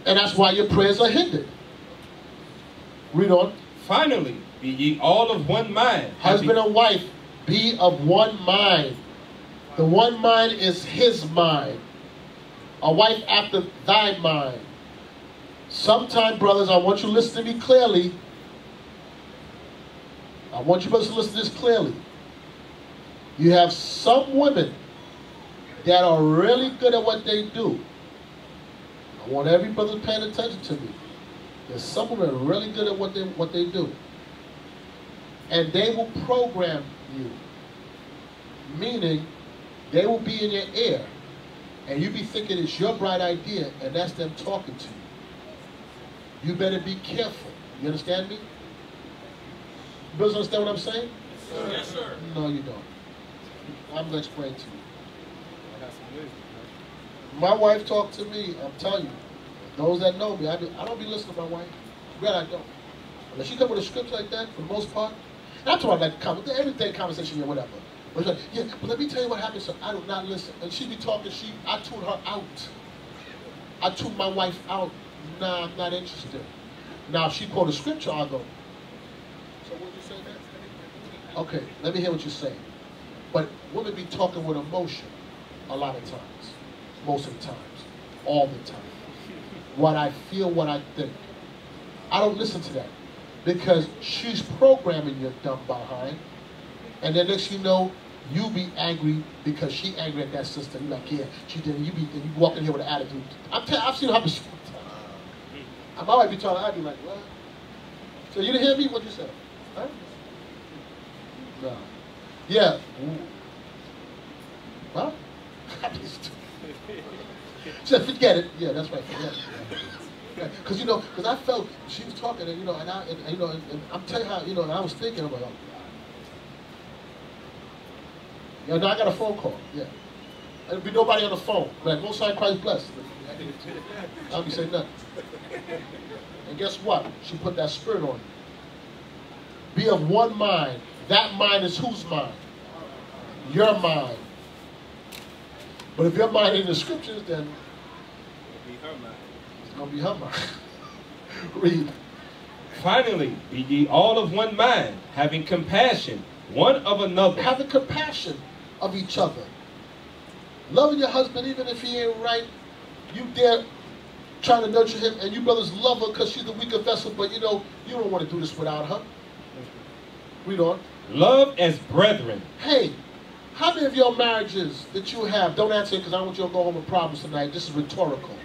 And that's why your prayers are hindered. Read on. Finally, be ye all of one mind. Husband and wife, be of one mind. The one mind is his mind. A wife after thy mind. Sometime, brothers, I want you to listen to me clearly. I want you brothers to listen to this clearly. You have some women that are really good at what they do. I want every brother paying attention to me. There's some women that are really good at what they do. And they will program you. Meaning, they will be in your ear. And you be thinking it's your bright idea, and that's them talking to you. You better be careful. You understand me? You brothers understand what I'm saying? Yes, sir. No, you don't. I'm going to explain to you. My wife talked to me, I'm telling you, those that know me, I don't be listening to my wife. Really, I don't. Unless she come with a script like that, for the most part, and I'm talking about like everyday conversation or whatever. But like, yeah, but let me tell you what happened, so I do not listen. And she be talking, I tune her out. I tune my wife out. Nah, I'm not interested. Now, if she quote a scripture, I'll go, so What you say that? Okay, let me hear what you're saying. But women be talking with emotion a lot of times, most of the times, all the time. What I feel, what I think. I don't listen to that because she's programming your dumb behind, and then next you know, you be angry because she angry at that sister. You like, yeah, she did. And you walk in here with an attitude. I've seen her happen. I might be talking. I'd be like, what? So you didn't hear me? What you said? Huh? No. Yeah. Huh? She said, forget it. Yeah, that's right. Forget it. Because because I felt she was talking, and and I'm telling her, and I was thinking about, I got a phone call. Yeah, there'd be nobody on the phone. Like, Most High Christ bless. I'll be saying nothing. And guess what? She put that spirit on you. Be of one mind. That mind is whose mind? Your mind. But if your mind ain't in the scriptures, then it's going to be her mind. Read. Finally, be ye all of one mind, having compassion one of another. Having compassion of each other. Loving your husband even if he ain't right. You dare trying to nurture him, and you brothers love her because she's the weaker vessel, but you don't want to do this without her. Read on. Love as brethren. Hey, how many of your marriages that you have, don't answer it because I don't want you to go home with problems tonight. This is rhetorical.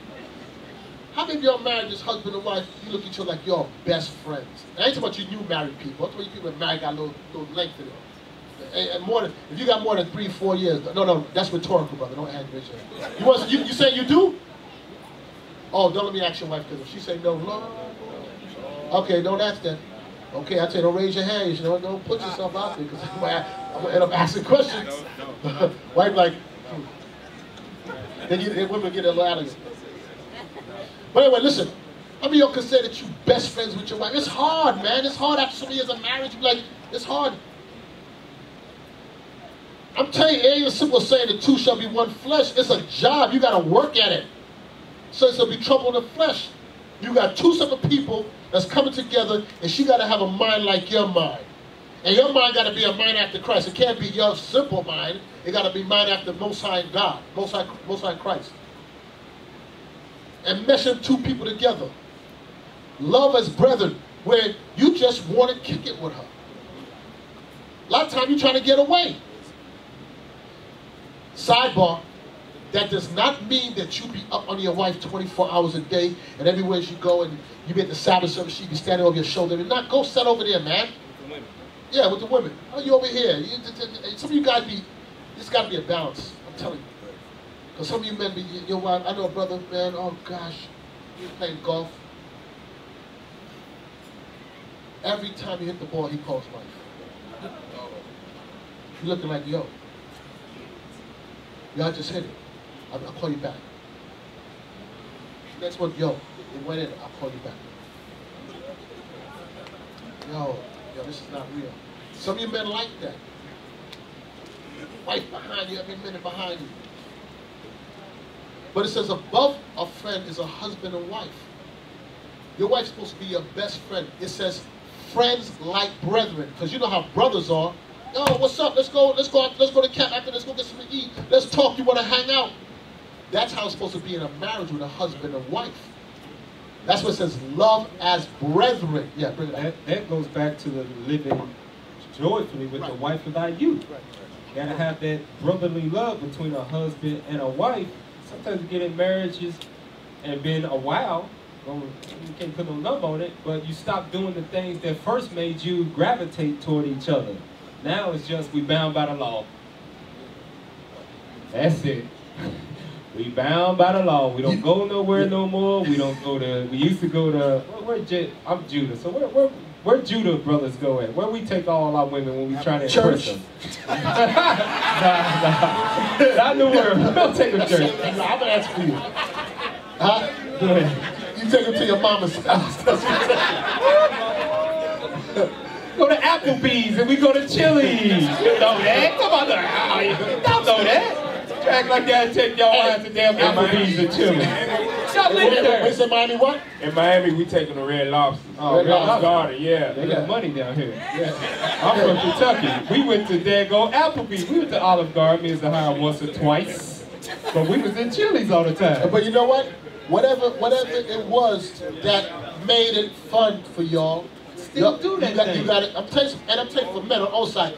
How many of your marriages, husband and wife, you look at each other like you're best friends? And I ain't talking about you new married people. I'm talking about you people that married got a little length in it. And more than, if you got more than 3-4 years, no, that's rhetorical, brother. Don't hand me shit. You say you do? Oh, don't let me ask your wife, because if she say no, Lord. Okay, don't ask that. Okay, I tell you, don't raise your hand. Don't put yourself out there, because I'm going to end up asking questions. Wife like, then women get a little out of it. But anyway, listen. How many of y'all can say that you best friends with your wife? It's hard, man. It's hard after so many years of marriage. You're like, it's hard. I'm telling you, it ain't as simple as saying the two shall be one flesh. It's a job. You got to work at it. So it's going to be trouble in the flesh. You got two separate people that's coming together, and she got to have a mind like your mind. And your mind got to be a mind after Christ. It can't be your simple mind. It got to be mind after Most High God, Most High Christ. And meshing two people together. Love as brethren, where you just want to kick it with her. A lot of times you're trying to get away. Sidebar, that does not mean that you be up on your wife 24 hours a day, and everywhere you go, and you be at the Sabbath service, she be standing over your shoulder. And not go sit over there, man. With the women. Yeah, with the women. Oh, you over here. Some of you guys there's got to be a balance. I'm telling you. Because some of you men be, your wife, I know a brother, man, oh gosh, he's playing golf. Every time he hit the ball, he calls wife. You're looking like, yo, y'all just hit it. I'll call you back. Next one, yo, it went in, I'll call you back. Yo, this is not real. Some of you men like that. Wife behind you, every minute behind you. But it says above a friend is a husband and wife. Your wife's supposed to be your best friend. It says friends like brethren, because you know how brothers are. Yo, what's up? Let's go to camp after. Let's go get something to eat. Let's talk. You want to hang out? That's how it's supposed to be in a marriage with a husband and wife. That's what it says, love as brethren. Yeah, bring it up. That goes back to the living joyfully with the wife of thy youth. You gotta have that brotherly love between a husband and a wife. Sometimes you get in marriages and been a while, you can't put no number on it, but you stop doing the things that first made you gravitate toward each other. Now it's just we bound by the law. That's it. We bound by the law. We don't go nowhere no more. We don't go to. We used to go to. I'm Judah. So where Judah brothers go at? Where we take all our women when we try to impress them? Nah. Not the world. We don't take them to church. I'm gonna ask for you. Huh? Go ahead. You take them to your mama's house. Go to Applebee's and we go to Chili's. You know that? Come on, y'all know that. Act like that, take y'all out to damn Applebee's and Chili's. y'all live there? Wait, say Miami what? In Miami, we taking the Red Lobster. Oh, Red Lobster. Garden, yeah. They got money down here. Yeah. I'm from Kentucky. We went to Dago Applebee's. We went to Olive Garden, me and Zahara once or twice. But we was in Chili's all the time. But you know what? Whatever it was that made it fun for y'all, still do that thing. You got it. I'm telling you for men on all sides.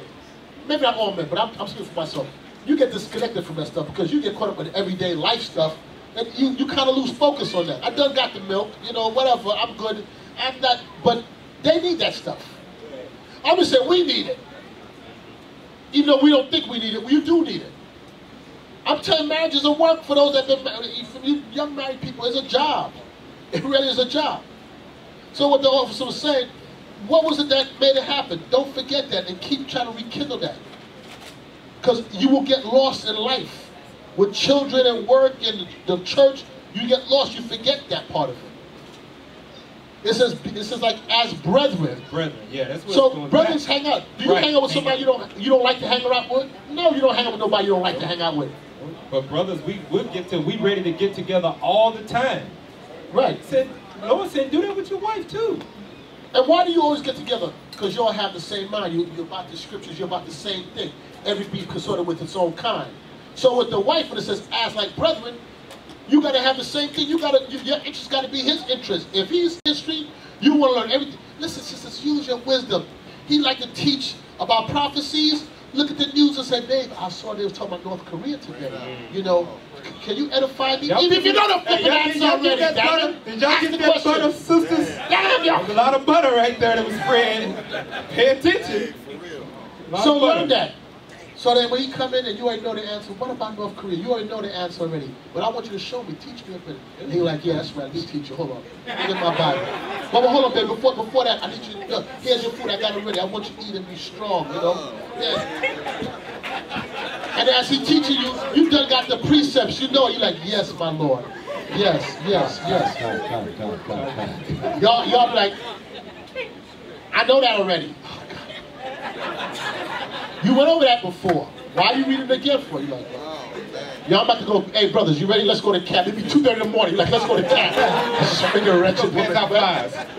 Maybe not all men, but I'm speaking for myself. You get disconnected from that stuff because you get caught up with everyday life stuff, and you kind of lose focus on that. I done got the milk, you know, whatever. I'm good. I'm not, but they need that stuff. I'm just saying we need it, even though we don't think we need it. We do need it. I'm telling marriages are work for those that have been married. For you young married people, it's a job. It really is a job. So what the officer was saying, what was it that made it happen? Don't forget that and keep trying to rekindle that. Because you will get lost in life. With children and work and the church, you get lost. You forget that part of it. It says like as brethren. Brethren, yeah, that's what so it's going brothers back. hang out. Do you hang out with somebody you don't like to hang out with? No, you don't hang out with nobody you don't like to hang out with. But brothers, we ready to get together all the time. Right. Lord said, do that with your wife too. And why do you always get together? Because you all have the same mind. You're about the scriptures. You're about the same thing. Every beast consorted with its own kind. So with the wife, when it says as like brethren, you got to have the same thing. Your interest got to be his interest. If he's history, you want to learn everything. Listen, sisters, use your wisdom. He like to teach about prophecies. Look at the news and say, babe, I saw they was talking about North Korea today. You know, can you edify me? Even if you know the flipping answer already. Did y'all get that butter, sisters? Damn, there's a lot of butter right there that was spread. Pay attention. So learn that. So then when he come in and you already know the answer, what about North Korea? You already know the answer already. But I want you to show me, teach me a bit. And he like, yeah, that's right, this teacher, hold on. Look at my Bible. But hold on, babe, before that, I need you, look, here's your food, I got it ready. I want you to eat and be strong, you know? Yeah. And as he teaching you, you done got the precepts, you know, you're like, yes, my Lord. Yes. Y'all be like, I know that already. You went over that before. Why are you reading it again for? You're like, y'all about to go, hey brothers, you ready? Let's go to camp. It'll be 2:30 in the morning. You're like, let's go to camp. Finger wretched woman.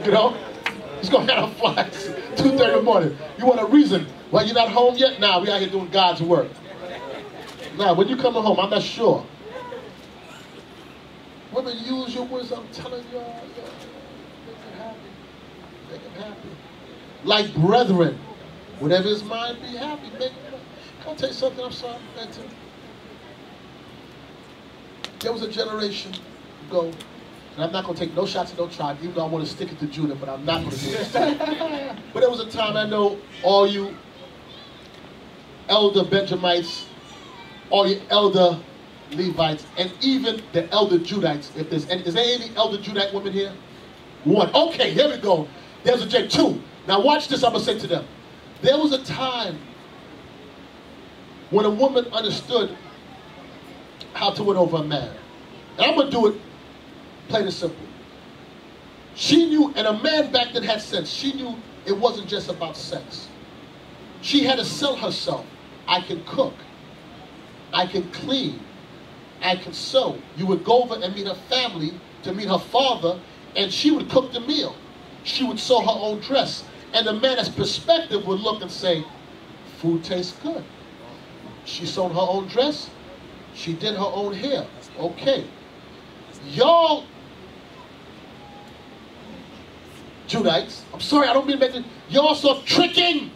You know? Let's go hand out flies. 2:30 in the morning. You want a reason why you're not home yet? Nah, we out here doing God's work. Nah, when you come home, I'm not sure. Women, use your wisdom. I'm telling y'all, make it happy. Make it happy. Like brethren. Whatever his mind, be happy. Can I tell you something? I'm sorry, Benton. There was a generation ago, and I'm not going to take no shots at no tribe, even though I want to stick it to Judah, but I'm not going to do this. But there was a time, I know all you elder Benjamites, all you elder Levites, and even the elder Judites, if there's any, is there any elder Judite women here? One. Okay, here we go. There's a J. Two. Now watch this, I'm going to say to them. There was a time when a woman understood how to win over a man. And I'm going to do it plain and simple. She knew, and a man back then had sense, she knew it wasn't just about sex. She had to sell herself. I can cook. I can clean. I can sew. You would go over and meet her family to meet her father, and she would cook the meal. She would sew her own dress. And the man as perspective would look and say, food tastes good. She sewed her own dress. She did her own hair. Okay. Y'all, Judites, I'm sorry, I don't mean to make it, y'all start tricking.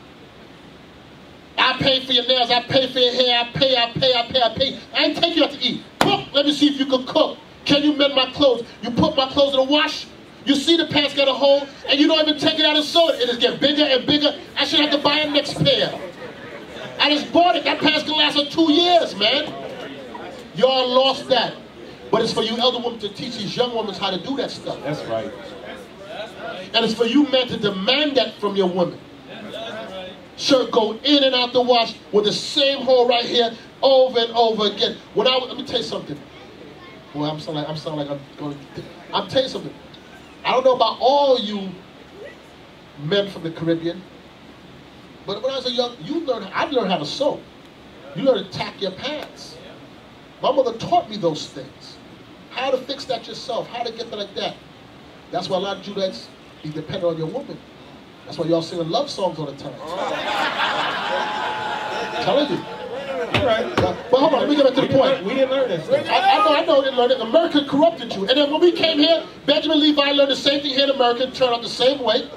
I pay for your nails, I pay for your hair, I pay. I ain't taking you out to eat. Cook, let me see if you can cook. Can you mend my clothes? You put my clothes in the wash. You see the pants got a hole, and you don't even take it out and sew it. It just gets bigger and bigger. I should have to buy a next pair. I just bought it. That pants can last for 2 years, man. Y'all lost that. But it's for you elder women to teach these young women how to do that stuff. That's right. And it's for you men to demand that from your women. Shirt go in and out the wash with the same hole right here over and over again. Let me tell you something. Well, I'm telling you something. I don't know about all you men from the Caribbean, but when I was a young, I learned how to sew. You learn to tack your pants. My mother taught me those things. how to fix that yourself, how to get that like that. That's why a lot of Judahites be dependent on your woman. That's why y'all singing love songs all the time. I'm telling you. You're right. But hold on, let me get back to the point. We didn't learn this. I know we didn't learn it. America corrupted you. And then when we came here, Benjamin Levi learned the same thing here in America, and turned out the same way.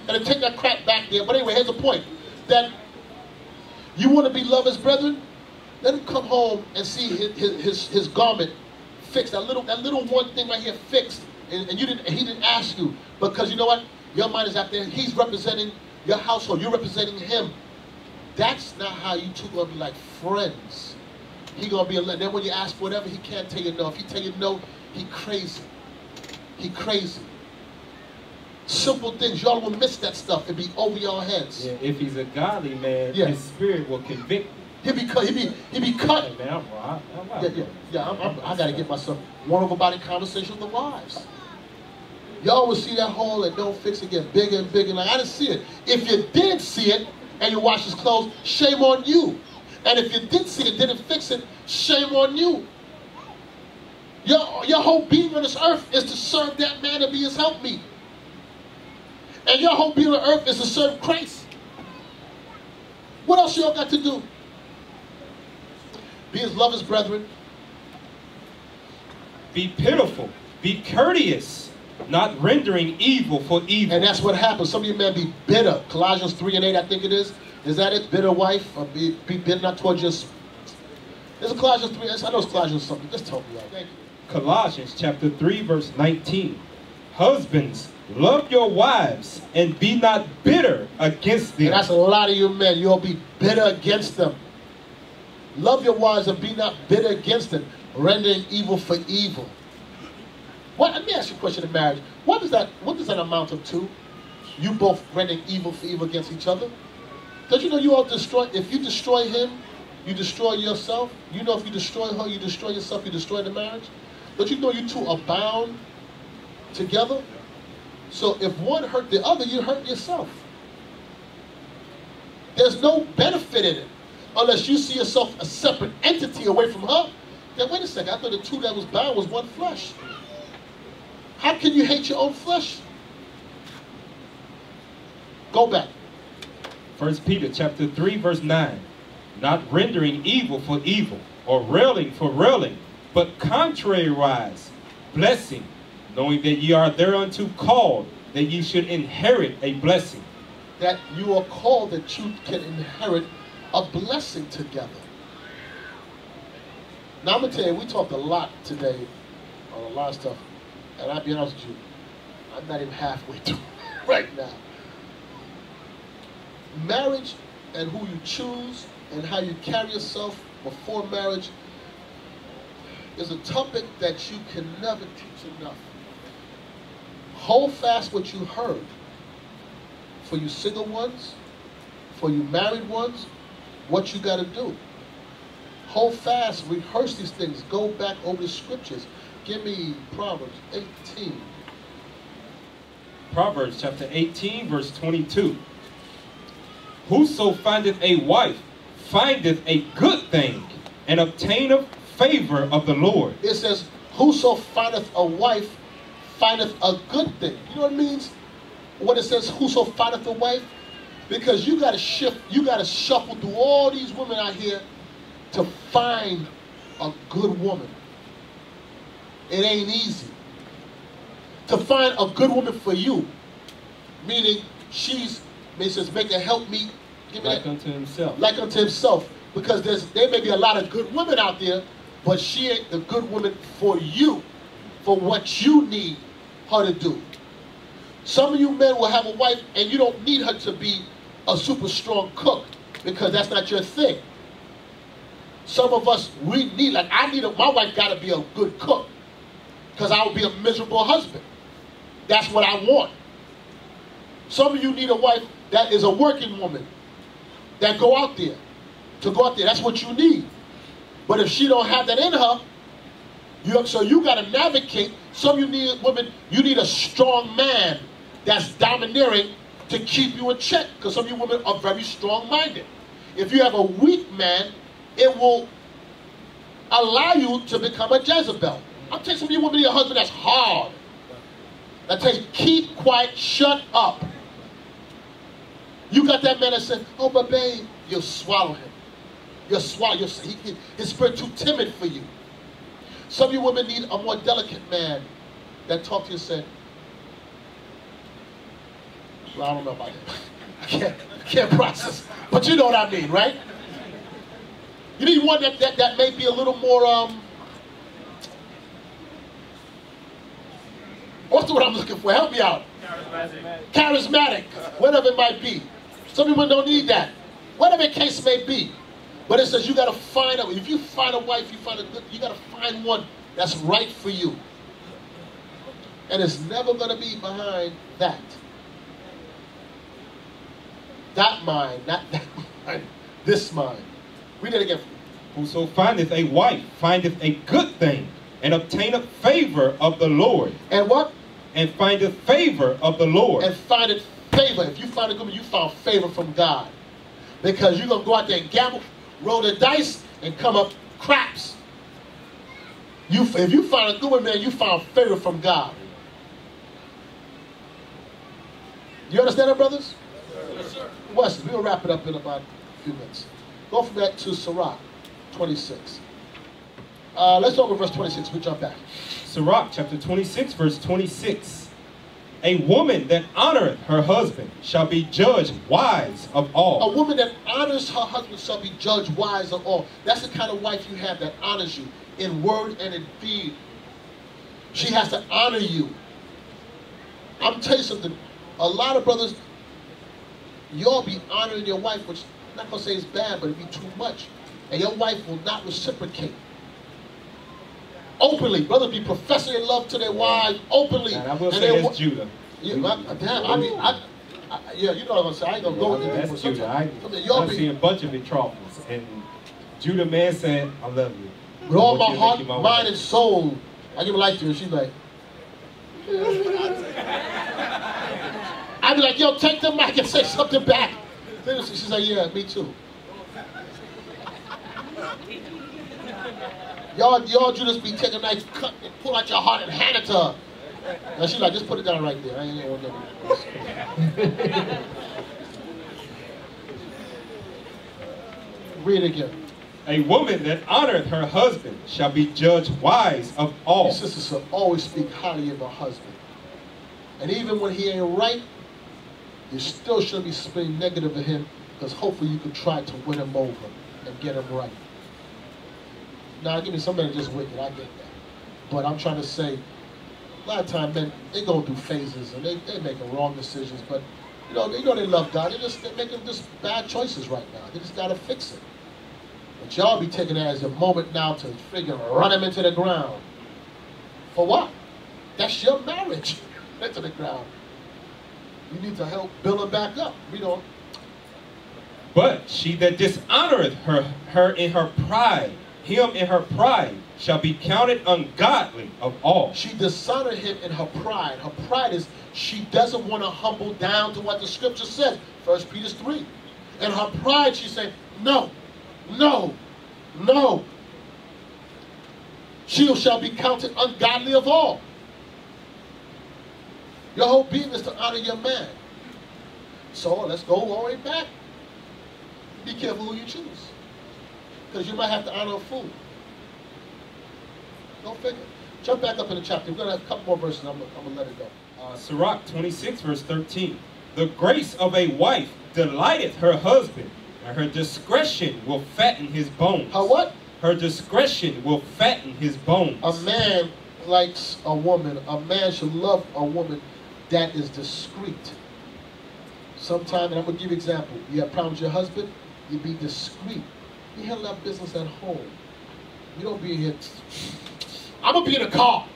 And then take that crap back there. But anyway, here's the point. That you want to be lovers, brethren? Let him come home and see his garment fixed. That little one thing right here fixed. And he didn't ask you. Because you know what? Your mind is out there. He's representing your household. You're representing him. That's not how you two gonna be like friends. He gonna be then when you ask for whatever, he can't tell you no. If he tell you no, he crazy. He crazy. Simple things. Y'all will miss that stuff. It'll be over your heads. Yeah, if he's a godly man, his spirit will convict you. He'll be cut. He'll be cut. Hey, man, I gotta get myself one over body conversation with the wives. Y'all will see that hole and don't fix it, get bigger and bigger. Like I didn't see it. If you did see it and you wash his clothes, shame on you. And if you did see it, didn't fix it, shame on you. Your whole being on this earth is to serve that man and be his helpmeet. And your whole being on earth is to serve Christ. What else y'all got to do? Be his lovers, brethren. Be pitiful. Be courteous. Not rendering evil for evil. And that's what happens. Some of you men be bitter. Colossians 3:8, I think it is. Is that it? Bitter wife? Or be bitter not towards your... Is it Colossians 3? I know it's Colossians something. Just tell me out. Thank you. Colossians chapter 3, verse 19. Husbands, love your wives and be not bitter against them. And that's a lot of you men. You'll be bitter against them. Love your wives and be not bitter against them, rendering evil for evil. Let me ask you a question in marriage. What does that amount up to? You both rendering evil for evil against each other? Don't you know you all destroy? If you destroy him, you destroy yourself. You know if you destroy her, you destroy yourself, you destroy the marriage. Don't you know you two are bound together? So if one hurt the other, you hurt yourself. There's no benefit in it. Unless you see yourself a separate entity away from her. Then wait a second, I thought the two that was bound was one flesh. How can you hate your own flesh? Go back. 1 Peter chapter 3, verse 9. Not rendering evil for evil, or railing for railing, but contrariwise, blessing, knowing that ye are thereunto called, that ye should inherit a blessing. That you are called that you can inherit a blessing together. Now I'm going to tell you, we talked a lot today on a lot of stuff. And I'll be honest with you, I'm not even halfway through right now. Marriage and who you choose and how you carry yourself before marriage is a topic that you can never teach enough. Hold fast what you heard. For you single ones, for you married ones, what you got to do. Hold fast, rehearse these things, go back over the scriptures. Give me Proverbs 18. Proverbs chapter 18, verse 22. Whoso findeth a wife findeth a good thing, and obtaineth favor of the Lord. It says, whoso findeth a wife findeth a good thing. You know what it means? When it says, whoso findeth a wife? Because you got to shift, you got to shuffle through all these women out here to find a good woman. It ain't easy. To find a good woman for you, meaning it says, make a help me. Like unto himself. Like unto himself. Because there may be a lot of good women out there, but she ain't the good woman for you, for what you need her to do. Some of you men will have a wife and you don't need her to be a super strong cook because that's not your thing. Some of us, we need, like my wife got to be a good cook because I would be a miserable husband. That's what I want. Some of you need a wife that is a working woman that go out there. To go out there, that's what you need. But if she don't have that in her, so you got to navigate. Some of you need women, you need a strong man that's domineering to keep you in check. Because some of you women are very strong-minded. If you have a weak man, it will allow you to become a Jezebel. I'm take some of you women to your husband that's hard. That takes keep quiet, shut up. You got that man that said, oh, but babe, you'll swallow him. You'll swallow, his spirit too timid for you. Some of you women need a more delicate man that talk to you and say, well, I don't know about that. I can't process. But you know what I mean, right? You need one that may be a little more, what's the word I'm looking for? Help me out. Charismatic. Whatever it might be. Some people don't need that. Whatever the case may be. But it says you got to find out. If you find a wife, you got to find one that's right for you. And it's never going to be behind that. That mind, not that mind. This mind. Read it again. Whoso findeth a wife findeth a good thing, and obtaineth favor of the Lord. And what? And findeth favor of the Lord. And findeth favor. If you find a good one, you found favor from God. Because you're going to go out there and gamble, roll the dice, and come up craps. If you find a good one, man, you found favor from God. You understand that, brothers? Yes, sir. Wesley, we'll wrap it up in about a few minutes. Go from that to Sirach 26. Let's go over verse 26. We'll jump back. Sirach chapter 26, verse 26. A woman that honoreth her husband shall be judged wise of all. A woman that honors her husband shall be judged wise of all. That's the kind of wife you have that honors you in word and in deed. She has to honor you. I'm telling you something. A lot of brothers, y'all be honoring your wife, which I'm not going to say is bad, but it'd be too much. And your wife will not reciprocate. Openly. Brothers be professing their love to their wives openly. And I will say that's Judah. Yeah, yeah, you know what I'm going to say. I ain't going to go into that. That's Judah. I've seen a bunch of betrothals. And Judah man said, I love you. With all my heart, mind, and soul, I give a life to her. She's like, I'd be like, yo, take the mic and say something back. She's like, yeah, me too. Y'all Judas be taking a knife, cut, and pull out your heart and hand it to her. And she's like, just put it down right there. I ain't want that. Read it again. A woman that honoreth her husband shall be judged wise of all. Your sister should always speak highly of her husband. And even when he ain't right, you still shouldn't be speaking negative of him, because hopefully you could try to win him over and get him right. Now, give me somebody just wicked, I get that. But I'm trying to say, a lot of times men, they go through phases and they making wrong decisions, but you know they love God. They're making just bad choices right now. They just gotta fix it. But y'all be taking that as a moment now to figure run him into the ground. For what? That's your marriage. Into the ground. You need to help build him back up. We don't. But she that dishonoreth her in her pride, him in her pride, shall be counted ungodly of all. She dishonored him in her pride. Her pride is she doesn't want to humble down to what the scripture says. 1 Peter 3. In her pride, she said, no, no, no. She shall be counted ungodly of all. Your whole being is to honor your man. So let's go all the way back. Be careful who you choose. Because you might have to honor a fool. Go figure. Jump back up in the chapter. We're going to have a couple more verses. I'm going to let it go. Sirach 26, verse 13. The grace of a wife delighteth her husband, and her discretion will fatten his bones. Her what? Her discretion will fatten his bones. A man likes a woman. A man should love a woman that is discreet. Sometimes, and I'm going to give you an example. You have problems with your husband, you be discreet. You handle that business at home. You don't be here. I'm going to be in the car.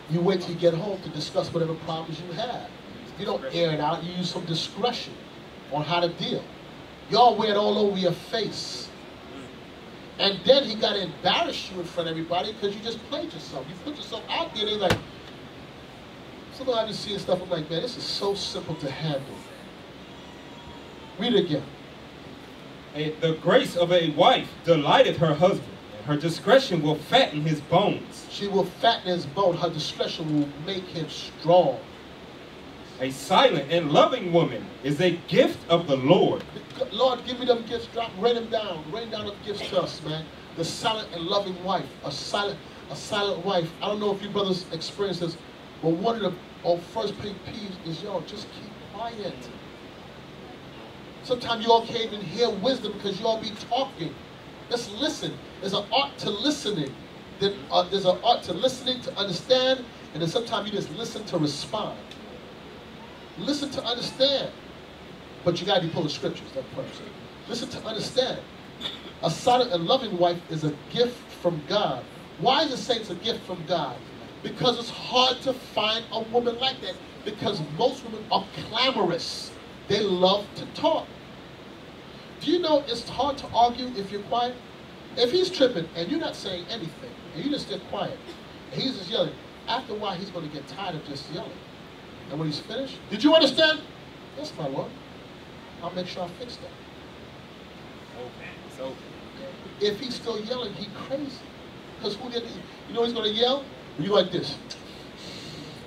You wait till you get home to discuss whatever problems you have. You don't air it out. You use some discretion on how to deal. Y'all wear it all over your face. And then he got to embarrass you in front of everybody because you just played yourself. You put yourself out there. They're like, sometimes I be seeing stuff, I'm like, man, this is so simple to handle. Read it again. The grace of a wife delighteth her husband, and her discretion will fatten his bones. She will fatten his bone. Her discretion will make him strong. A silent and loving woman is a gift of the Lord. Lord, give me them gifts. Rain them down. Rain down the gifts to us, man. The silent and loving wife. A silent wife. I don't know if you brothers experience this, but one of the first pet peeves is, yo, just keep quiet. Sometimes you all can't even hear wisdom because you all be talking. Just listen. There's an art to listening. There's an art to listening to understand, and then sometimes you just listen to respond. Listen to understand. But you got to be pulling scriptures, that person. Listen to understand. A silent and loving wife is a gift from God. Why is it saying it's a gift from God? Because it's hard to find a woman like that. Because most women are clamorous. They love to talk. Do you know it's hard to argue if you're quiet? If he's tripping and you're not saying anything, and you just get quiet, and he's just yelling, after a while he's going to get tired of just yelling. And when he's finished, did you understand? Yes, my Lord. I'll make sure I fix that. Okay, so if he's still yelling, he's crazy. Because you know he's going to yell? You like this.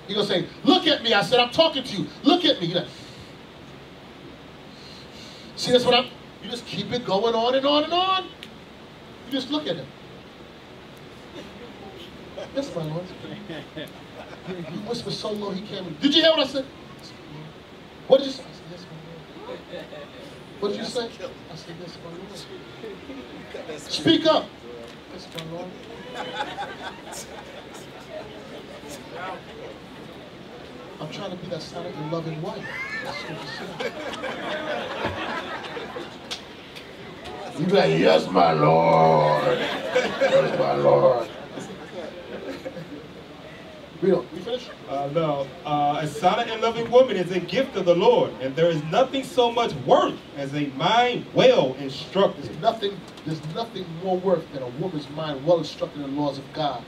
He's going to say, look at me. I said, I'm talking to you. Look at me. You're like, see, that's what you just keep it going on and on and on. You just look at him. Yes, my Lord. You whisper so low he can't. Did you hear what I said? What did you say? I said, yes, my Lord. What did you say? I said, yes, my Lord. Speak up. Yes, my Lord. I'm trying to be that silent and loving wife. That's what you said. You be like, yes, my Lord. Yes, my Lord. We finish? No. A silent and loving woman is a gift of the Lord, and there is nothing so much worth as a mind well instructed. There's nothing more worth than a woman's mind well instructed in the laws of God.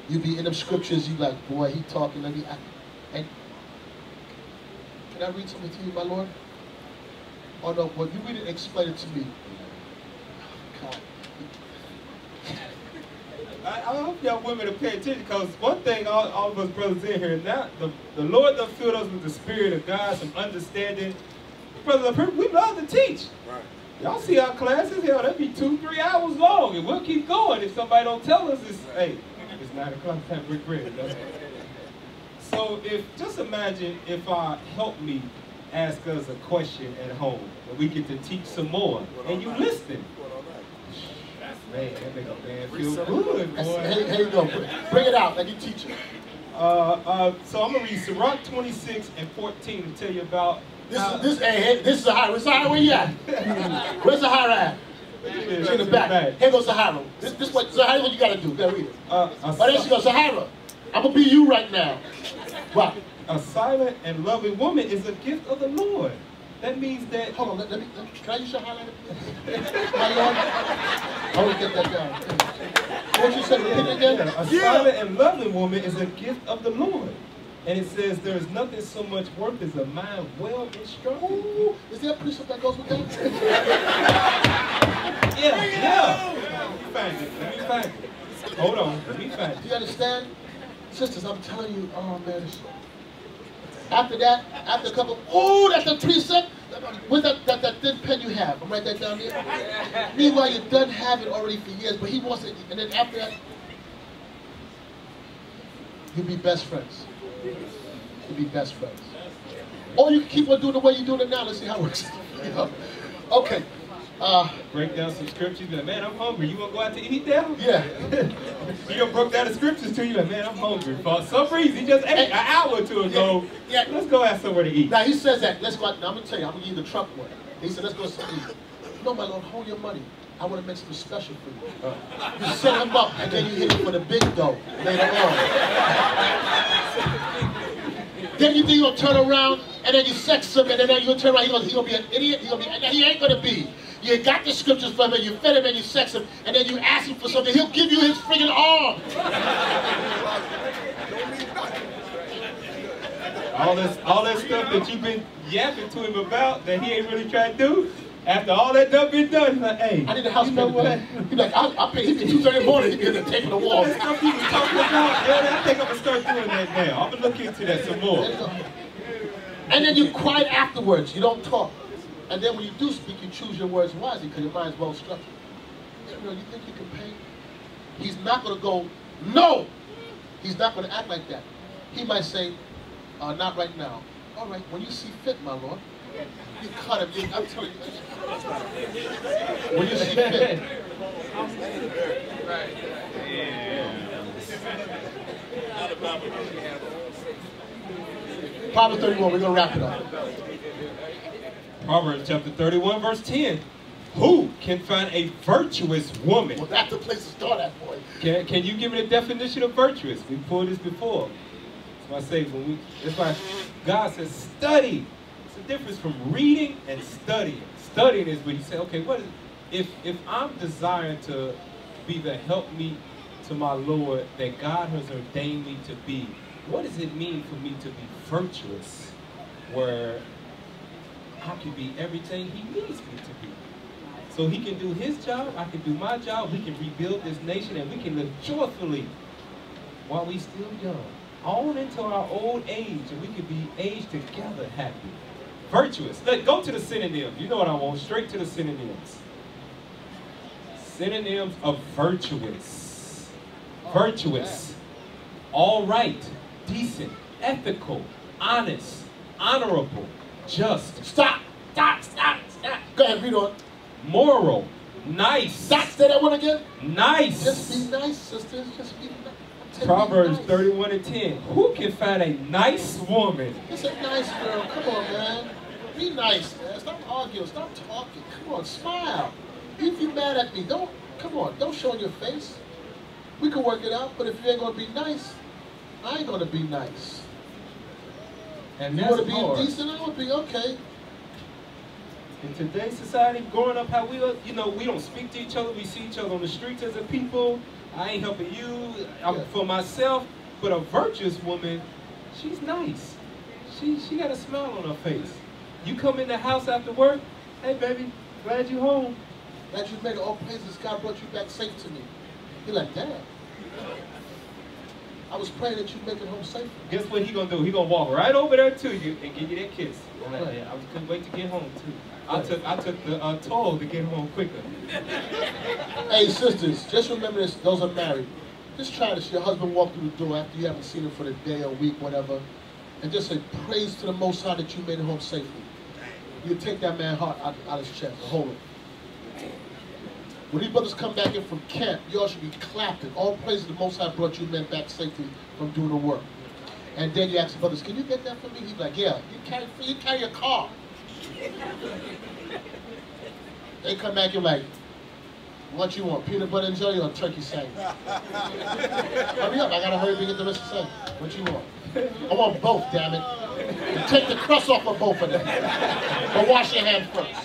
You be in them scriptures, you like, boy, he talking, let me act. And can I read something to you, my Lord? Oh no, well, you read it and explain it to me. God. I hope y'all women are paying attention, because one thing all of us brothers in here, now the Lord done filled us with the Spirit of God, some understanding. Brothers, we love to teach. Right. Y'all see our classes, hell, that'd be 2-3 hours long, and we'll keep going if somebody don't tell us it's, hey, it's 9 o'clock time, break bread. So just imagine if help me ask us a question at home, and we get to teach some more, and you listening. Man, that make a man feel good, boy. Here you go. Bring it out like you teach it. So I'm going to read Sirach 26 and 14 to tell you about... This is Sahara. Where's Sahara? Where you at? Where's Sahara at? It's in the back. Here goes Sahara. This what Sahara, what you got to do. You got to read it. Oh, there she goes. Sahara. I'm going to be you right now. Wow. A silent and loving woman is a gift of the Lord. That means that... Hold on, let me can I use your highlighter? My Lord? I want to get that down. What you said, repeat it again? A silent and loving woman is a gift of the Lord. And it says there is nothing so much worth as a mind well instructed. Ooh, is there a precept that goes with that? Yeah. Let me find it. Hold on, let me find it. Do you understand? Sisters, I'm telling you, oh man, after that, after a couple, oh, that's the precept. With that thin pen you have, I'm write that down there. Meanwhile, you done have it already for years, but he wants it, and then after that, you'll be best friends. You'll be best friends. Or you can keep on doing the way you're doing it now. Let's see how it works. Okay. Break down some scriptures. Like, man, I'm hungry. You want to go out to eat now? Yeah. He done broke down the scriptures to you. Like, man, I'm hungry. For some reason, he just ate an hour or two ago. Yeah. Let's go have somewhere to eat. Now, he says that. Let's go out. Now, I'm going to tell you. I'm going to give you the Trump one. He said, let's go somewhere to eat. No, my Lord, hold your money. I want to make something special for you. You set him up, and then you hit him for the big dough later on. Then you think you're going to turn around, and then you sex him, and then you're going to turn around. He's going to be an idiot. He ain't going to be. You got the scriptures from him, you fed him, and you sex him, and then you ask him for something. He'll give you his friggin' arm. All that stuff that you've been yapping to him about that he ain't really trying to do, After all that done been done, he's like, hey, I need a house you know payment. He's like, I'll pay. He 2:30 in the morning. He get a tape on the wall. That stuff he was talking about, yeah, I think I'm gonna start doing that now. I'm gonna look into that some more. And then you quiet afterwards. You don't talk. And then when you do speak, you choose your words wisely because your mind's well structured. You know, you think you can pay? He's not gonna go, no! He's not gonna act like that. He might say, not right now. All right, when you see fit, my Lord. You cut him. I'm telling you. When you see fit. Proverbs 31, we're going to wrap it up. Proverbs chapter 31, verse 10. Who can find a virtuous woman? Well, that's the place to start at, boy. Can you give me the definition of virtuous? We pulled this before. That's why I say that's why God says study. It's the difference from reading and studying. Studying is when you say, okay, what is if I'm desiring to be the helpmeet to my Lord that God has ordained me to be, what does it mean for me to be virtuous? Where I can be everything he needs me to be. So he can do his job, I can do my job, we can rebuild this nation, and we can live joyfully while we still young. On into our old age, and we can be aged together happy. Virtuous. Go to the synonyms. You know what I want. Straight to the synonyms. Synonyms of virtuous. Virtuous. All right. Decent. Ethical. Honest. Honorable. Just. Stop. Stop. Stop. Stop. Go ahead, read on. Moral. Nice. Say that one again. Nice. Just be nice, sisters. Just be nice. Proverbs 31 and 10. Who can find a nice woman? It's a nice girl. Come on, man. Be nice, man. Stop arguing. Stop talking. Come on, smile. If you're mad at me, don't show your face. We can work it out, but if you ain't gonna be nice, I ain't gonna be nice. And you wanna be decent, I would be okay. In today's society, growing up how we are, we don't speak to each other. We see each other on the streets as a people. I ain't helping you, I'm for myself. But a virtuous woman, she's nice. She got a smile on her face. You come in the house after work, hey baby, glad you home. Glad you made it. All praises, God brought you back safe to me. You're like, Dad, I was praying that you'd make it home safe. Guess what he gonna do? He gonna walk right over there to you and give you that kiss. Like, yeah, I couldn't wait to get home too. I took the toll to get home quicker. Hey sisters, just remember this, those are married. Just try this. Your husband walk through the door after you haven't seen him for the day or week, whatever, and just say, praise to the Most High that you made it home safely. You take that man's heart out his chest and hold it. When these brothers come back in from camp, y'all should be clapping. All praise to the Most High brought you men back safely from doing the work. And then you ask the brothers, can you get that for me? He's like, yeah, you carry a car. They come back, you're like, what you want, peanut butter and jelly or turkey sandwich? Hurry up, I gotta hurry to get the rest of the sandwich. What you want? I want both, damn it. And take the crust off of both of them. But wash your hand first.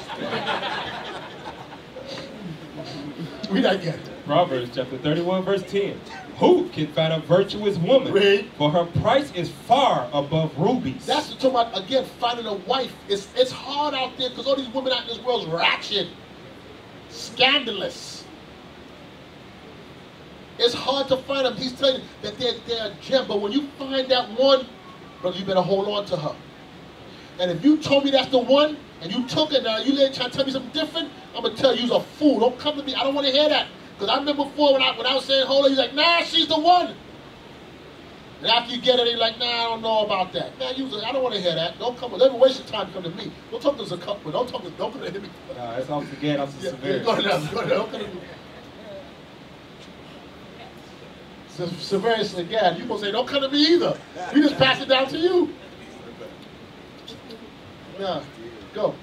Read that again. Proverbs chapter 31, verse 10. Who can find a virtuous woman? Read. For her price is far above rubies. That's what I'm talking about, again, finding a wife. It's hard out there because all these women out in this world is ratchet, scandalous. It's hard to find them. He's telling you that they're a gem. But when you find that one, brother, you better hold on to her. And if you told me that's the one, and you took it, now you trying to tell me something different, I'm going to tell you you're a fool. Don't come to me. I don't want to hear that. Because I remember before when I was saying hold on, he's like, nah, she's the one. And after you get it, he's like, nah, I don't know about that. Man, I don't want to hear that. Don't come. Don't waste your time to come to me. Don't talk to us a couple. Don't come to me. Nah, that's all again. I'm severe. Go ahead. Don't come to me. So, severance again. You gonna say, don't come to me either. We just pass it down to you. Yeah. Go.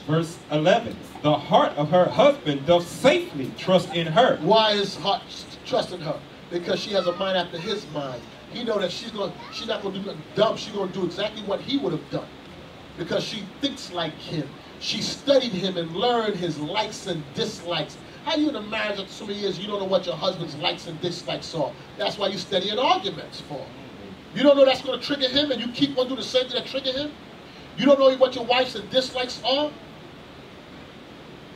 Verse 11. The heart of her husband doth safely trust in her. Why is heart trusting her? Because she has a mind after his mind. He know that she's not gonna do nothing dumb. She's gonna do exactly what he would have done. Because she thinks like him. She studied him and learned his likes and dislikes. How you in a marriage after so many years you don't know what your husband's likes and dislikes are? That's why you study in arguments for. You don't know that's gonna trigger him and you keep on doing the same thing that trigger him? You don't know what your likes and dislikes are?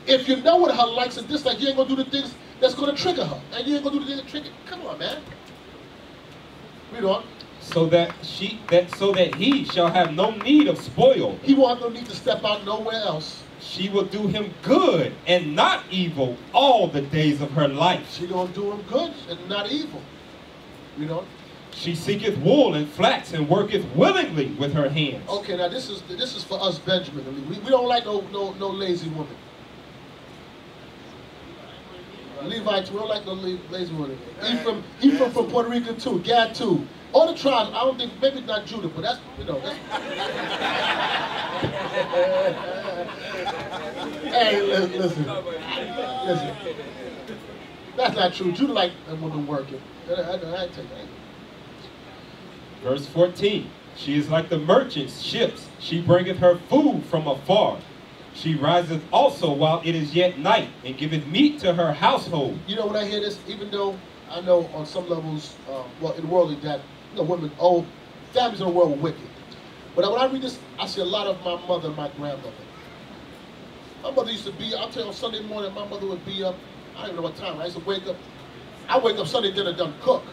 If you know what her likes and dislikes, you ain't gonna do the things that's gonna trigger her. And you ain't gonna do the things that trigger. Come on, man. Read on. So that he shall have no need of spoil. He won't have no need to step out nowhere else. She will do him good and not evil all the days of her life. She gonna do him good and not evil. You know? She seeketh wool and flax and worketh willingly with her hands. Okay, now this is for us, Benjamin. We don't like no lazy woman. Levites, we don't like no lazy woman. Ephraim from Puerto Rico too. Gad too. All the tribes. I don't think, maybe not Judah, but that's, you know. Hey, listen. That's not true. Judah like a woman working. I take that. Verse 14. She is like the merchant's ships. She bringeth her food from afar. She riseth also while it is yet night, and giveth meat to her household. You know, when I hear this, even though I know on some levels, well, in worldly, that, you know, women, families in the world are wicked. But when I read this, I see a lot of my mother and my grandmother. My mother used to be, I'll tell you, on Sunday morning, my mother would be up, I don't even know what time, I used to wake up. I wake up Sunday dinner done cook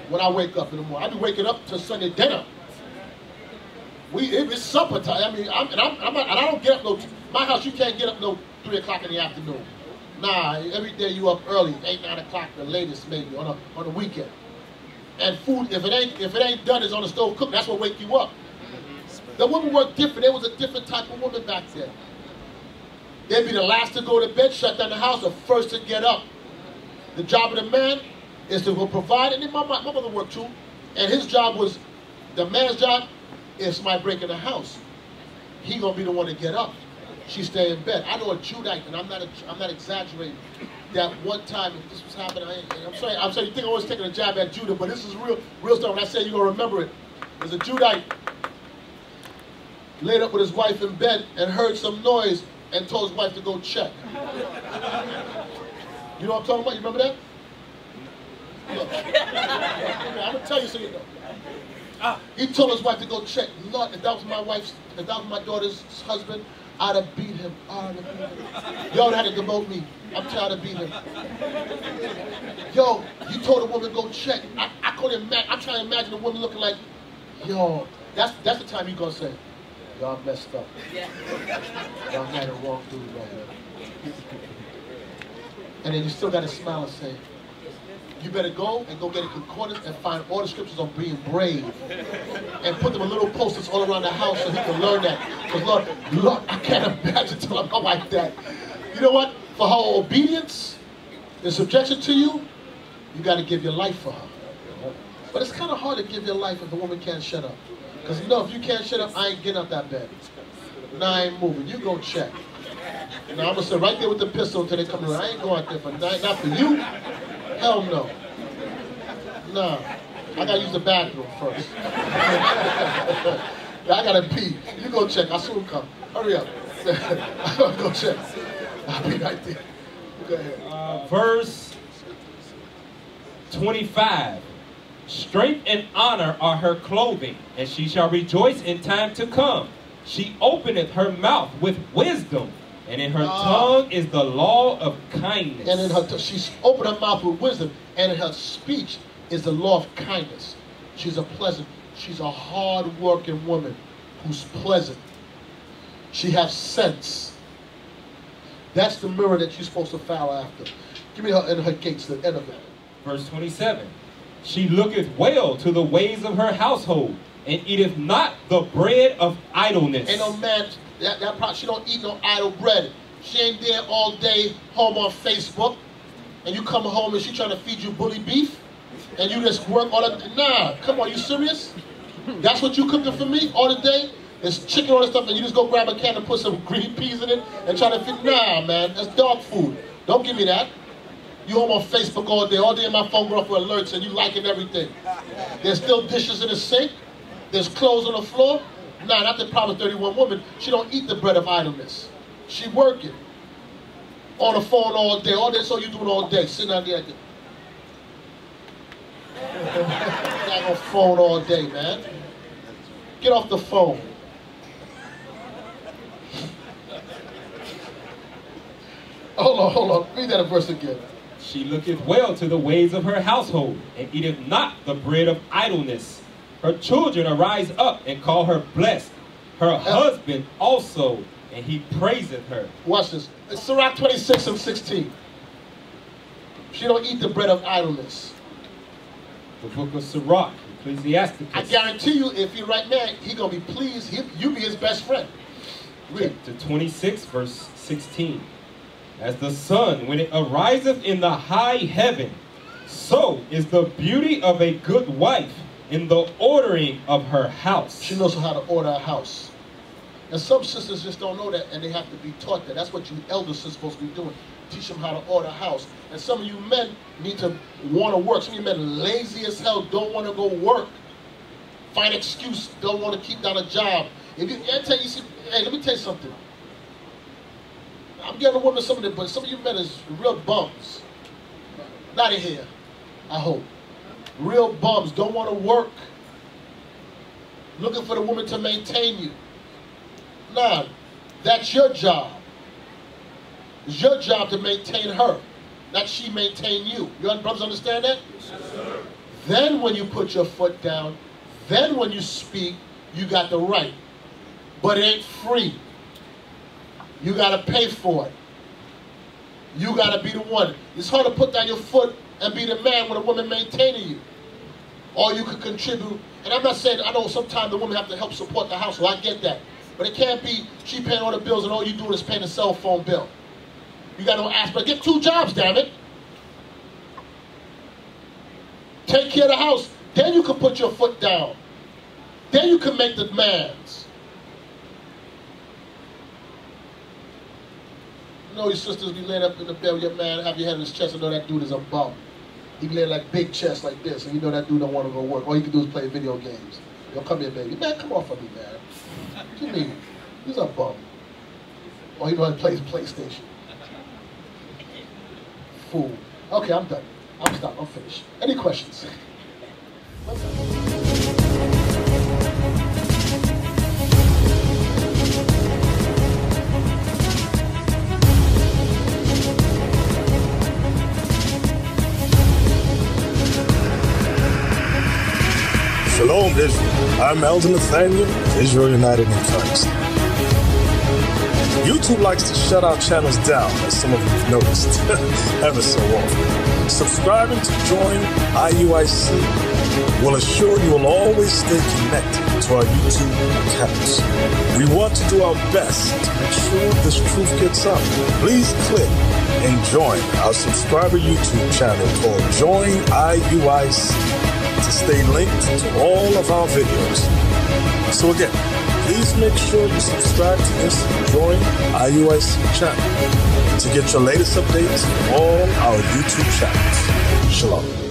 when I wake up in the morning. I be waking up to Sunday dinner. It's supper time. I mean, I don't get up my house, you can't get up 3 o'clock in the afternoon. Nah, every day you up early, 8, 9 o'clock, the latest maybe, on the weekend. And food, if it ain't done, it's on the stove cooked. That's what wake you up. The women were different. There was a different type of woman back then. They'd be the last to go to bed, shut down the house, the first to get up. The job of the man is to provide, and then my mother worked too. And his job was, the man's job is somebody breaking the house. He gonna be the one to get up. She stay in bed. I know a Judite, and I'm not exaggerating. That one time, if this was happening, I'm sorry, you think I was taking a jab at Judah, but this is real stuff. When I say you're gonna remember it, there's a Judite laid up with his wife in bed and heard some noise and told his wife to go check. You know what I'm talking about? You remember that? Look. I'm gonna tell you so you know. He told his wife to go check. Lord, if that was my daughter's husband, I'd have beat him. Y'all had to demote me. I'm trying to beat him. Yo, you told a woman go check. I couldn't imagine. I'm trying to imagine a woman looking like, yo, that's the time you're gonna say, y'all messed up. Y'all had the wrong dude right here. And then you still gotta smile and say, you better go get a concordance and find all the scriptures on being brave. And put them in little posters all around the house so he can learn that. Because Lord, I can't imagine telling her like that. You know what? For her obedience and subjection to you, you got to give your life for her. But it's kind of hard to give your life if a woman can't shut up. Because you know, if you can't shut up, I ain't getting up that bed. Nah, I ain't moving. You go check. Now I'm going to sit right there with the pistol until they come around. I ain't going out there for not for you. Hell no. Nah. I gotta use the bathroom first. I gotta pee. You go check. I'll soon come. Hurry up. Go check. I'll be right there. Go ahead. Verse 25. Strength and honor are her clothing, and she shall rejoice in time to come. She openeth her mouth with wisdom, and in her tongue is the law of kindness. And in her she's opened her mouth with wisdom, and in her speech is the law of kindness. She's a hard-working woman who's pleasant. She has sense. That's the mirror that you're supposed to follow after. Give me her and her gates, the end of it. Verse 27. She looketh well to the ways of her household, and eateth not the bread of idleness. Ain't no man, she don't eat no idle bread. She ain't there all day home on Facebook, and you come home and she trying to feed you bully beef, and you just work all the, nah, come on, you serious? That's what you cooking for me all the day? There's chicken, all this stuff, and you just go grab a can and put some green peas in it and try to feed, nah, man, that's dog food. Don't give me that. You home on Facebook all day in my phone going for alerts, and you liking everything. There's still dishes in the sink. There's clothes on the floor. Nah, not the Proverbs 31 woman. She don't eat the bread of idleness. She working. On the phone all day. All day, so you doing all day. Sitting out there. Not on phone all day, man. Get off the phone. Hold on. Read that verse again. She looketh well to the ways of her household, and eateth not the bread of idleness. Her children arise up and call her blessed. Her husband also, and he praiseth her. Watch this. It's Sirach 26 and 16. She don't eat the bread of idleness. The book of Sirach, Ecclesiasticus. I guarantee you, if you're right man, he gonna be pleased. You be his best friend. Read. Chapter 26, verse 16. As the sun, when it ariseth in the high heaven, so is the beauty of a good wife in the ordering of her house. She knows how to order a house. And some sisters just don't know that, and they have to be taught that. That's what you elders are supposed to be doing. Teach them how to order a house. And some of you men need to want to work. Some of you men lazy as hell, don't want to go work. Find excuse, don't want to keep down a job. If you, I tell you, see, hey, let me tell you something. I'm getting a woman some of it, but some of you men is real bums. Not in here, I hope. Real bums, don't want to work. Looking for the woman to maintain you. Nah, that's your job. It's your job to maintain her, not she maintain you. You brothers understand that? Yes, sir. Then when you put your foot down, then when you speak, you got the right. But it ain't free. You got to pay for it. You got to be the one. It's hard to put down your foot and be the man when a woman maintaining you. Or you could contribute. And I'm not saying, I know sometimes the women have to help support the household. I get that. But it can't be she paying all the bills and all you doing is paying the cell phone bill. You got no aspect. Get 2 jobs, damn it. Take care of the house. Then you can put your foot down. Then you can make the demands. You know your sisters be laying up in the bed with your man, have your head in his chest, and know that dude is a bum. He be laying like big chest like this, and you know that dude don't want to go work. All he can do is play video games. Yo, come here, baby. Man, come off of me, man. What do you mean? He's a bum. Or he know how to play his PlayStation. Fool. Okay, I'm done. I'm stopped. I'm finished. Any questions? Shalom, Israel. I'm Elder Nathaniel, Israel United in Christ. YouTube likes to shut our channels down, as some of you have noticed, ever so often. Subscribing to join IUIC will assure you will always stay connected to our YouTube accounts. We want to do our best to make sure this truth gets out. Please click and join our subscriber YouTube channel called Join IUIC to stay linked to all of our videos. So again, please make sure you subscribe to this Join IUIC channel to get your latest updates on all our YouTube channels. Shalom.